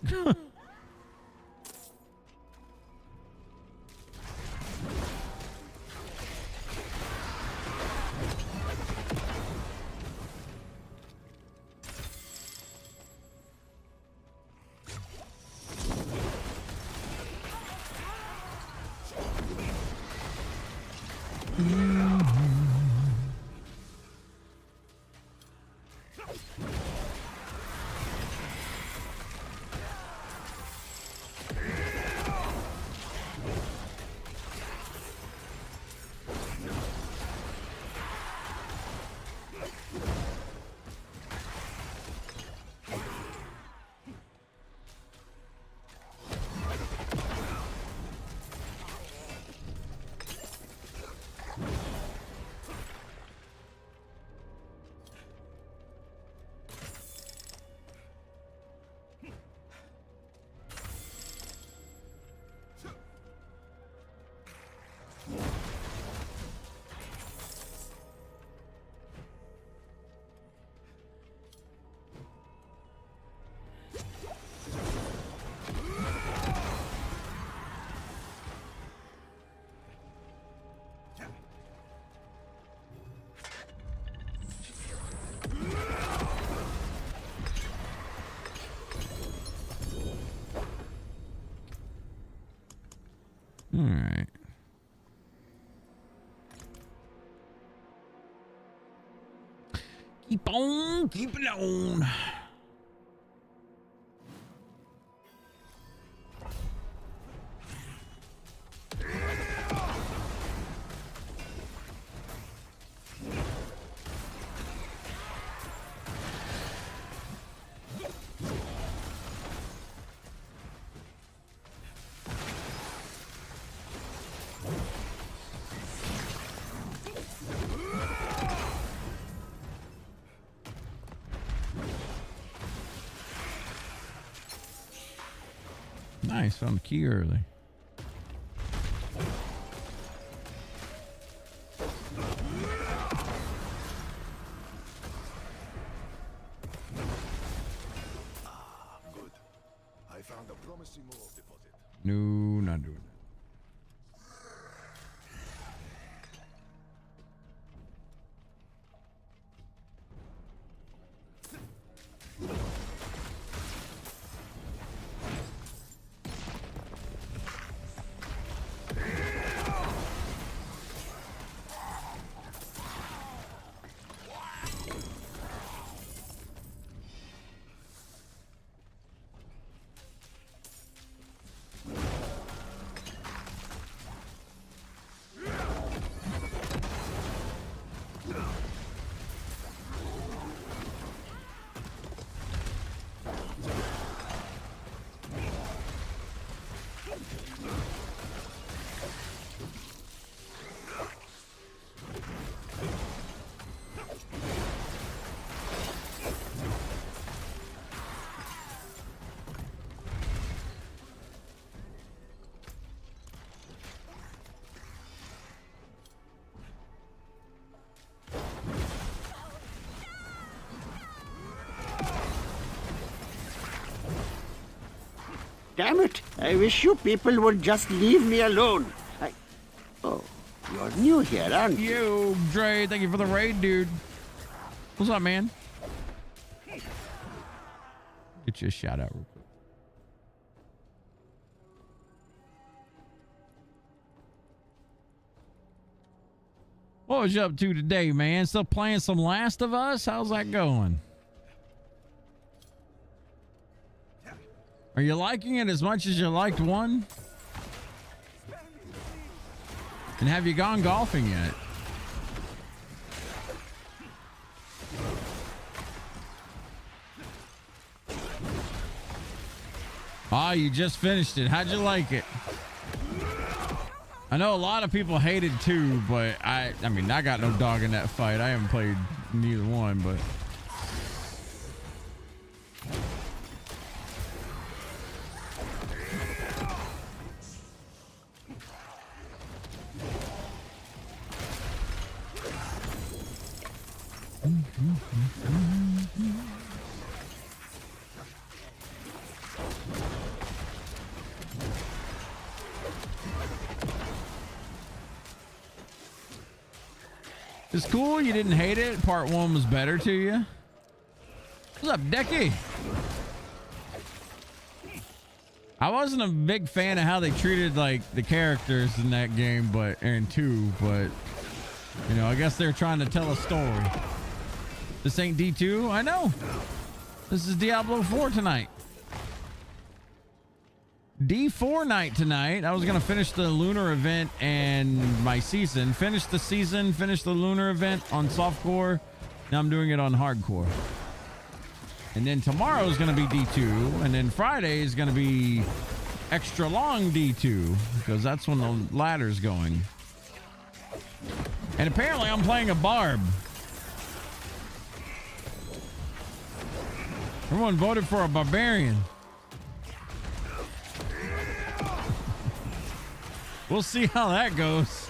All right. Keep on keeping on. Nice, found the key early. Good. I found a promising ore deposit. No, not doing that. Damn it. I wish you people would just leave me alone. Oh, you're new here, aren't you? Yo, Dre, thank you for the raid, dude. What's up, man? Get you a shout out real quick. What was you up to today, man? Still playing some Last of Us? How's that going? Are you liking it as much as you liked one? And have you gone golfing yet? Ah, you just finished it. How'd you like it? I know a lot of people hated 2, but I mean, I got no dog in that fight. I haven't played neither one, but it's cool. You didn't hate it. Part 1 was better to you. What's up, Decky? I wasn't a big fan of how they treated like the characters in that game, but in 2, but you know, I guess they're trying to tell a story. This ain't D2. I know. This is Diablo 4 tonight. D4 night tonight. I was gonna finish the lunar event and my season. Finish the season, finish the lunar event on softcore. Now I'm doing it on hardcore. And then tomorrow is gonna be D2, and then Friday is gonna be extra long D2 because that's when the ladder's going. And apparently I'm playing a barb. Everyone voted for a barbarian. We'll see how that goes.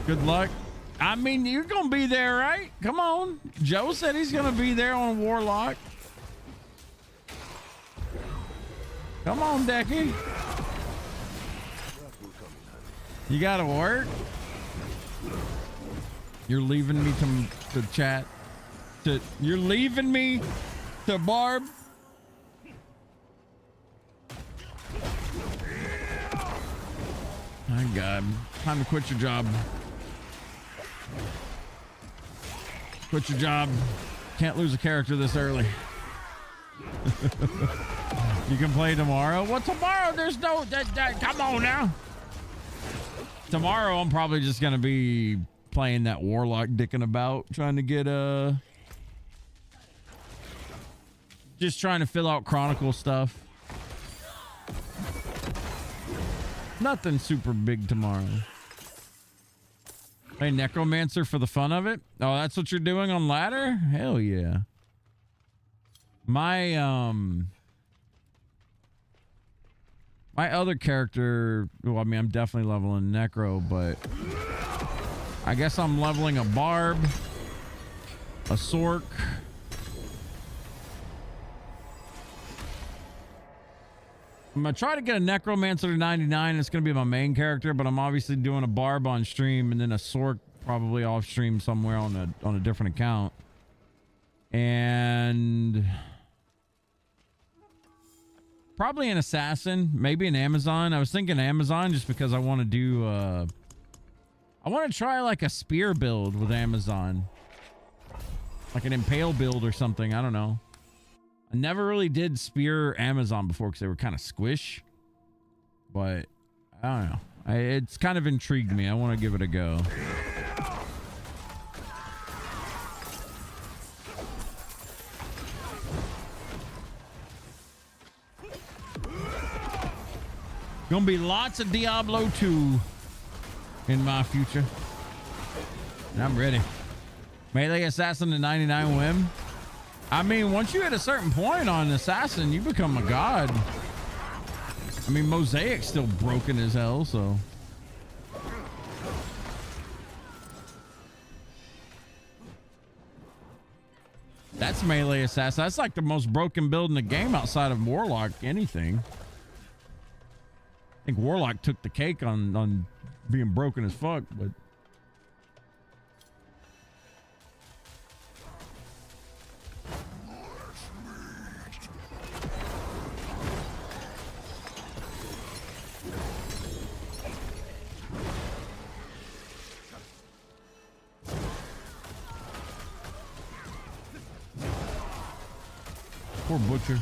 Good luck. I mean, you're gonna be there, right? Come on. Joe said he's gonna be there on Warlock. Come on, Decky. You gotta work. You're leaving me to chat. You're leaving me to barb. My God. Time to quit your job. Quit your job. Can't lose a character this early. You can play tomorrow. Well, tomorrow there's no... come on now. Tomorrow I'm probably just going to be playing that Warlock dicking about. Trying to get... just trying to fill out Chronicle stuff. Nothing super big tomorrow. Hey, Necromancer for the fun of it? Oh, that's what you're doing on ladder? Hell yeah. My other character, well, I mean, I'm definitely leveling Necro, but I guess I'm leveling a Barb, a Sork, I'm gonna try to get a Necromancer to 99. It's gonna be my main character, but I'm obviously doing a Barb on stream and then a Sork probably off stream somewhere on a different account. And probably an Assassin, maybe an Amazon. I was thinking Amazon just because I want to do I want to try like a spear build with Amazon. Like an Impale build or something, I don't know. I never really did spear Amazon before because they were kind of squish, but I don't know. It's kind of intrigued me. I want to give it a go. Gonna be lots of Diablo 2 in my future. And I'm ready. Melee Assassin to 99 whim. I mean, once you hit a certain point on Assassin, you become a god. I mean, Mosaic's still broken as hell, so. that's melee assassin. That's like the most broken build in the game outside of Warlock anything. I think Warlock took the cake on being broken as fuck, but poor Butcher.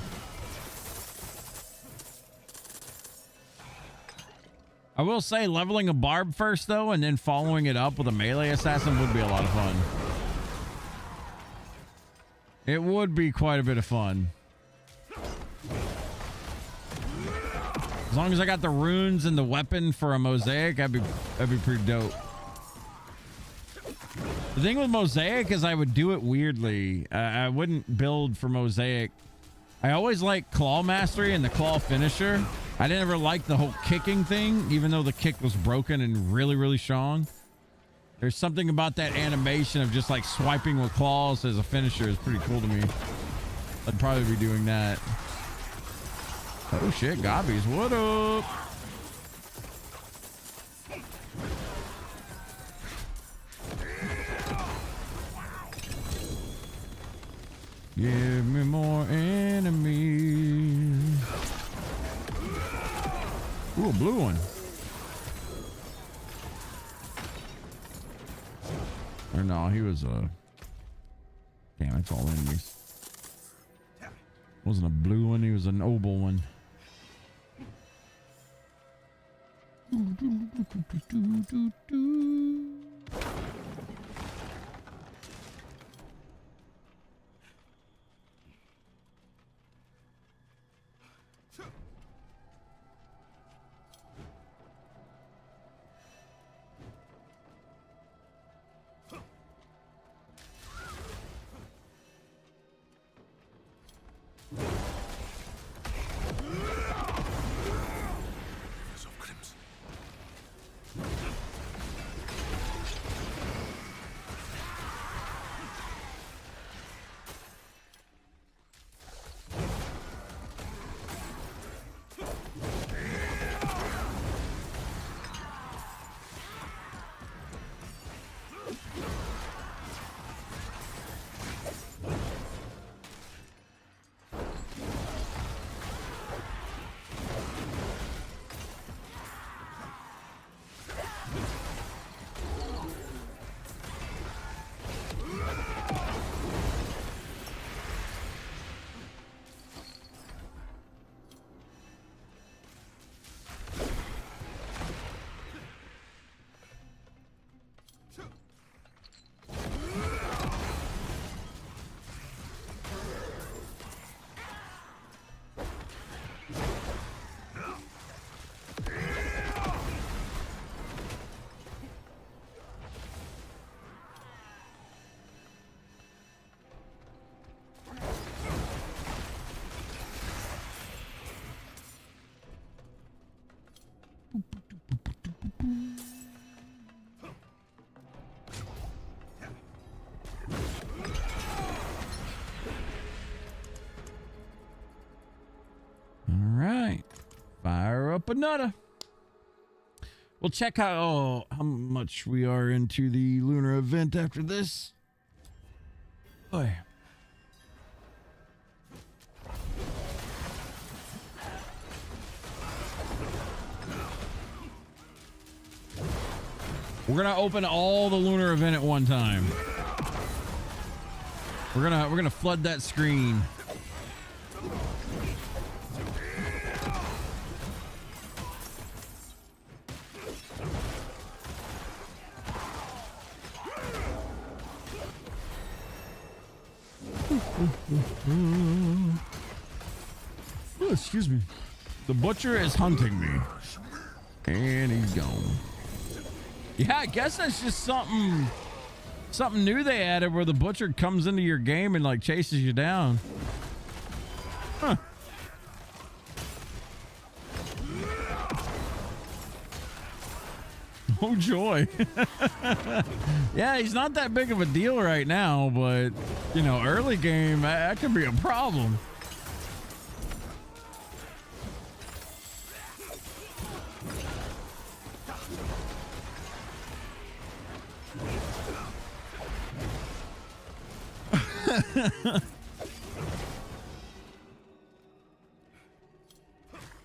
I will say leveling a barb first though and then following it up with a melee assassin would be a lot of fun. It would be quite a bit of fun. As long as I got the runes and the weapon for a mosaic, that'd be pretty dope. The thing with mosaic is I would do it weirdly. I wouldn't build for mosaic. I always like claw mastery and the claw finisher. I didn't ever like the whole kicking thing, even though the kick was broken and really, really strong. There's something about that animation of just like swiping with claws as a finisher is pretty cool to me. I'd probably be doing that. Oh shit, Gobbies, what up? Give me more enemies. Ooh, a blue one. Or no, he was damn, it's all enemies. Wasn't a blue one, he was an oval one. Another. We'll check out how much we are into the lunar event after this. Oh, yeah. We're gonna open all the lunar event at one time. We're gonna flood that screen. Oh, excuse me. The butcher is hunting me. And he's gone. Yeah, I guess that's just something new they added where the butcher comes into your game and like chases you down. Huh. Oh joy. Yeah, he's not that big of a deal right now, but you know, early game that could be a problem.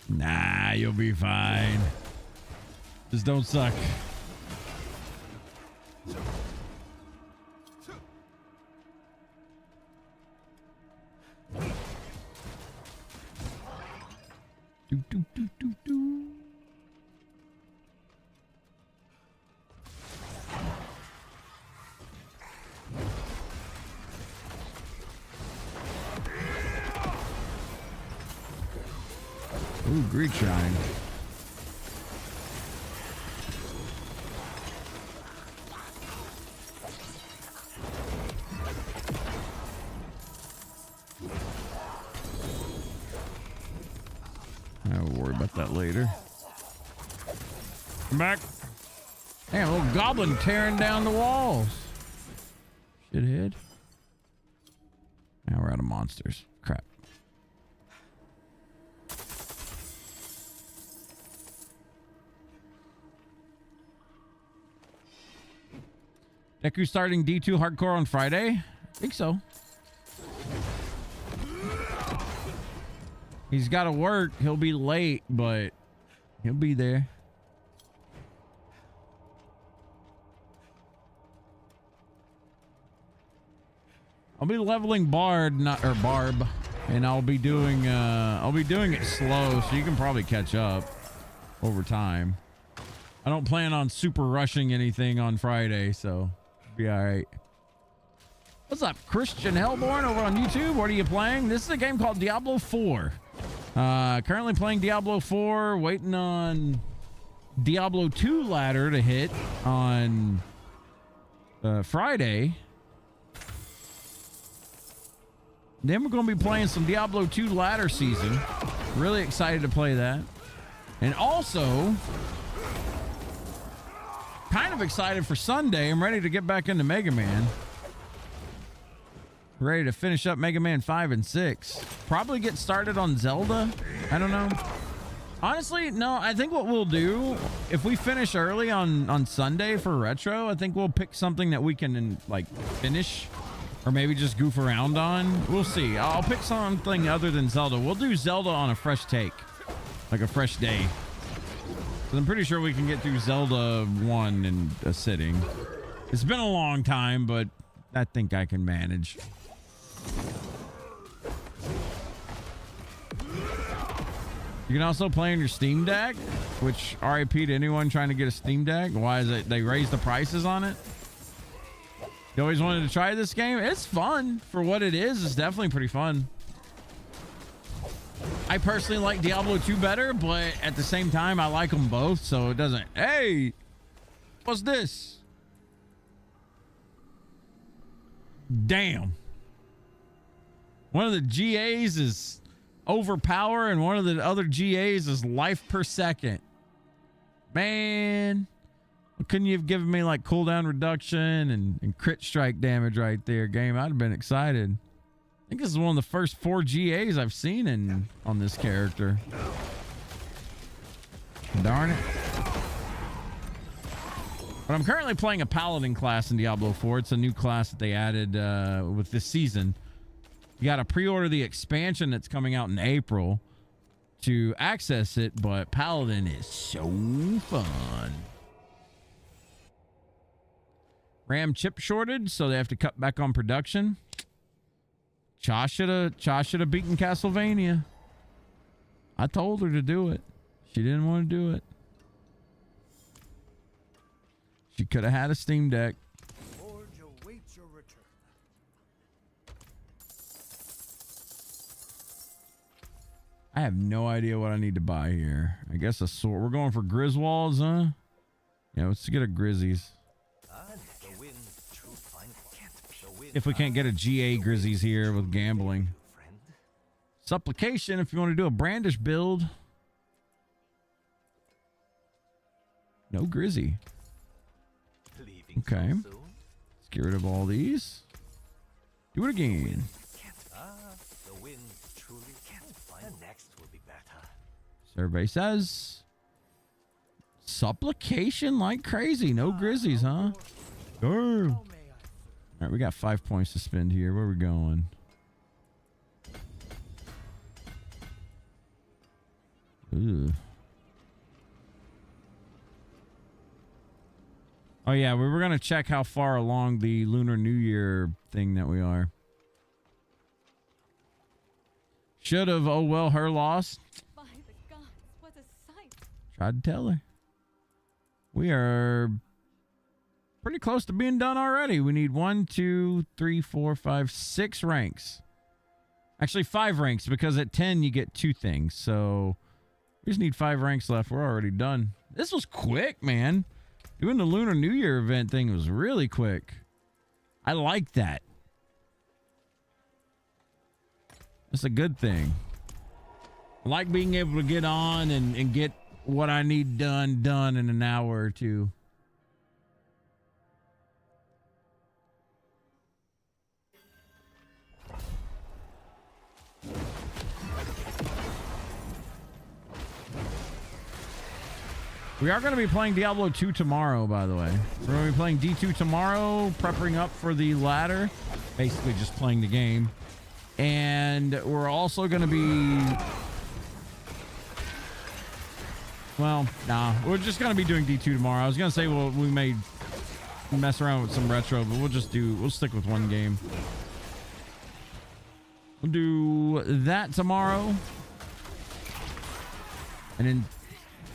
Nah, you'll be fine. Just don't suck. Do, do, do, do, do. Ooh, Greek shine. I'll worry about that later. Come back. Damn, little goblin tearing down the walls. Shithead. Now we're out of monsters. Crap. Deku starting D2 hardcore on Friday? I think so. He's got to work. He'll be late, but he'll be there. I'll be leveling Barb, and I'll be doing it slow, so you can probably catch up over time. I don't plan on super rushing anything on Friday, so be all right. What's up, Christian Hellborn over on YouTube? What are you playing? This is a game called Diablo 4. Currently playing Diablo 4, waiting on Diablo 2 ladder to hit on Friday. Then we're going to be playing some Diablo 2 ladder season. Really excited to play that. And also, kind of excited for Sunday. I'm ready to get back into Mega Man. Ready to finish up Mega Man 5 and 6. Probably get started on Zelda. I don't know. Honestly, no, I think what we'll do, if we finish early on Sunday for Retro, I think we'll pick something that we can, like, finish. Or maybe just goof around on. We'll see. I'll pick something other than Zelda. We'll do Zelda on a fresh take. Like a fresh day. I'm pretty sure we can get through Zelda 1 in a sitting. It's been a long time, but I think I can manage. You can also play on your Steam Deck, which RIP to anyone trying to get a Steam Deck. Why is it they raised the prices on it? You always wanted to try this game? It's fun. For what it is, it's definitely pretty fun. I personally like Diablo 2 better, but at the same time, I like them both, so it doesn't... Hey! What's this? Damn. One of the GAs is overpower, and one of the other GAs is life per second. Man... Couldn't you have given me like cooldown reduction and crit strike damage right there, game? I'd have been excited. I think this is one of the first 4 GAs I've seen on this character. Darn it. But I'm currently playing a paladin class in Diablo 4. It's a new class that they added with this season. You got to pre-order the expansion that's coming out in April to access it, but paladin is so fun. RAM chip shortage, so they have to cut back on production. Cha should have beaten Castlevania. I told her to do it. She didn't want to do it. She could have had a Steam Deck. I have no idea what I need to buy here. I guess a sword. We're going for Griswolds, huh? Yeah, let's get a Grizzies. If we can't get a GA Grizzies here with gambling. Supplication if you want to do a Brandish build. No Grizzy. Okay. Let's get rid of all these. Do it again. The wind truly can't find. The next will be better. Survey says supplication like crazy. No Grizzlies, huh? All right, we got 5 points to spend here. Where are we going? Ooh. Oh yeah, we were gonna check how far along the Lunar New Year thing that we are. Should have. Oh well, her loss. By the gods, what a sight! Tried to tell her. We are pretty close to being done already. We need 1, 2, 3, 4, 5, 6 ranks. Actually, 5 ranks, because at 10 you get 2 things. So we just need 5 ranks left. We're already done. This was quick, man. Doing the Lunar New Year event thing was really quick. I like that. That's a good thing. I like being able to get on and get what I need done in an hour or two. We are going to be playing Diablo 2 tomorrow, by the way. We're going to be playing D2 tomorrow, prepping up for the ladder. Basically just playing the game. And we're also going to be... Well, nah. We're just going to be doing D2 tomorrow. I was going to say, well, we may mess around with some retro, but we'll stick with one game. We'll do that tomorrow. And then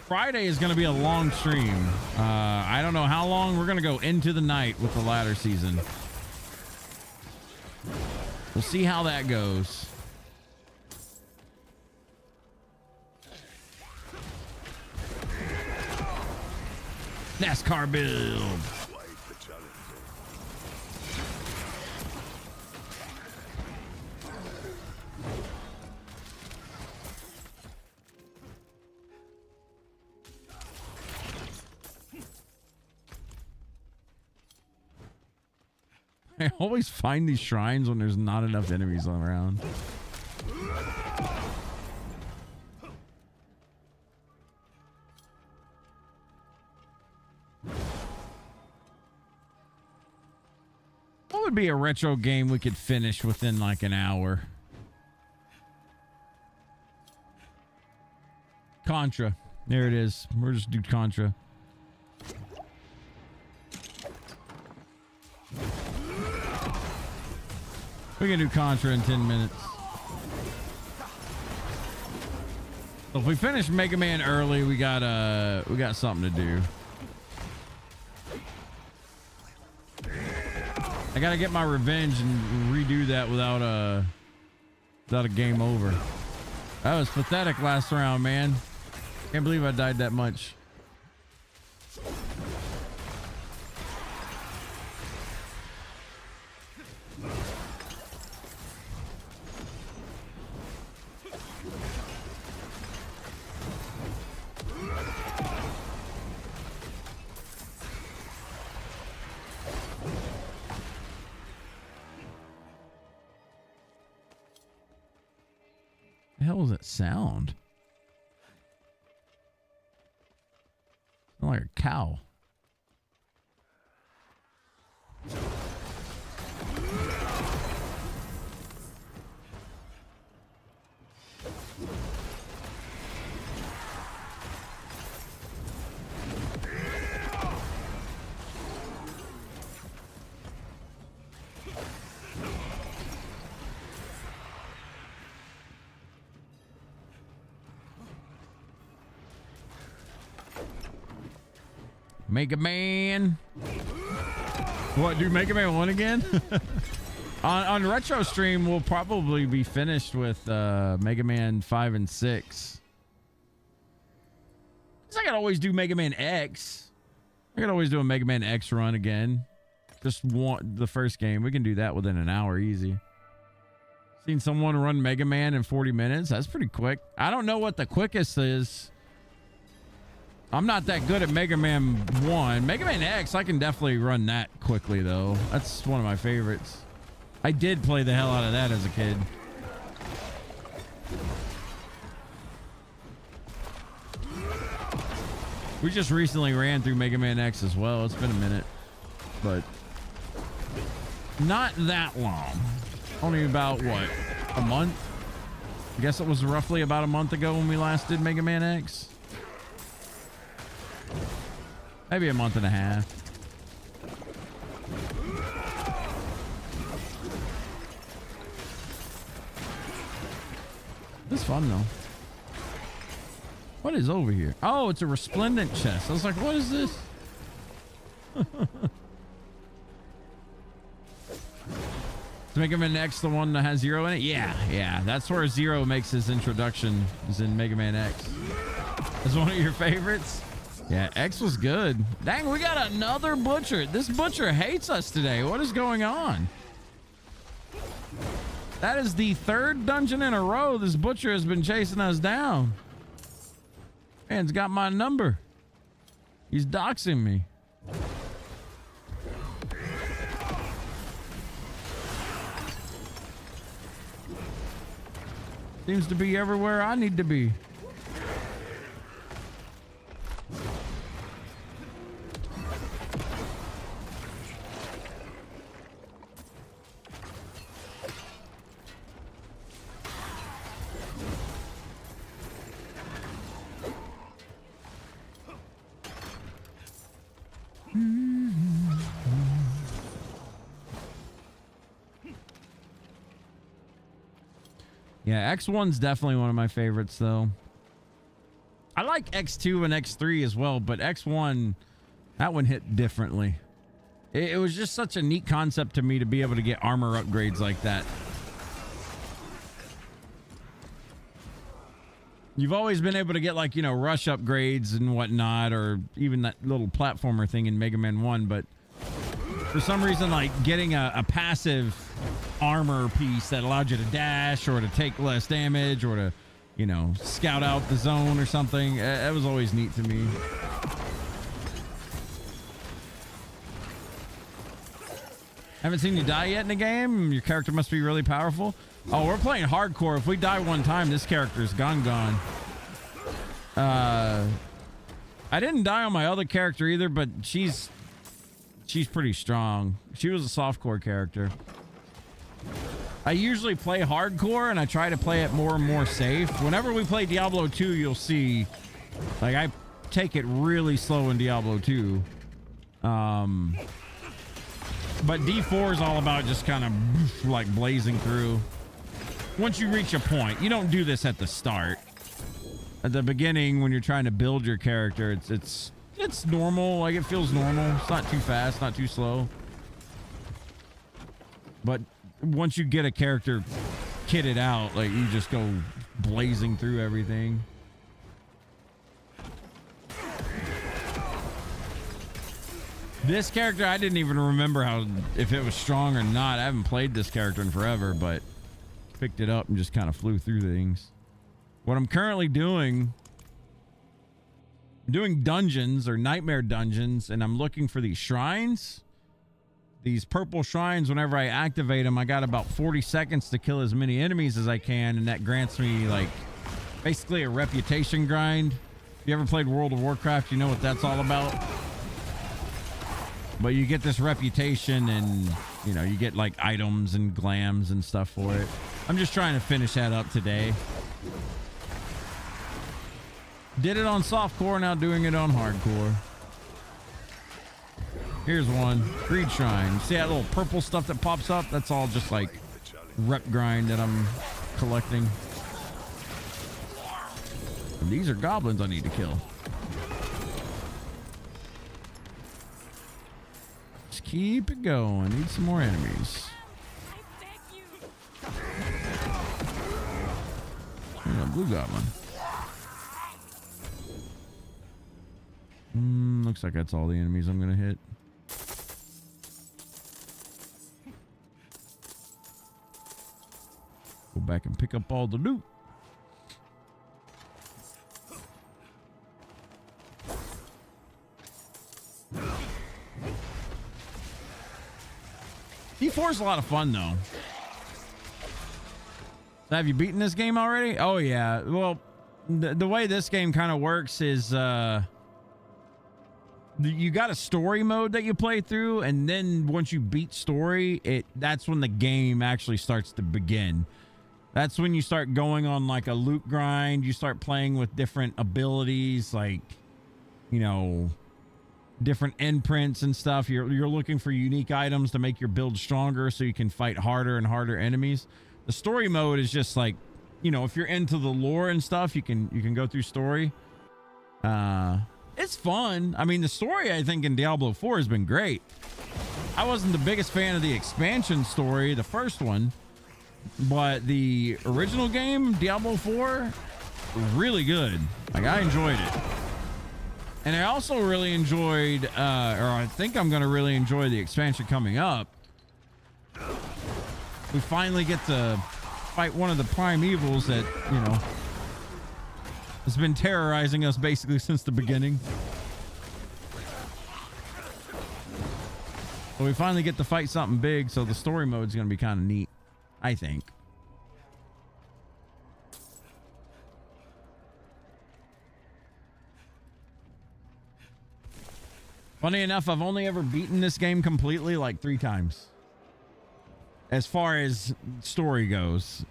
Friday is going to be a long stream. I don't know how long. We're going to go into the night with the ladder season. We'll see how that goes. NASCAR build. I always find these shrines when there's not enough enemies around. What would be a retro game we could finish within like an hour? Contra. There it is. We'll just do Contra. We can do Contra in 10 minutes. So if we finish Mega Man early, we got something to do. I gotta get my revenge and redo that without a game over. That was pathetic last round, man. Can't believe I died that much. The hell was that sound? Sound like a cow. Mega Man. What, do Mega Man 1 again? on retro stream, we'll probably be finished with Mega Man 5 and 6. Cause I could always do Mega Man X. I could always do a Mega Man X run again. Just the first game. We can do that within an hour easy. Seen someone run Mega Man in 40 minutes. That's pretty quick. I don't know what the quickest is. I'm not that good at Mega Man 1. Mega Man X, I can definitely run that quickly, though. That's one of my favorites. I did play the hell out of that as a kid. We just recently ran through Mega Man X as well. It's been a minute, but not that long. Only about, what, a month? I guess it was roughly about a month ago when we last did Mega Man X. Maybe a month and a half. It's fun though. What is over here? Oh, it's a resplendent chest. I was like, what is this? Is Mega Man X the one that has Zero in it? Yeah. That's where Zero makes his introduction, is in Mega Man X. Is one of your favorites? Yeah, X was good. Dang, we got another butcher. This butcher hates us today. What is going on? That is the third dungeon in a row this butcher has been chasing us down. Man's got my number. He's doxing me. Seems to be everywhere I need to be. Yeah, X1's definitely one of my favorites, though. I like X2 and X3 as well, but X1, that one hit differently. It was just such a neat concept to me to be able to get armor upgrades like that. You've always been able to get, like, you know, rush upgrades and whatnot, or even that little platformer thing in Mega Man 1, but for some reason, like, getting a passive armor piece that allowed you to dash or to take less damage or to, you know, scout out the zone or something, that was always neat to me. Haven't seen you die yet in the game? Your character must be really powerful. Oh, we're playing hardcore. If we die one time, this character's gone. I didn't die on my other character either, but she's pretty strong. She was a softcore character. I usually play hardcore and I try to play it more and more safe. Whenever we play Diablo 2, you'll see, like, I take it really slow in Diablo 2. But D4 is all about just kind of like blazing through. Once you reach a point, you don't do this at the start. At the beginning, when you're trying to build your character, it's normal. Like, it feels normal. It's not too fast, not too slow. But once you get a character kitted out, like, you just go blazing through everything. This character, I didn't even remember if it was strong or not. I haven't played this character in forever, but picked it up and just kind of flew through things. What I'm currently doing, I'm doing dungeons or nightmare dungeons, and I'm looking for these shrines. These purple shrines, whenever I activate them, I got about 40 seconds to kill as many enemies as I can, and that grants me, like, basically a reputation grind. If you ever played World of Warcraft, you know what that's all about. But you get this reputation and, you know, you get, like, items and glams and stuff for it. I'm just trying to finish that up today. Did it on softcore, now doing it on hardcore. Here's one. Greed Shrine. See that little purple stuff that pops up? That's all just like rep grind that I'm collecting. And these are goblins I need to kill. Just keep it going. Need some more enemies. There's a blue goblin. Looks like that's all the enemies I'm gonna hit. Go back and pick up all the loot. D4 is a lot of fun, though. So have you beaten this game already? Oh, yeah. Well, the way this game kind of works is you got a story mode that you play through, and then once you beat story, that's when the game actually starts to begin. That's when you start going on like a loot grind. You start playing with different abilities, like, you know, different imprints and stuff. You're looking for unique items to make your build stronger so you can fight harder and harder enemies. The story mode is just like, you know, if you're into the lore and stuff, you can go through story. It's fun. I mean, the story, I think, in Diablo 4 has been great. I wasn't the biggest fan of the expansion story, the first one, but the original game, Diablo 4, really good. Like, I enjoyed it. And I also really enjoyed, or I think I'm going to really enjoy the expansion coming up. We finally get to fight one of the prime evils that, you know, has been terrorizing us basically since the beginning. So we finally get to fight something big, so the story mode is going to be kind of neat, I think. Funny enough, I've only ever beaten this game completely like 3 times. As far as story goes.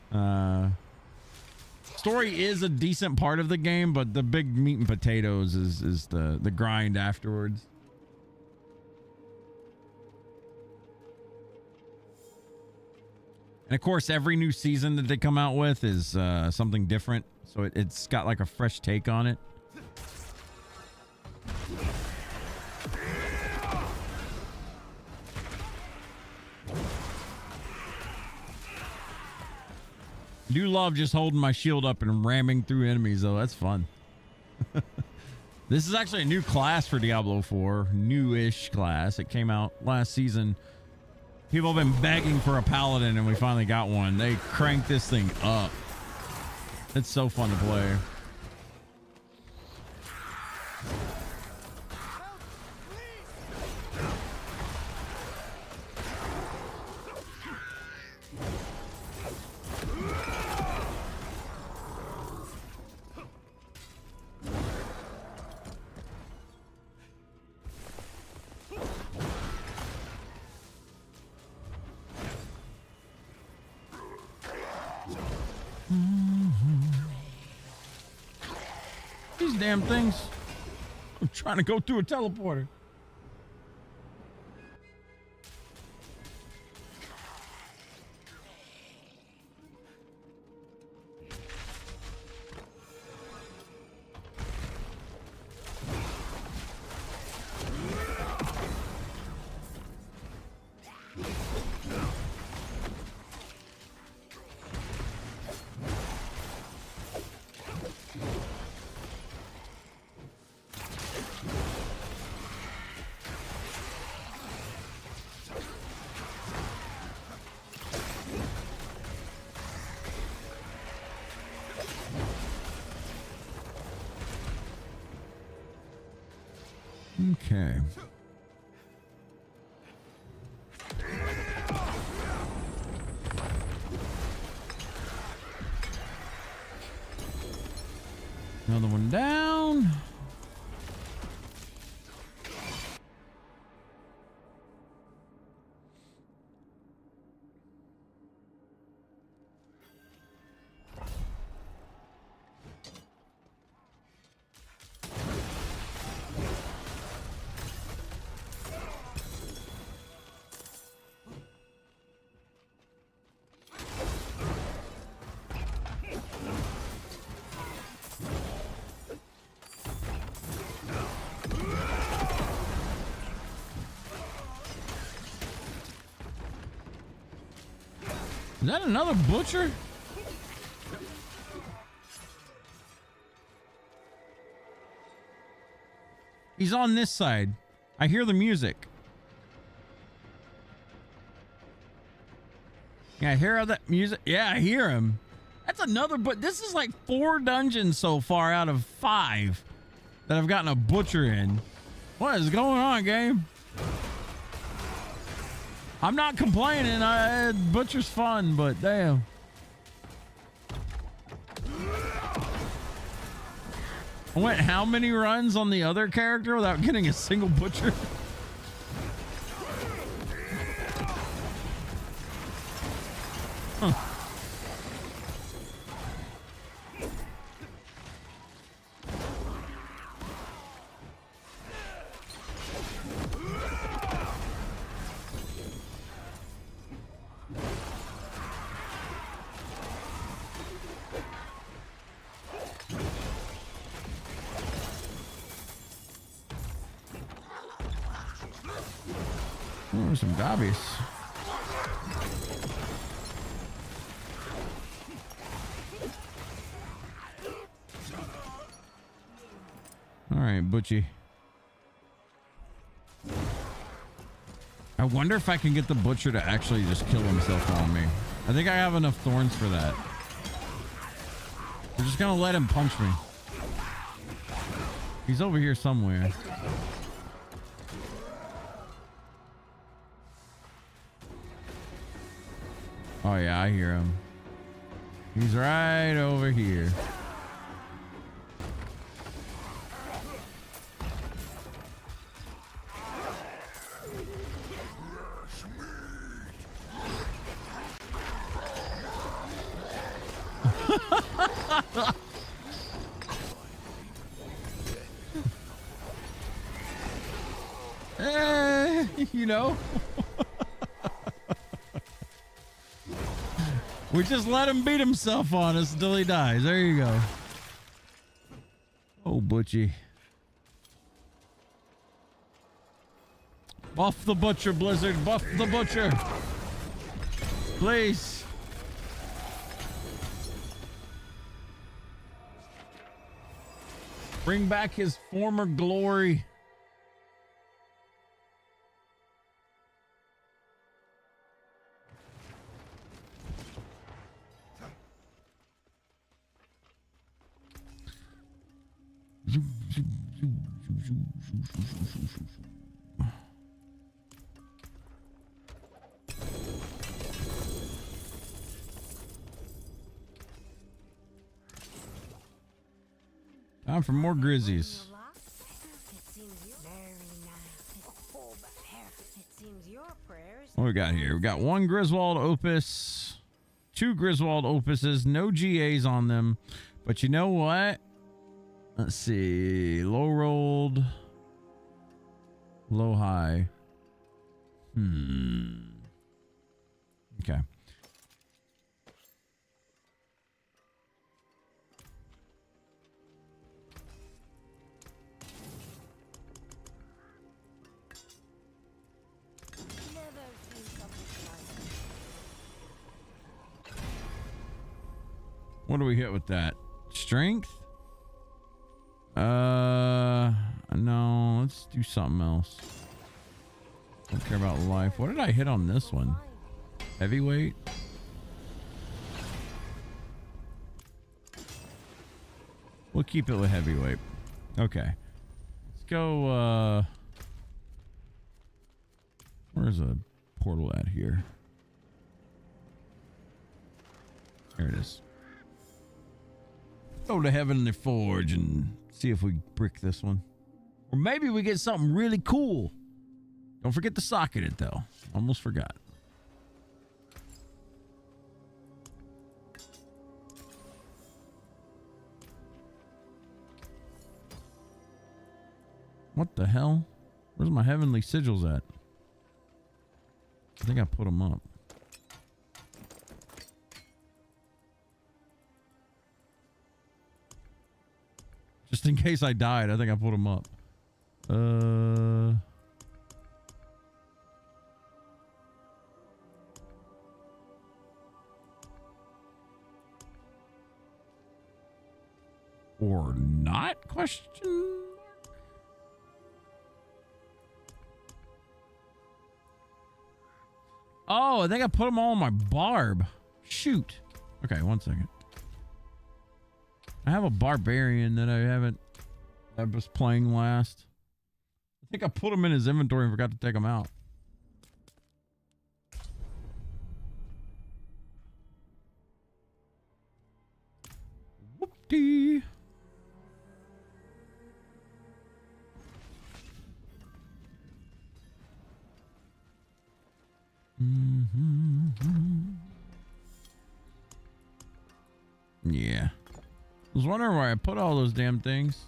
Story is a decent part of the game, but the big meat and potatoes is the grind afterwards. And of course, every new season that they come out with is something different. So it's got like a fresh take on it. I do love just holding my shield up and ramming through enemies, though. That's fun. This is actually a new class for Diablo 4. New-ish class. It came out last season. People have been begging for a paladin, and we finally got one. They cranked this thing up. It's so fun to play. These damn things. I'm trying to go through a teleporter. Okay. Another one down. Is that another butcher? He's on this side. I hear the music. Yeah, I hear that music. Yeah, I hear him. That's another, but this is like 4 dungeons so far out of 5 that I've gotten a butcher in. What is going on, game? I'm not complaining. Butcher's fun, but damn. I went how many runs on the other character without getting a single butcher? Huh. Oh, some gobbies. All right, Butchie. I wonder if I can get the butcher to actually just kill himself on me. I think I have enough thorns for that. We're just gonna let him punch me. He's over here somewhere. Oh yeah, I hear him. He's right over here. You know? We just let him beat himself on us until he dies. There you go. Oh, Butchie. Buff the butcher, Blizzard. Buff the butcher. Please. Bring back his former glory. Time for more Grizzies. What we got here? We got one Griswold Opus, two Griswold Opuses, no GAs on them. But you know what? Let's see. Low rolled. Low high. Okay. What do we hit with that? Strength? No, let's do something else. Don't care about life. What did I hit on this one? Heavyweight? We'll keep it with heavyweight. Okay. Let's go, where's a portal at here? There it is. Go to Heavenly Forge and see if we brick this one. Or maybe we get something really cool. Don't forget to socket it, though. Almost forgot. What the hell? Where's my Heavenly Sigils at? I think I put them up. Just in case I died, I think I put them up. Or not? Question mark? Oh, I think I put them all on my barb. Shoot. Okay, one second. I have a barbarian that I was playing last. I think I put him in his inventory and forgot to take him out. pretty. Yeah. I was wondering where I put all those damn things.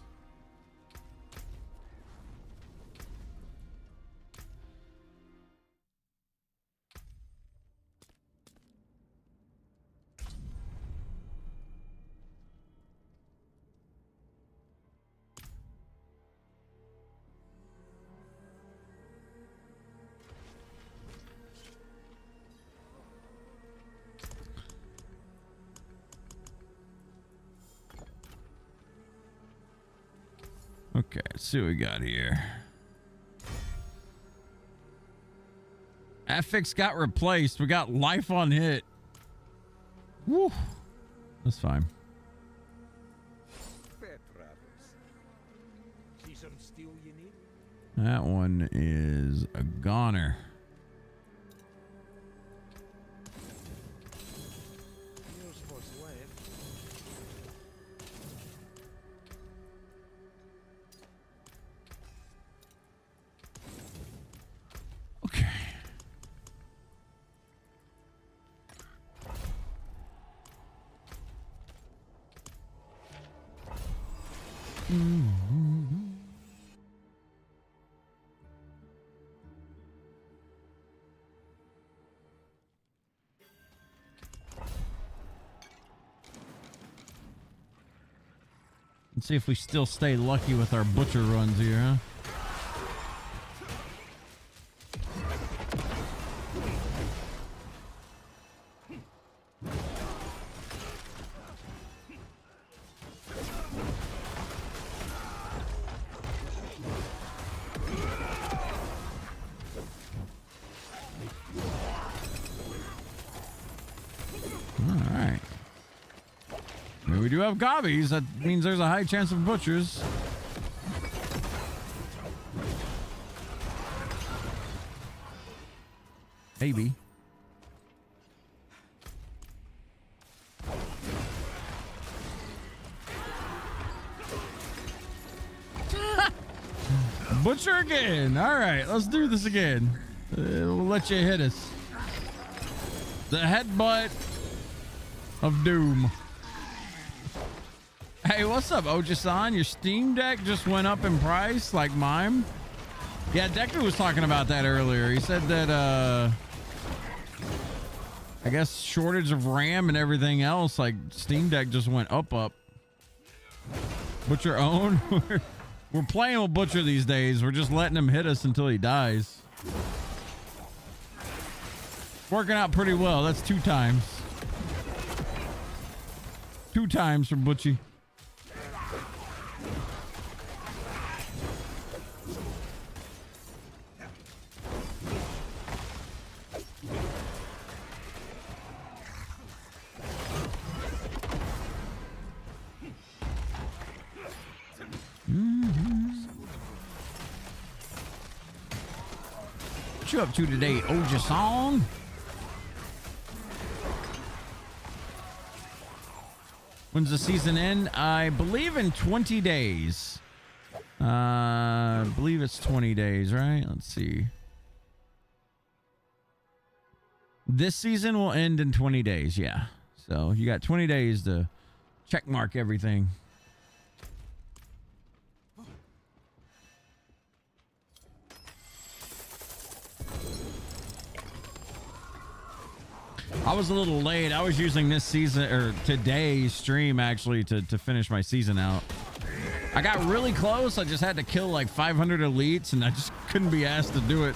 Okay, let's see what we got here. Affix got replaced. We got life on hit. Woo. That's fine. Fair travels. See some steel you need? That one is a goner. Here's what's left. Okay. Let's see if we still stay lucky with our butcher runs here, huh? Alright. I mean, we do have gobbies. That means there's a high chance of butchers. Maybe. Butcher again. All right, let's do this again. We'll let you hit us. The headbutt of doom. Hey, what's up, Ojisan? Your Steam Deck just went up in price like mine. Yeah, Deku was talking about that earlier. He said that I guess shortage of RAM and everything else, like Steam Deck just went up. Butcher own. We're playing with Butcher these days. We're just letting him hit us until he dies. Working out pretty well. That's 2 times. 2 times for Butchie. What you up to today, Oja-song? When's the season end? I believe in 20 days. I believe it's 20 days, right? Let's see. This season will end in 20 days, yeah. So you got 20 days to check mark everything. I was a little late. I was using this season or today's stream actually to finish my season out. I got really close. I just had to kill like 500 elites and I just couldn't be asked to do it.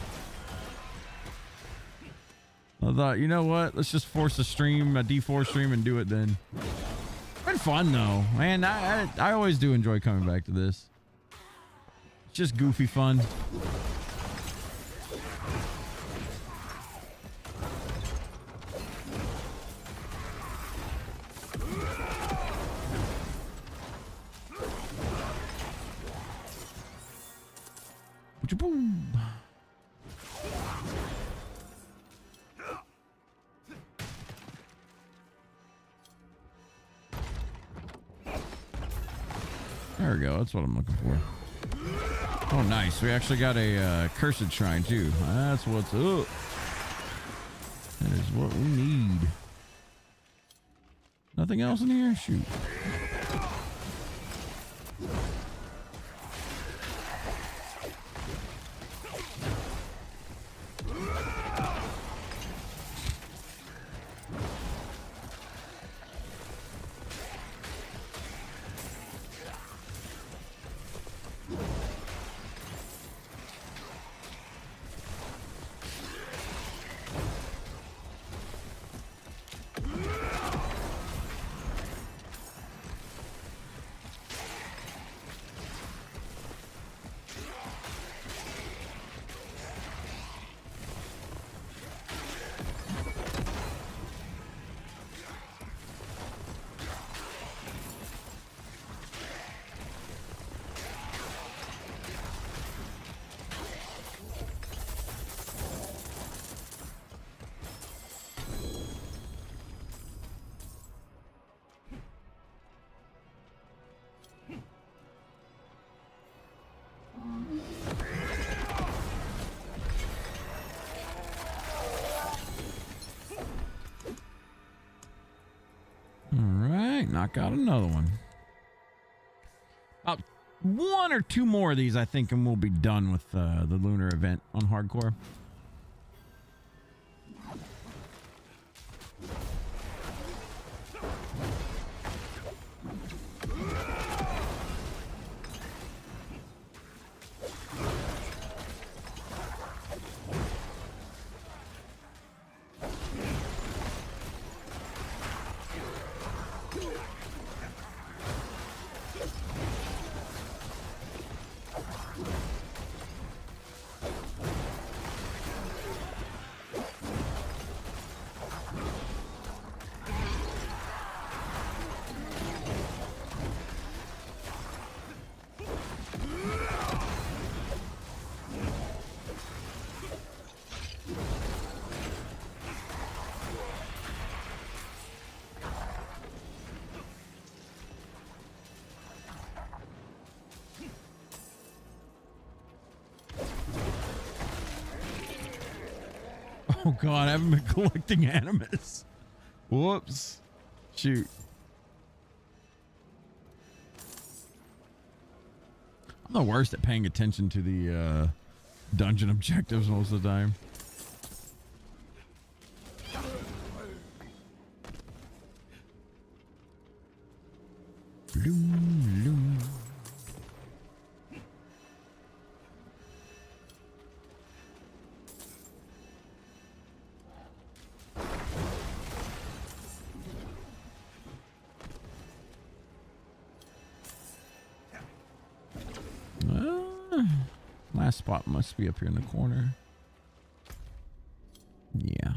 I thought, you know what? Let's just force a stream, a D4 stream and do it then. It's been fun though. Man, I always do enjoy coming back to this. It's just goofy fun. Boom. we go. That's what I'm looking for. Oh, nice. We actually got a cursed shrine, too. That's what's up. That is what we need. Nothing else in here? Shoot. Knock out another one. About one or two more of these, I think, and we'll be done with the lunar event on hardcore. Oh god, I haven't been collecting animus. Whoops. Shoot. I'm the worst at paying attention to the dungeon objectives most of the time. Loom, loom. Last spot must be up here in the corner. Yeah.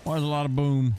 There's a lot of boom.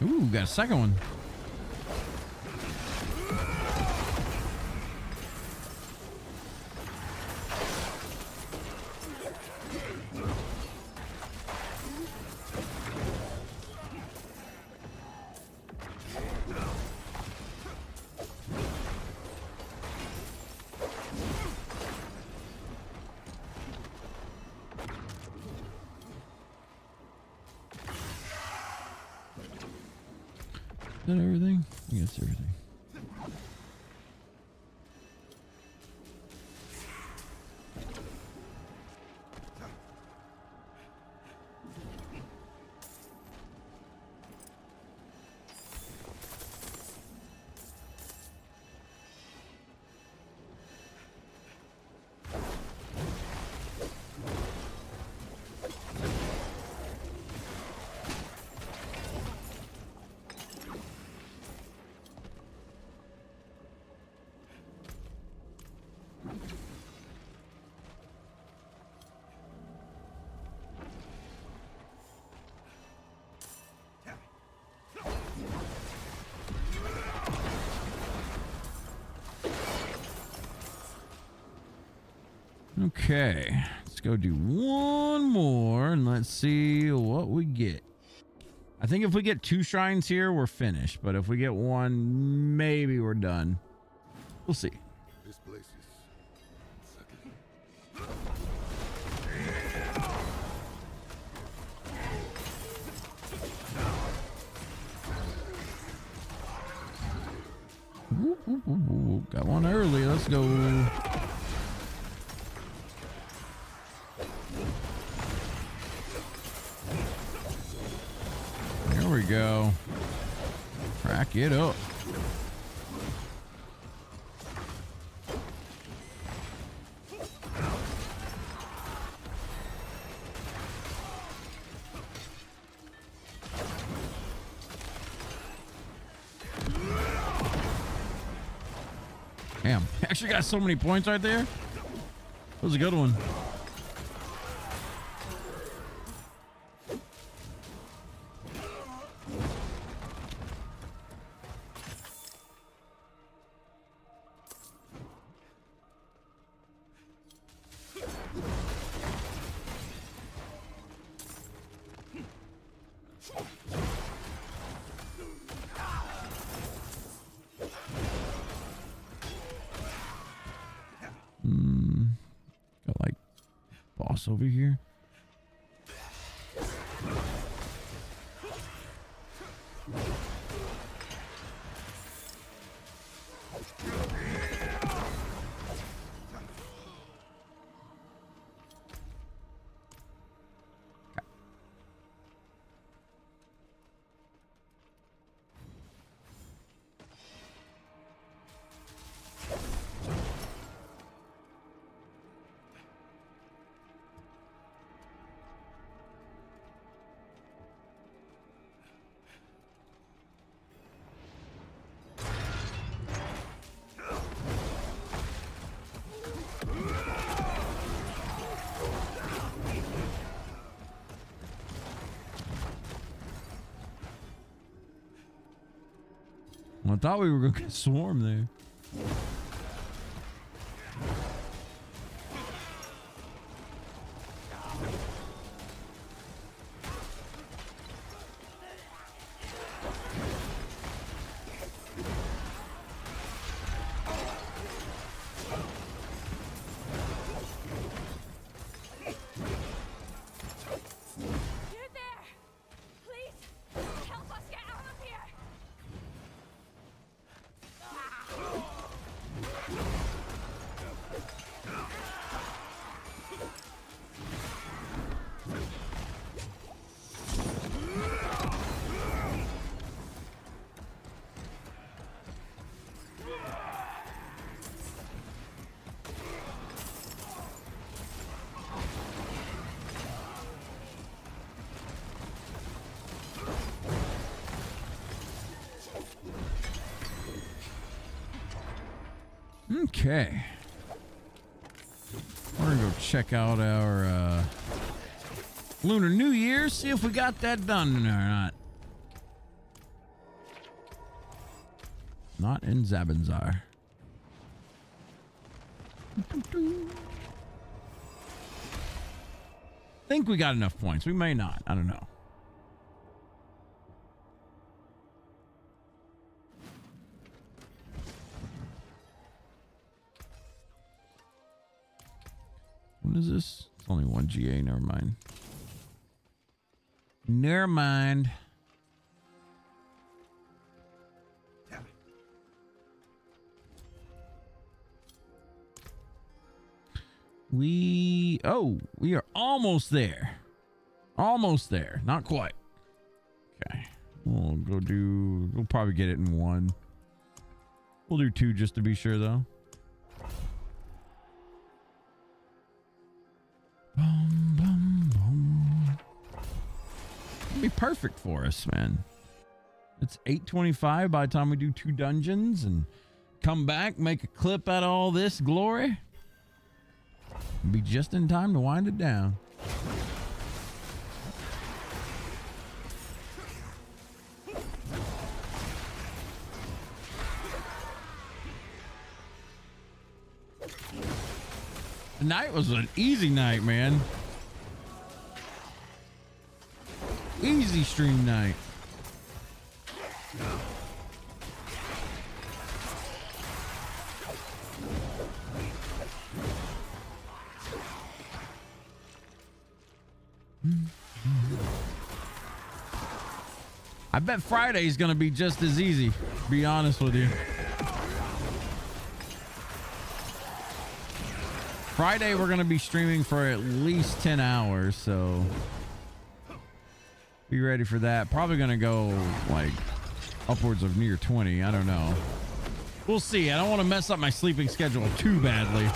Ooh, got a second one. Is that everything? I think that's everything. Okay, let's go do one more and let's see what we get. I think if we get 2 shrines here, we're finished. But if we get 1, maybe we're done. We'll see. This place is unsettling. Ooh, got one early. Let's go. There we go. Crack it up. Damn, actually got so many points right there. That was a good one. Got like boss over here. I thought we were going to get swarmed there. You're there! Please, help us get out of here! Okay. We're gonna go check out our Lunar New Year, see if we got that done or not. Not in Zabanzar. Think we got enough points. We may not. I don't know. What is this? It's only 1 GA. Never mind. Never mind. We are almost there. Almost there. Not quite. Okay. We'll probably get it in 1. We'll do 2 just to be sure though. Boom, boom, boom. It'll be perfect for us, man. It's 8:25 by the time we do 2 dungeons and come back, make a clip out of all this glory. Be just in time to wind it down. Tonight was an easy night, man. Easy stream night. I bet Friday's gonna be just as easy, be honest with you. Friday we're gonna be streaming for at least 10 hours, so be ready for that. Probably gonna go like upwards of near 20. I don't know. We'll see. I don't want to mess up my sleeping schedule too badly.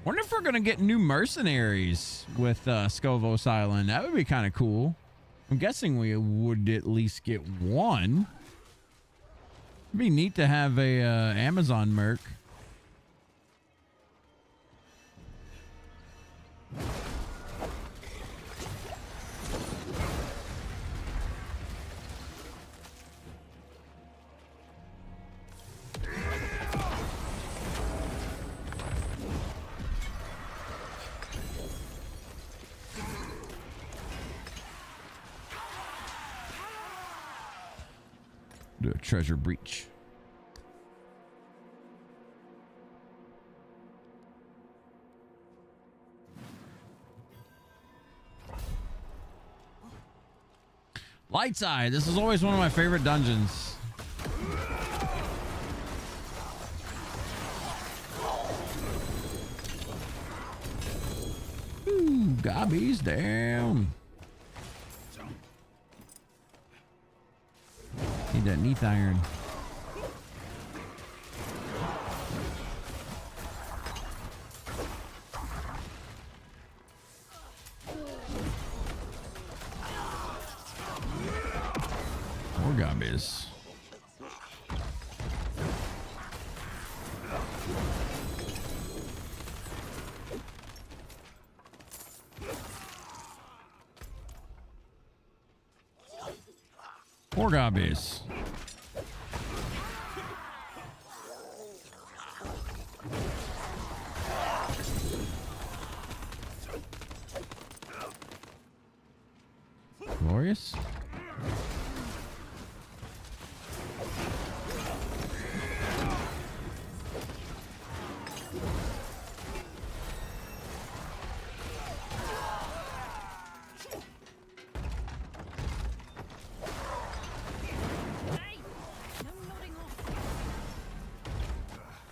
Wonder if we're gonna get new mercenaries with Scovos Island. That would be kind of cool. I'm guessing we would at least get one. It'd be neat to have a Amazon merc. Do a treasure breach. Light's Eye. This is always one of my favorite dungeons. Ooh, gobbies down. Need that neath iron. More gobbies. More gobbies. Glorious.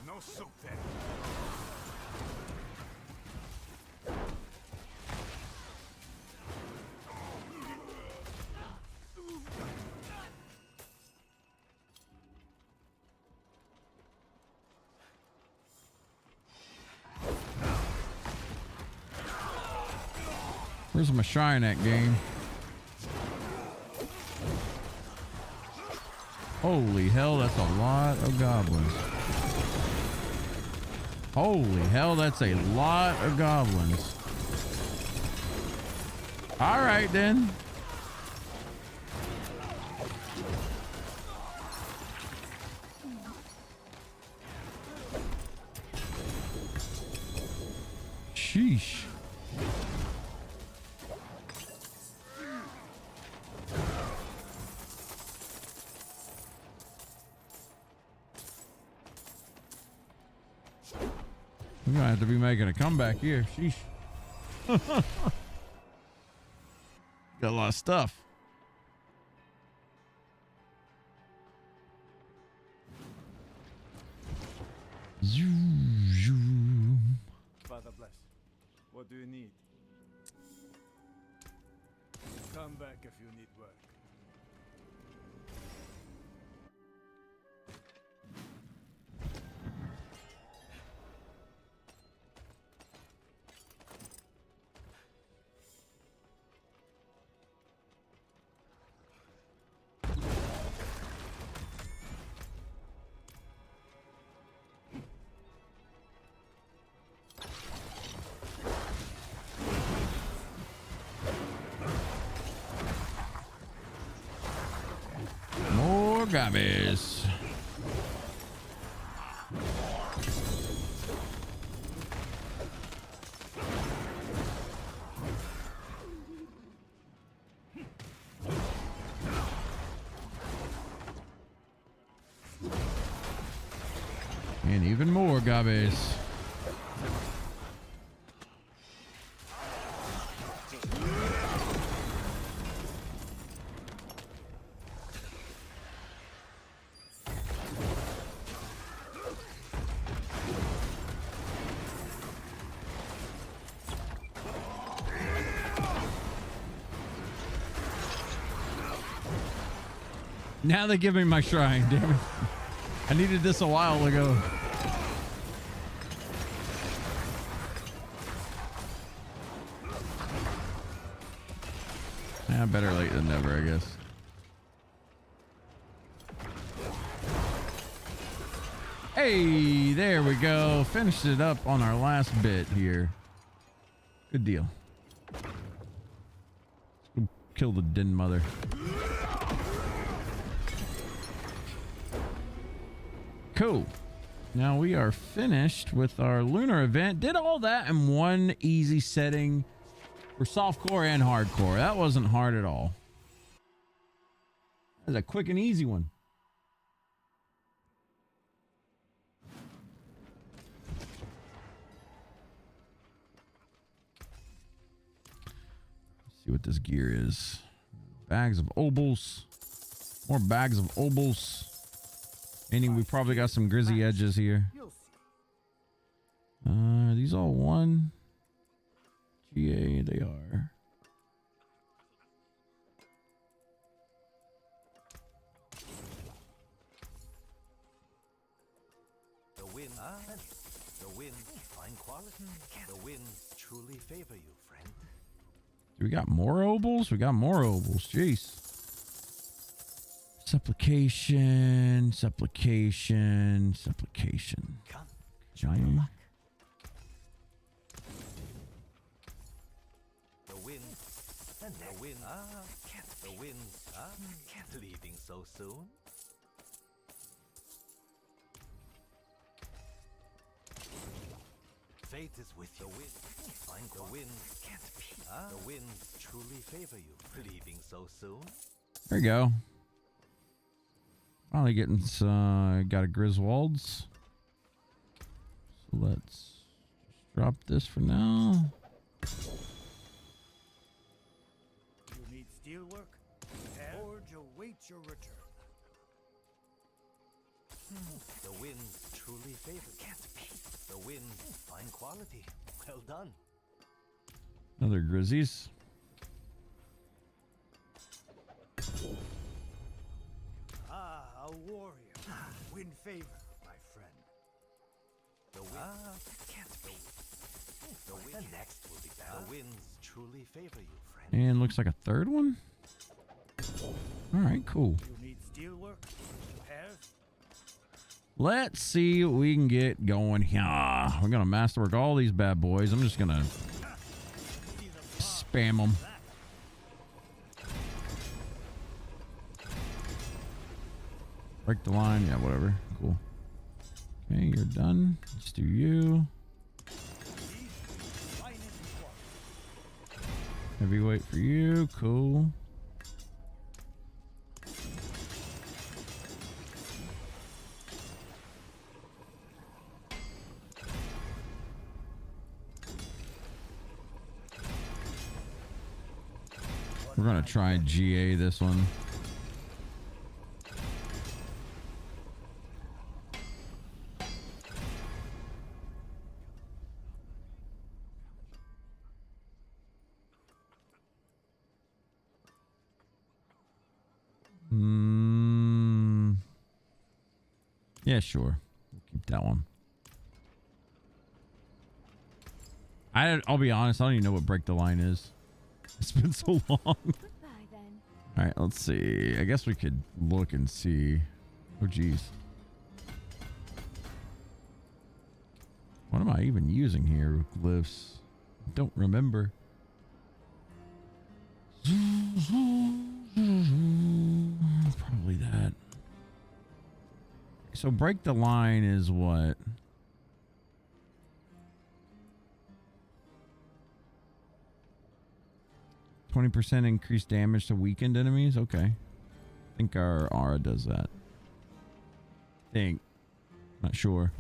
No soup there. Where's my shrine at, game? Holy hell, that's a lot of goblins. Holy hell, that's a lot of goblins. All right, then. Sheesh. We're gonna have to be making a comeback here. Sheesh. Got a lot of stuff. Father bless. What do you need? Come back if you need work. More gobbies. And even more gobbies. Now they give me my shrine, damn it. I needed this a while ago. Yeah, better late than never, I guess. Hey, there we go. Finished it up on our last bit here. Good deal. Let's go kill the den mother. Cool. Now we are finished with our lunar event. Did all that in one easy setting for softcore and hardcore. That wasn't hard at all. That was a quick and easy one. Let's see what this gear is. Bags of obols. More bags of obols. Meaning we probably got some grizzy edges here. Are these all one? GA, they are. The wind, fine quality. The winds truly favor you, friend. Do we got more obols? We got more obols. Jeez. Supplication, supplication, supplication. Come, Giant. the wind, and the wind, the winds, leaving so soon. Fate is with you. The wind, find the wind, the winds truly favor you, leaving so soon. There you go. Finally getting got a Griswold's. So let's just drop this for now. You need steel work? Forge awaits your return. The winds truly favor. The winds, fine quality. Well done. Another Grizzies. A warrior. Win favor, my friend. The wind can't be. The wind next will be better. The winds truly favor you, friend. And looks like a third one. All right, cool. You need steel work? Repairs? Let's see what we can get going here. We're gonna masterwork all these bad boys. I'm just gonna spam them. Break the line. Yeah, whatever. Cool. Okay, you're done. Let's do you. Heavyweight for you. Cool. We're gonna try GA this one. Yeah, sure. We'll keep that one. I'll be honest, I don't even know what break the line is. It's been so long. Goodbye, then. All right, let's see. I guess we could look and see. Oh, geez. What am I even using here? Glyphs. Don't remember. Probably that. So break the line is what? %20 increased damage to weakened enemies. Okay. I think our aura does that. Not sure.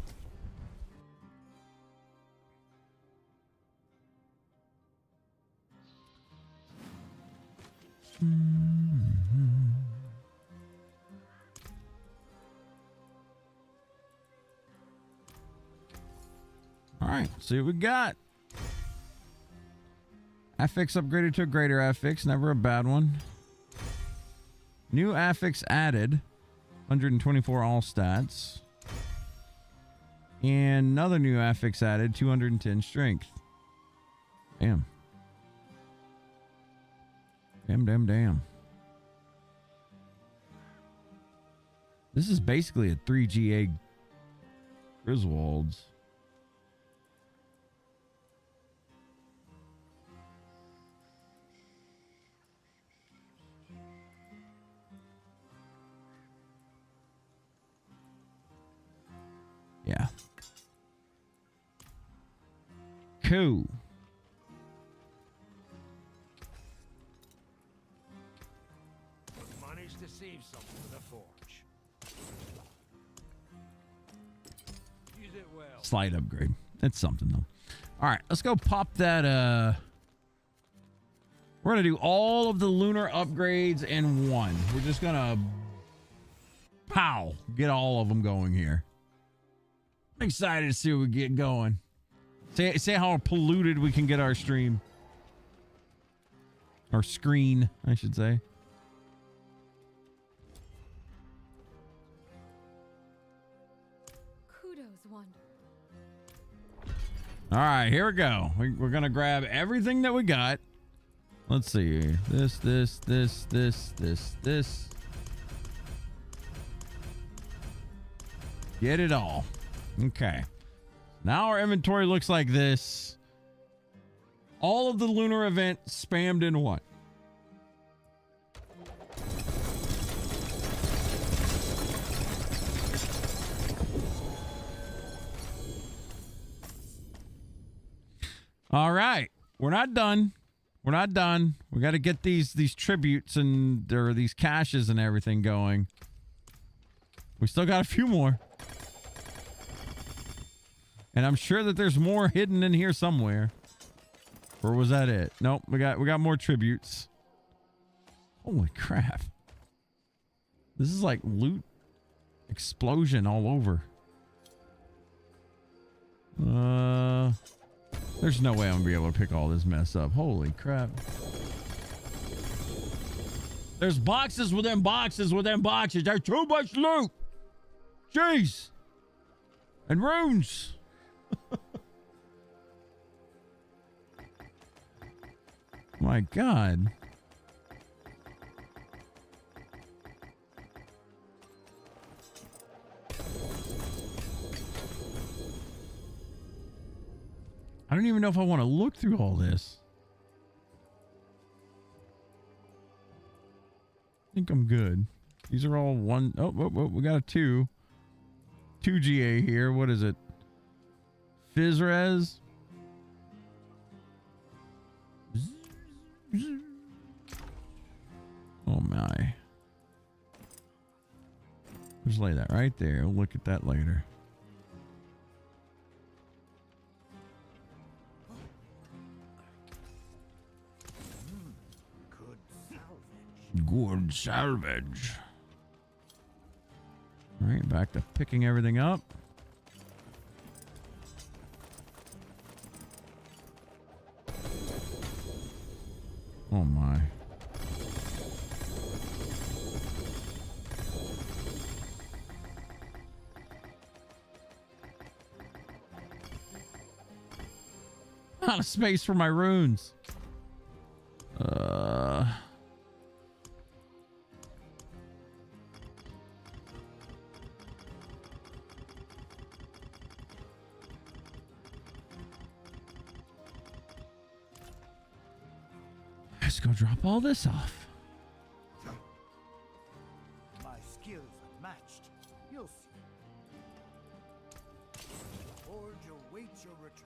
All right, see what we got. Affix upgraded to a greater affix, never a bad one. New affix added, 124 all stats. And another new affix added, 210 strength. Damn. Damn. This is basically a 3GA Griswold's. Yeah. Cool. Managed to save something for the forge. Use it well. Slight upgrade. That's something though. All right, let's go pop that. We're gonna do all of the lunar upgrades in one. We're just gonna get all of them going here. I'm excited to see what we get going. Say how polluted we can get our stream. Our screen, I should say. Kudos, one. All right, here we go. We're gonna grab everything that we got. Let's see. This. Get it all. Okay. Now our inventory looks like this. All of the lunar events spammed in one. All right. We're not done. We got to get these tributes and or these caches and everything going. We still got a few more. And I'm sure that there's more hidden in here somewhere. Or was that it? Nope, we got more tributes. Holy crap. This is like loot explosion all over. There's no way I'm gonna be able to pick all this mess up. Holy crap. There's boxes within boxes within boxes. There's too much loot. Jeez. And runes. my God. I don't even know if I want to look through all this. I think I'm good. These are all one. Oh, we got a 2 GA here. What is it? Fizzres. Oh my. Just lay that right there. We'll look at that later. Good salvage. All right, back to picking everything up. Oh my. Not a space for my runes. Let's go drop all this off. My skills unmatched. You'll see. Forge awaits your return.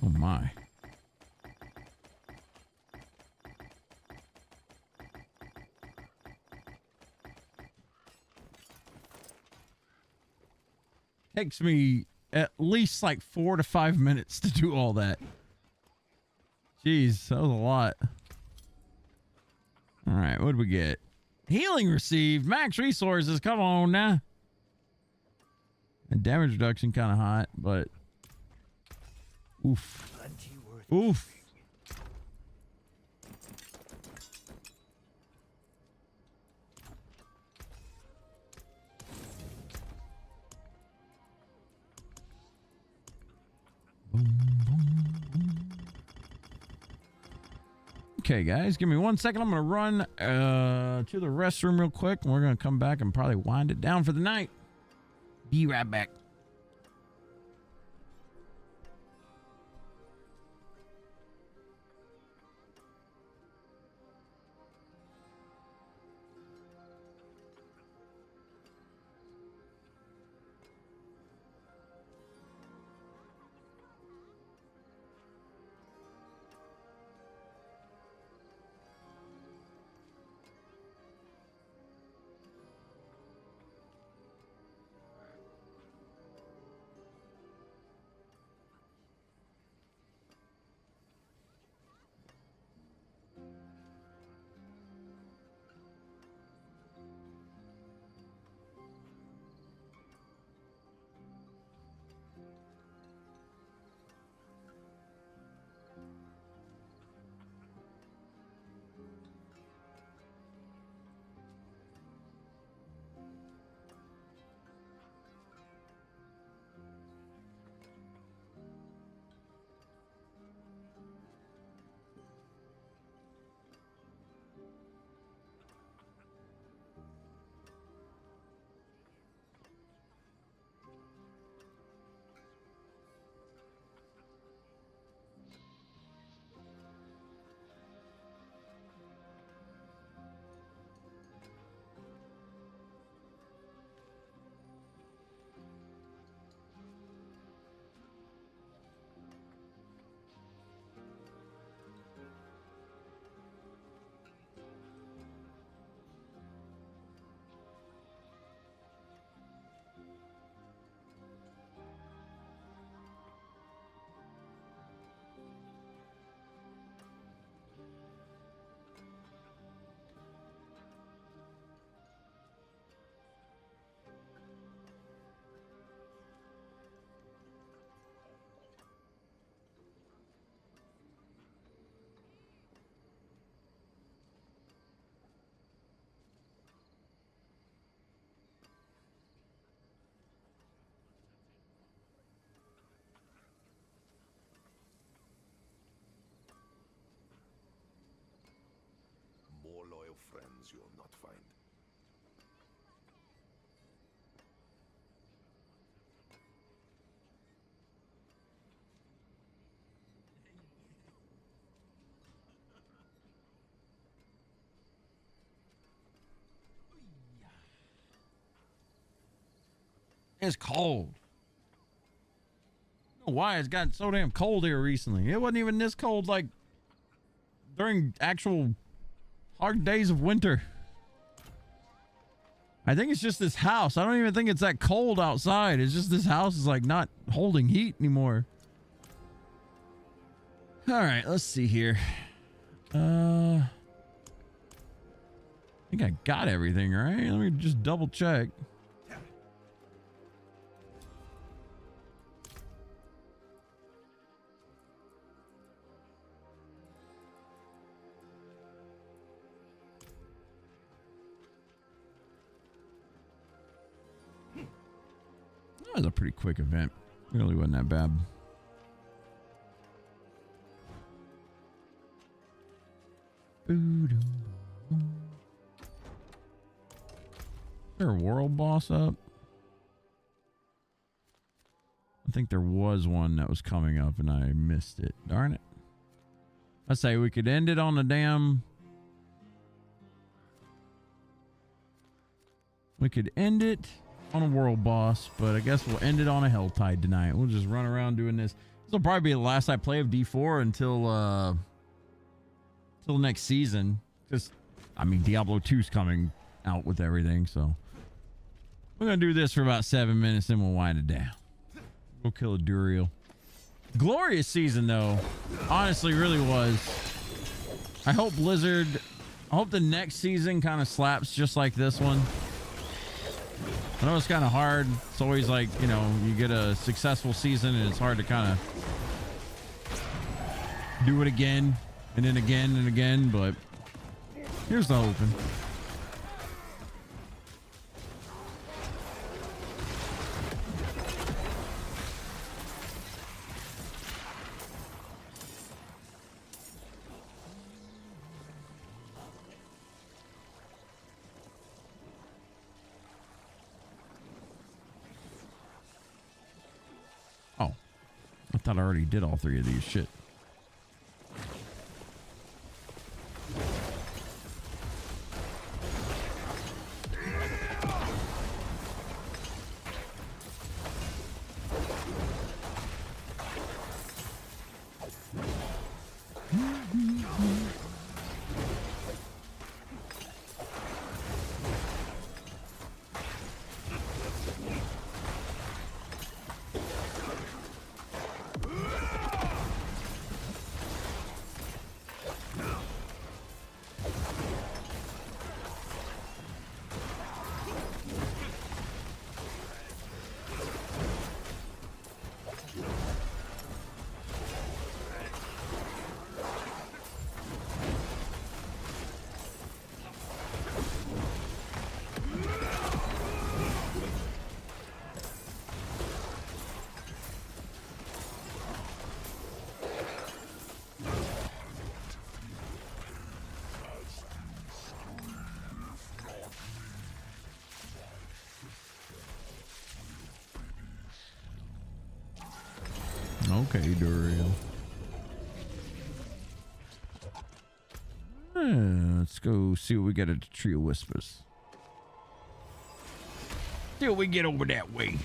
Oh my. Takes me at least like 4 to 5 minutes to do all that. Jeez, that was a lot. All right, what did we get? Healing received. Max resources. Come on now. And damage reduction kind of hot, but oof. Oof. Okay, guys, give me 1 second. I'm going to run to the restroom real quick, and we're going to come back and probably wind it down for the night. Be right back. friends you'll not find. It's cold. I don't know why it's gotten so damn cold here recently. It wasn't even this cold like during actual hard days of winter. I think it's just this house. I don't even think it's that cold outside. It's just this house is like not holding heat anymore. All right, let's see here. I think I got everything, right? Let me just double check. That was a pretty quick event. Really wasn't that bad. Is there a world boss up? I think there was one that was coming up and I missed it. Darn it. I say we could end it on a damn... We could end it on a world boss, but I guess we'll end it on a Helltide tonight. We'll just run around doing this. This will probably be the last I play of D4 until next season. Because, I mean, Diablo 2's coming out with everything, so we're going to do this for about 7 minutes, then we'll wind it down. We'll kill a Duriel. Glorious season, though. Honestly, really was. I hope Blizzard... I hope the next season kind of slaps just like this one. I know it's kind of hard. It's always like, you know, you get a successful season and it's hard to kind of do it again and then again and again, but here's the hoping. I thought I already did all 3 of these. Shit. Okay, Duriel. Let's go see what we get at the Tree of Whispers. Till we get over that way.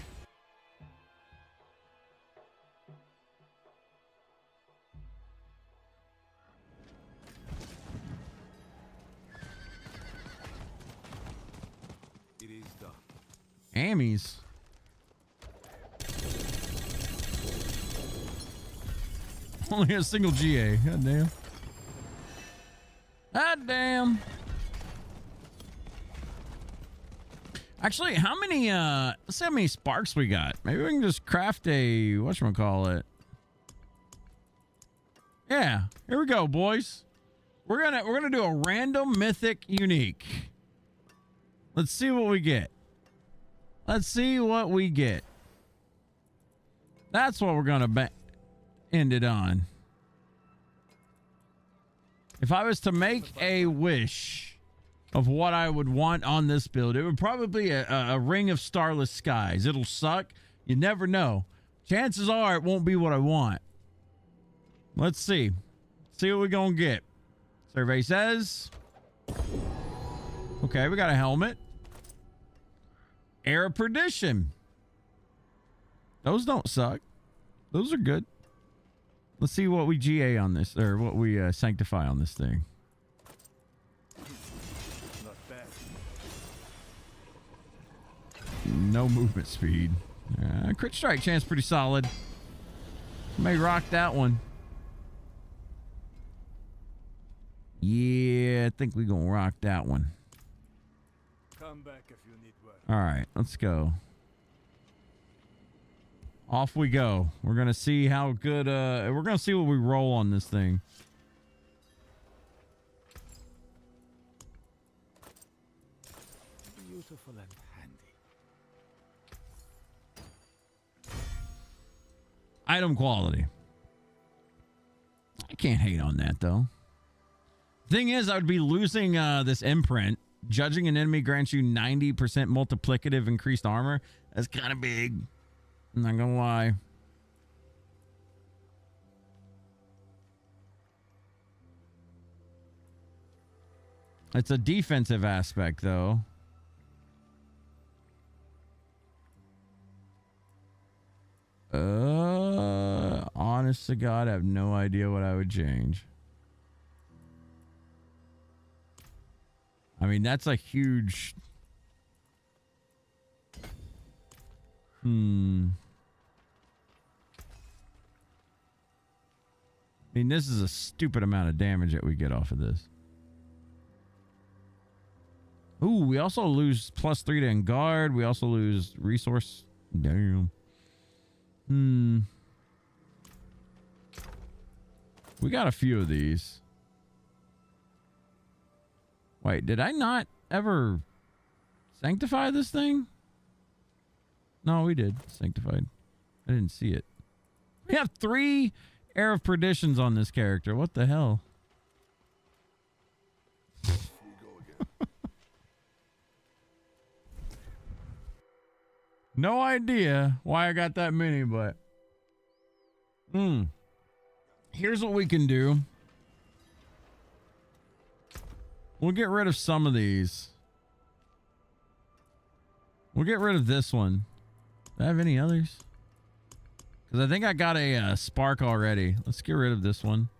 It is done. Ammies. Only a single GA. God damn. God damn. Actually, how many let's see how many sparks we got. Maybe we can just craft a whatchamacallit. Yeah, here we go, boys. We're gonna do a random mythic unique. Let's see what we get. Let's see what we get. That's what we're gonna end it on. If I was to make a wish of what I would want on this build. It would probably be a ring of starless skies. It'll suck. You never know. Chances are it won't be what I want. Let's see. See what we're going to get. Survey says. Okay, we got a helmet. Air of Perdition. Those don't suck. Those are good. Let's see what we GA on this, or what we sanctify on this thing. Not bad. No movement speed. Crit strike chance pretty solid. May rock that one. Yeah, I think we're going to rock that one. Come back if you need work. All right, let's go. Off we go. We're going to see how good, we're going to see what we roll on this thing. Beautiful and handy. Item quality. I can't hate on that, though. Thing is, I would be losing this imprint. Judging an enemy grants you 90% multiplicative increased armor. That's kind of big. I'm not gonna lie. It's a defensive aspect, though. Honest to God, I have no idea what I would change. I mean, that's a huge... I mean, this is a stupid amount of damage that we get off of this. Ooh, we also lose +3 to guard. We also lose resource. Damn. We got a few of these. Wait, did I not ever sanctify this thing? No, we did. Sanctified. I didn't see it. We have 3 Air of Perditions on this character. What the hell? No idea why I got that many, but... Here's what we can do. We'll get rid of some of these. We'll get rid of this one. Do I have any others? Because I think I got a spark already. Let's get rid of this one.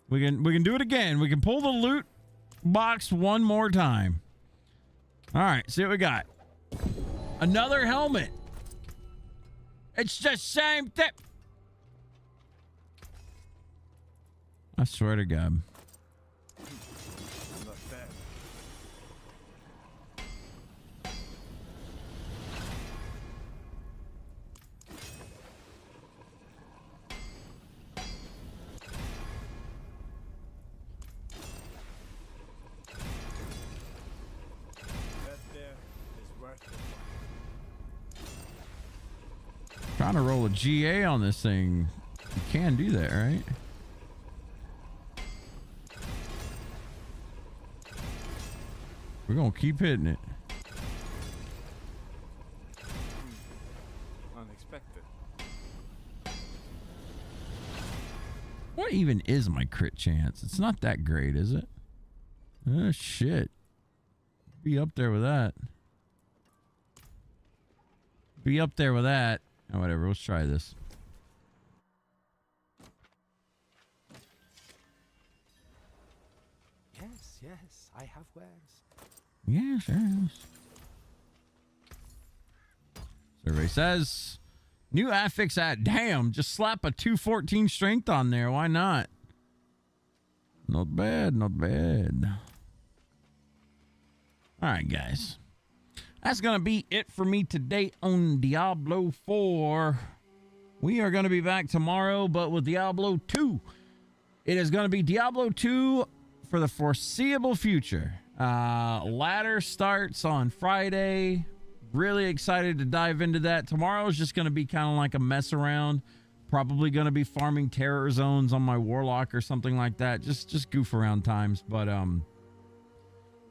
We can do it again. We can pull the loot box one more time. All right, see what we got. Another helmet. It's the same thing. I swear to God. Not bad. That there is worth it. Trying to roll a GA on this thing. You can do that, right? We're gonna keep hitting it. Unexpected. What even is my crit chance? It's not that great, is it? Oh, shit. Be up there with that. Be up there with that. Oh, whatever. Let's try this. Yes, I have wares. Yeah, sure is. Survey says new affix at damn. Just slap a 214 strength on there. Why not? Not bad, not bad. All right, guys. That's going to be it for me today on Diablo 4. We are going to be back tomorrow, but with Diablo 2. It is going to be Diablo 2 for the foreseeable future. Ladder starts on Friday. Really excited to dive into that. Tomorrow is just going to be kind of like a mess around. Probably going to be farming terror zones on my warlock or something like that. Just goof around times. But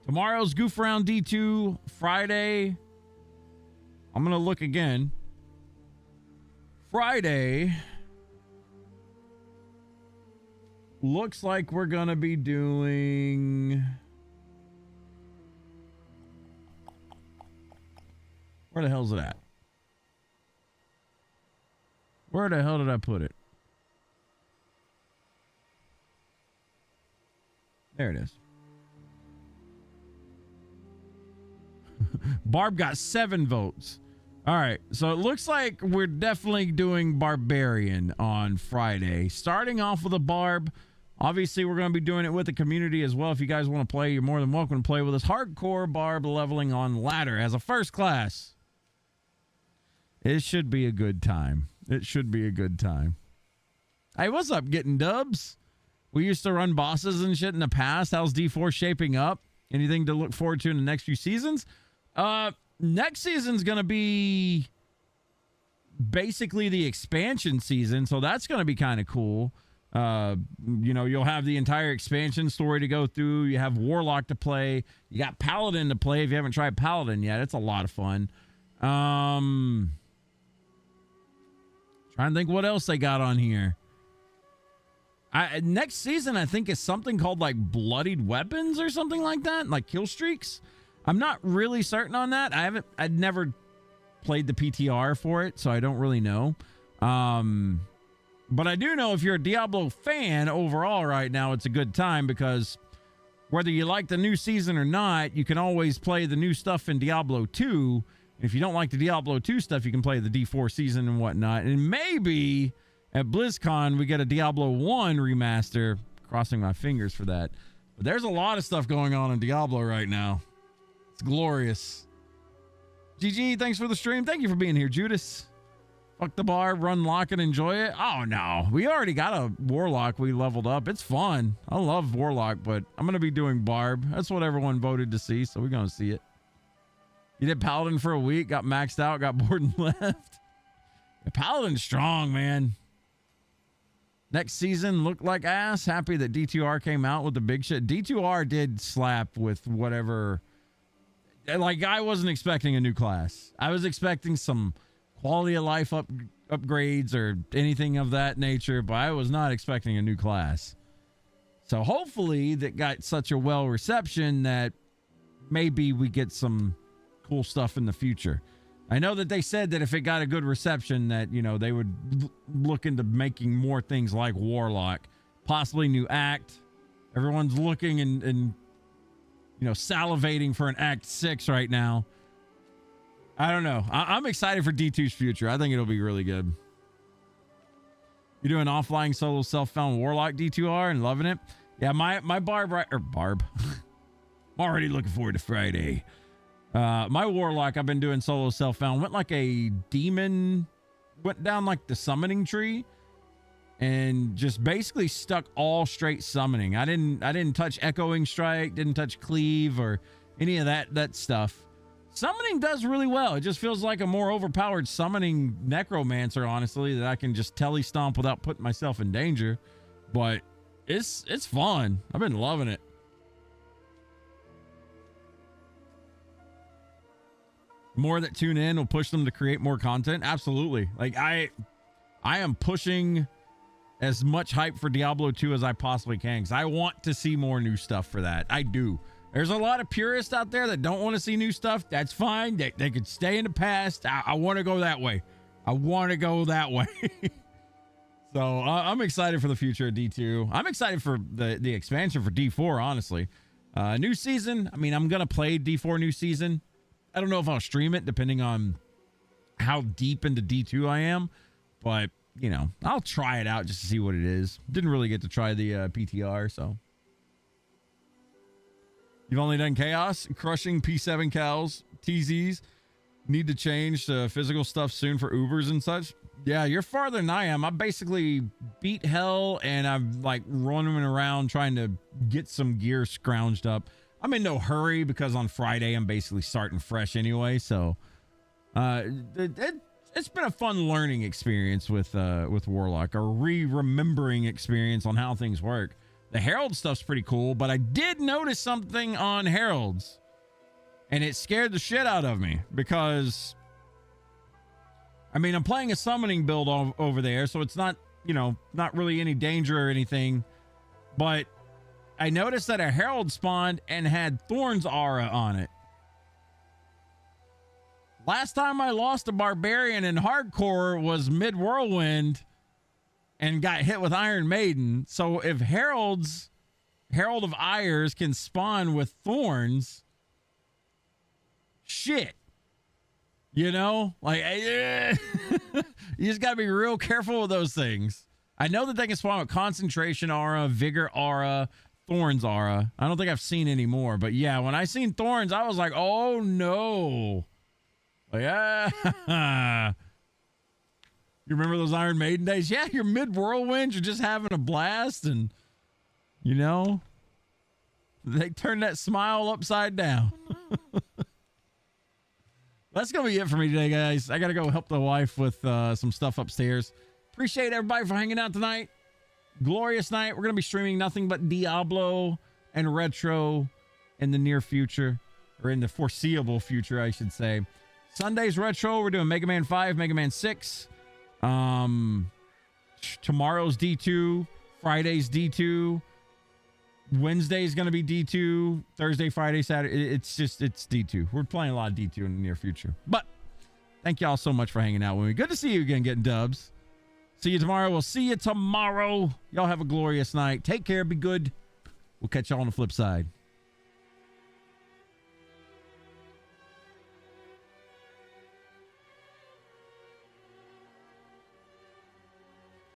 Tomorrow's Goof Around D2. Friday, I'm going to look again. Friday, looks like we're going to be doing... Where the hell's it at? Where the hell did I put it? There it is. Barb got 7 votes. All right, so it looks like we're definitely doing Barbarian on Friday. Starting off with a Barb. Obviously, we're going to be doing it with the community as well. If you guys want to play, you're more than welcome to play with us. Hardcore Barb leveling on ladder as a first class. It should be a good time. It should be a good time. Hey, what's up, Getting Dubs? We used to run bosses and shit in the past. How's D4 shaping up? Anything to look forward to in the next few seasons? Next season's going to be basically the expansion season, so that's going to be kind of cool. You know, you'll have the entire expansion story to go through. You have Warlock to play. You got Paladin to play if you haven't tried Paladin yet. It's a lot of fun. Trying to think what else they got on here. Next season, I think, is something called like Bloodied Weapons or something like that, like kill streaks. I'm not really certain on that. I'd never played the PTR for it, so I don't really know. But I do know if you're a Diablo fan overall right now, it's a good time because whether you like the new season or not, you can always play the new stuff in Diablo 2. If you don't like the Diablo 2 stuff, you can play the D4 season and whatnot. And maybe at BlizzCon, we get a Diablo 1 remaster. Crossing my fingers for that. But there's a lot of stuff going on in Diablo right now. It's glorious. GG, thanks for the stream. Thank you for being here, Judas. Fuck the bar, run lock and enjoy it. Oh, no. We already got a Warlock we leveled up. It's fun. I love Warlock, but I'm going to be doing Barb. That's what everyone voted to see, so we're going to see it. You did Paladin for a week, got maxed out, got bored and left. The Paladin's strong, man. Next season looked like ass. Happy that D2R came out with the big shit. D2R did slap with whatever. Like, I wasn't expecting a new class. I was expecting some quality of life upgrades or anything of that nature, but I was not expecting a new class. So hopefully that got such a well reception that maybe we get some cool stuff in the future. I know that they said that if it got a good reception that, you know, they would look into making more things like Warlock, possibly new act. Everyone's looking and you know, salivating for an Act 6 right now. I don't know. I'm excited for D2's future. I think it'll be really good. You're doing offline solo self-found Warlock D2R and loving it? Yeah, my Barb... I'm already looking forward to Friday. My Warlock, I've been doing solo self-found. Went like a demon... Went down like the summoning tree. And just basically stuck all straight summoning. I didn't touch Echoing Strike, didn't touch Cleave or any of that stuff. Summoning does really well. It just feels like a more overpowered summoning necromancer, honestly, that I can just telestomp without putting myself in danger. But it's fun. I've been loving it. More that tune in will push them to create more content. Absolutely. Like I am pushing as much hype for Diablo 2 as I possibly can, because I want to see more new stuff for that. I do. There's a lot of purists out there that don't want to see new stuff. That's fine. They could stay in the past. I want to go that way. I want to go that way. So I'm excited for the future of D2. I'm excited for the expansion for D4, honestly. New season. I mean, I'm going to play D4 new season. I don't know if I'll stream it, depending on how deep into D2 I am. But you know, I'll try it out just to see what it is. Didn't really get to try the PTR, so. You've only done Chaos, crushing P7 cows, TZs. Need to change the physical stuff soon for Ubers and such. Yeah, you're farther than I am. I basically beat hell, and I'm like running around trying to get some gear scrounged up. I'm in no hurry because on Friday I'm basically starting fresh anyway, so. It's been a fun learning experience with Warlock, a remembering experience on how things work. The Herald stuff's pretty cool, but I did notice something on Heralds, and it scared the shit out of me because, I mean, I'm playing a summoning build over there, so it's not, you know, not really any danger or anything, but I noticed that a Herald spawned and had Thorn's aura on it. Last time I lost a Barbarian in Hardcore was mid-Whirlwind and got hit with Iron Maiden. So if Herald of Ires can spawn with Thorns, shit. You know? Like, you just got to be real careful with those things. I know that they can spawn with Concentration Aura, Vigor Aura, Thorns Aura. I don't think I've seen any more. But yeah, when I seen Thorns, I was like, oh no. Like, you remember those Iron Maiden days? Yeah, you're mid-whirlwind. You're just having a blast. And, you know, they turn that smile upside down. That's going to be it for me today, guys. I got to go help the wife with some stuff upstairs. Appreciate everybody for hanging out tonight. Glorious night. We're going to be streaming nothing but Diablo and Retro in the near future, or in the foreseeable future, I should say. Sunday's Retro, we're doing Mega Man 5, Mega Man 6. Tomorrow's D2, Friday's D2, Wednesday's going to be D2, Thursday, Friday, Saturday. It's D2. We're playing a lot of D2 in the near future. But thank y'all so much for hanging out with me. Good to see you again, getting dubs. See you tomorrow. We'll see you tomorrow. Y'all have a glorious night. Take care. Be good. We'll catch y'all on the flip side.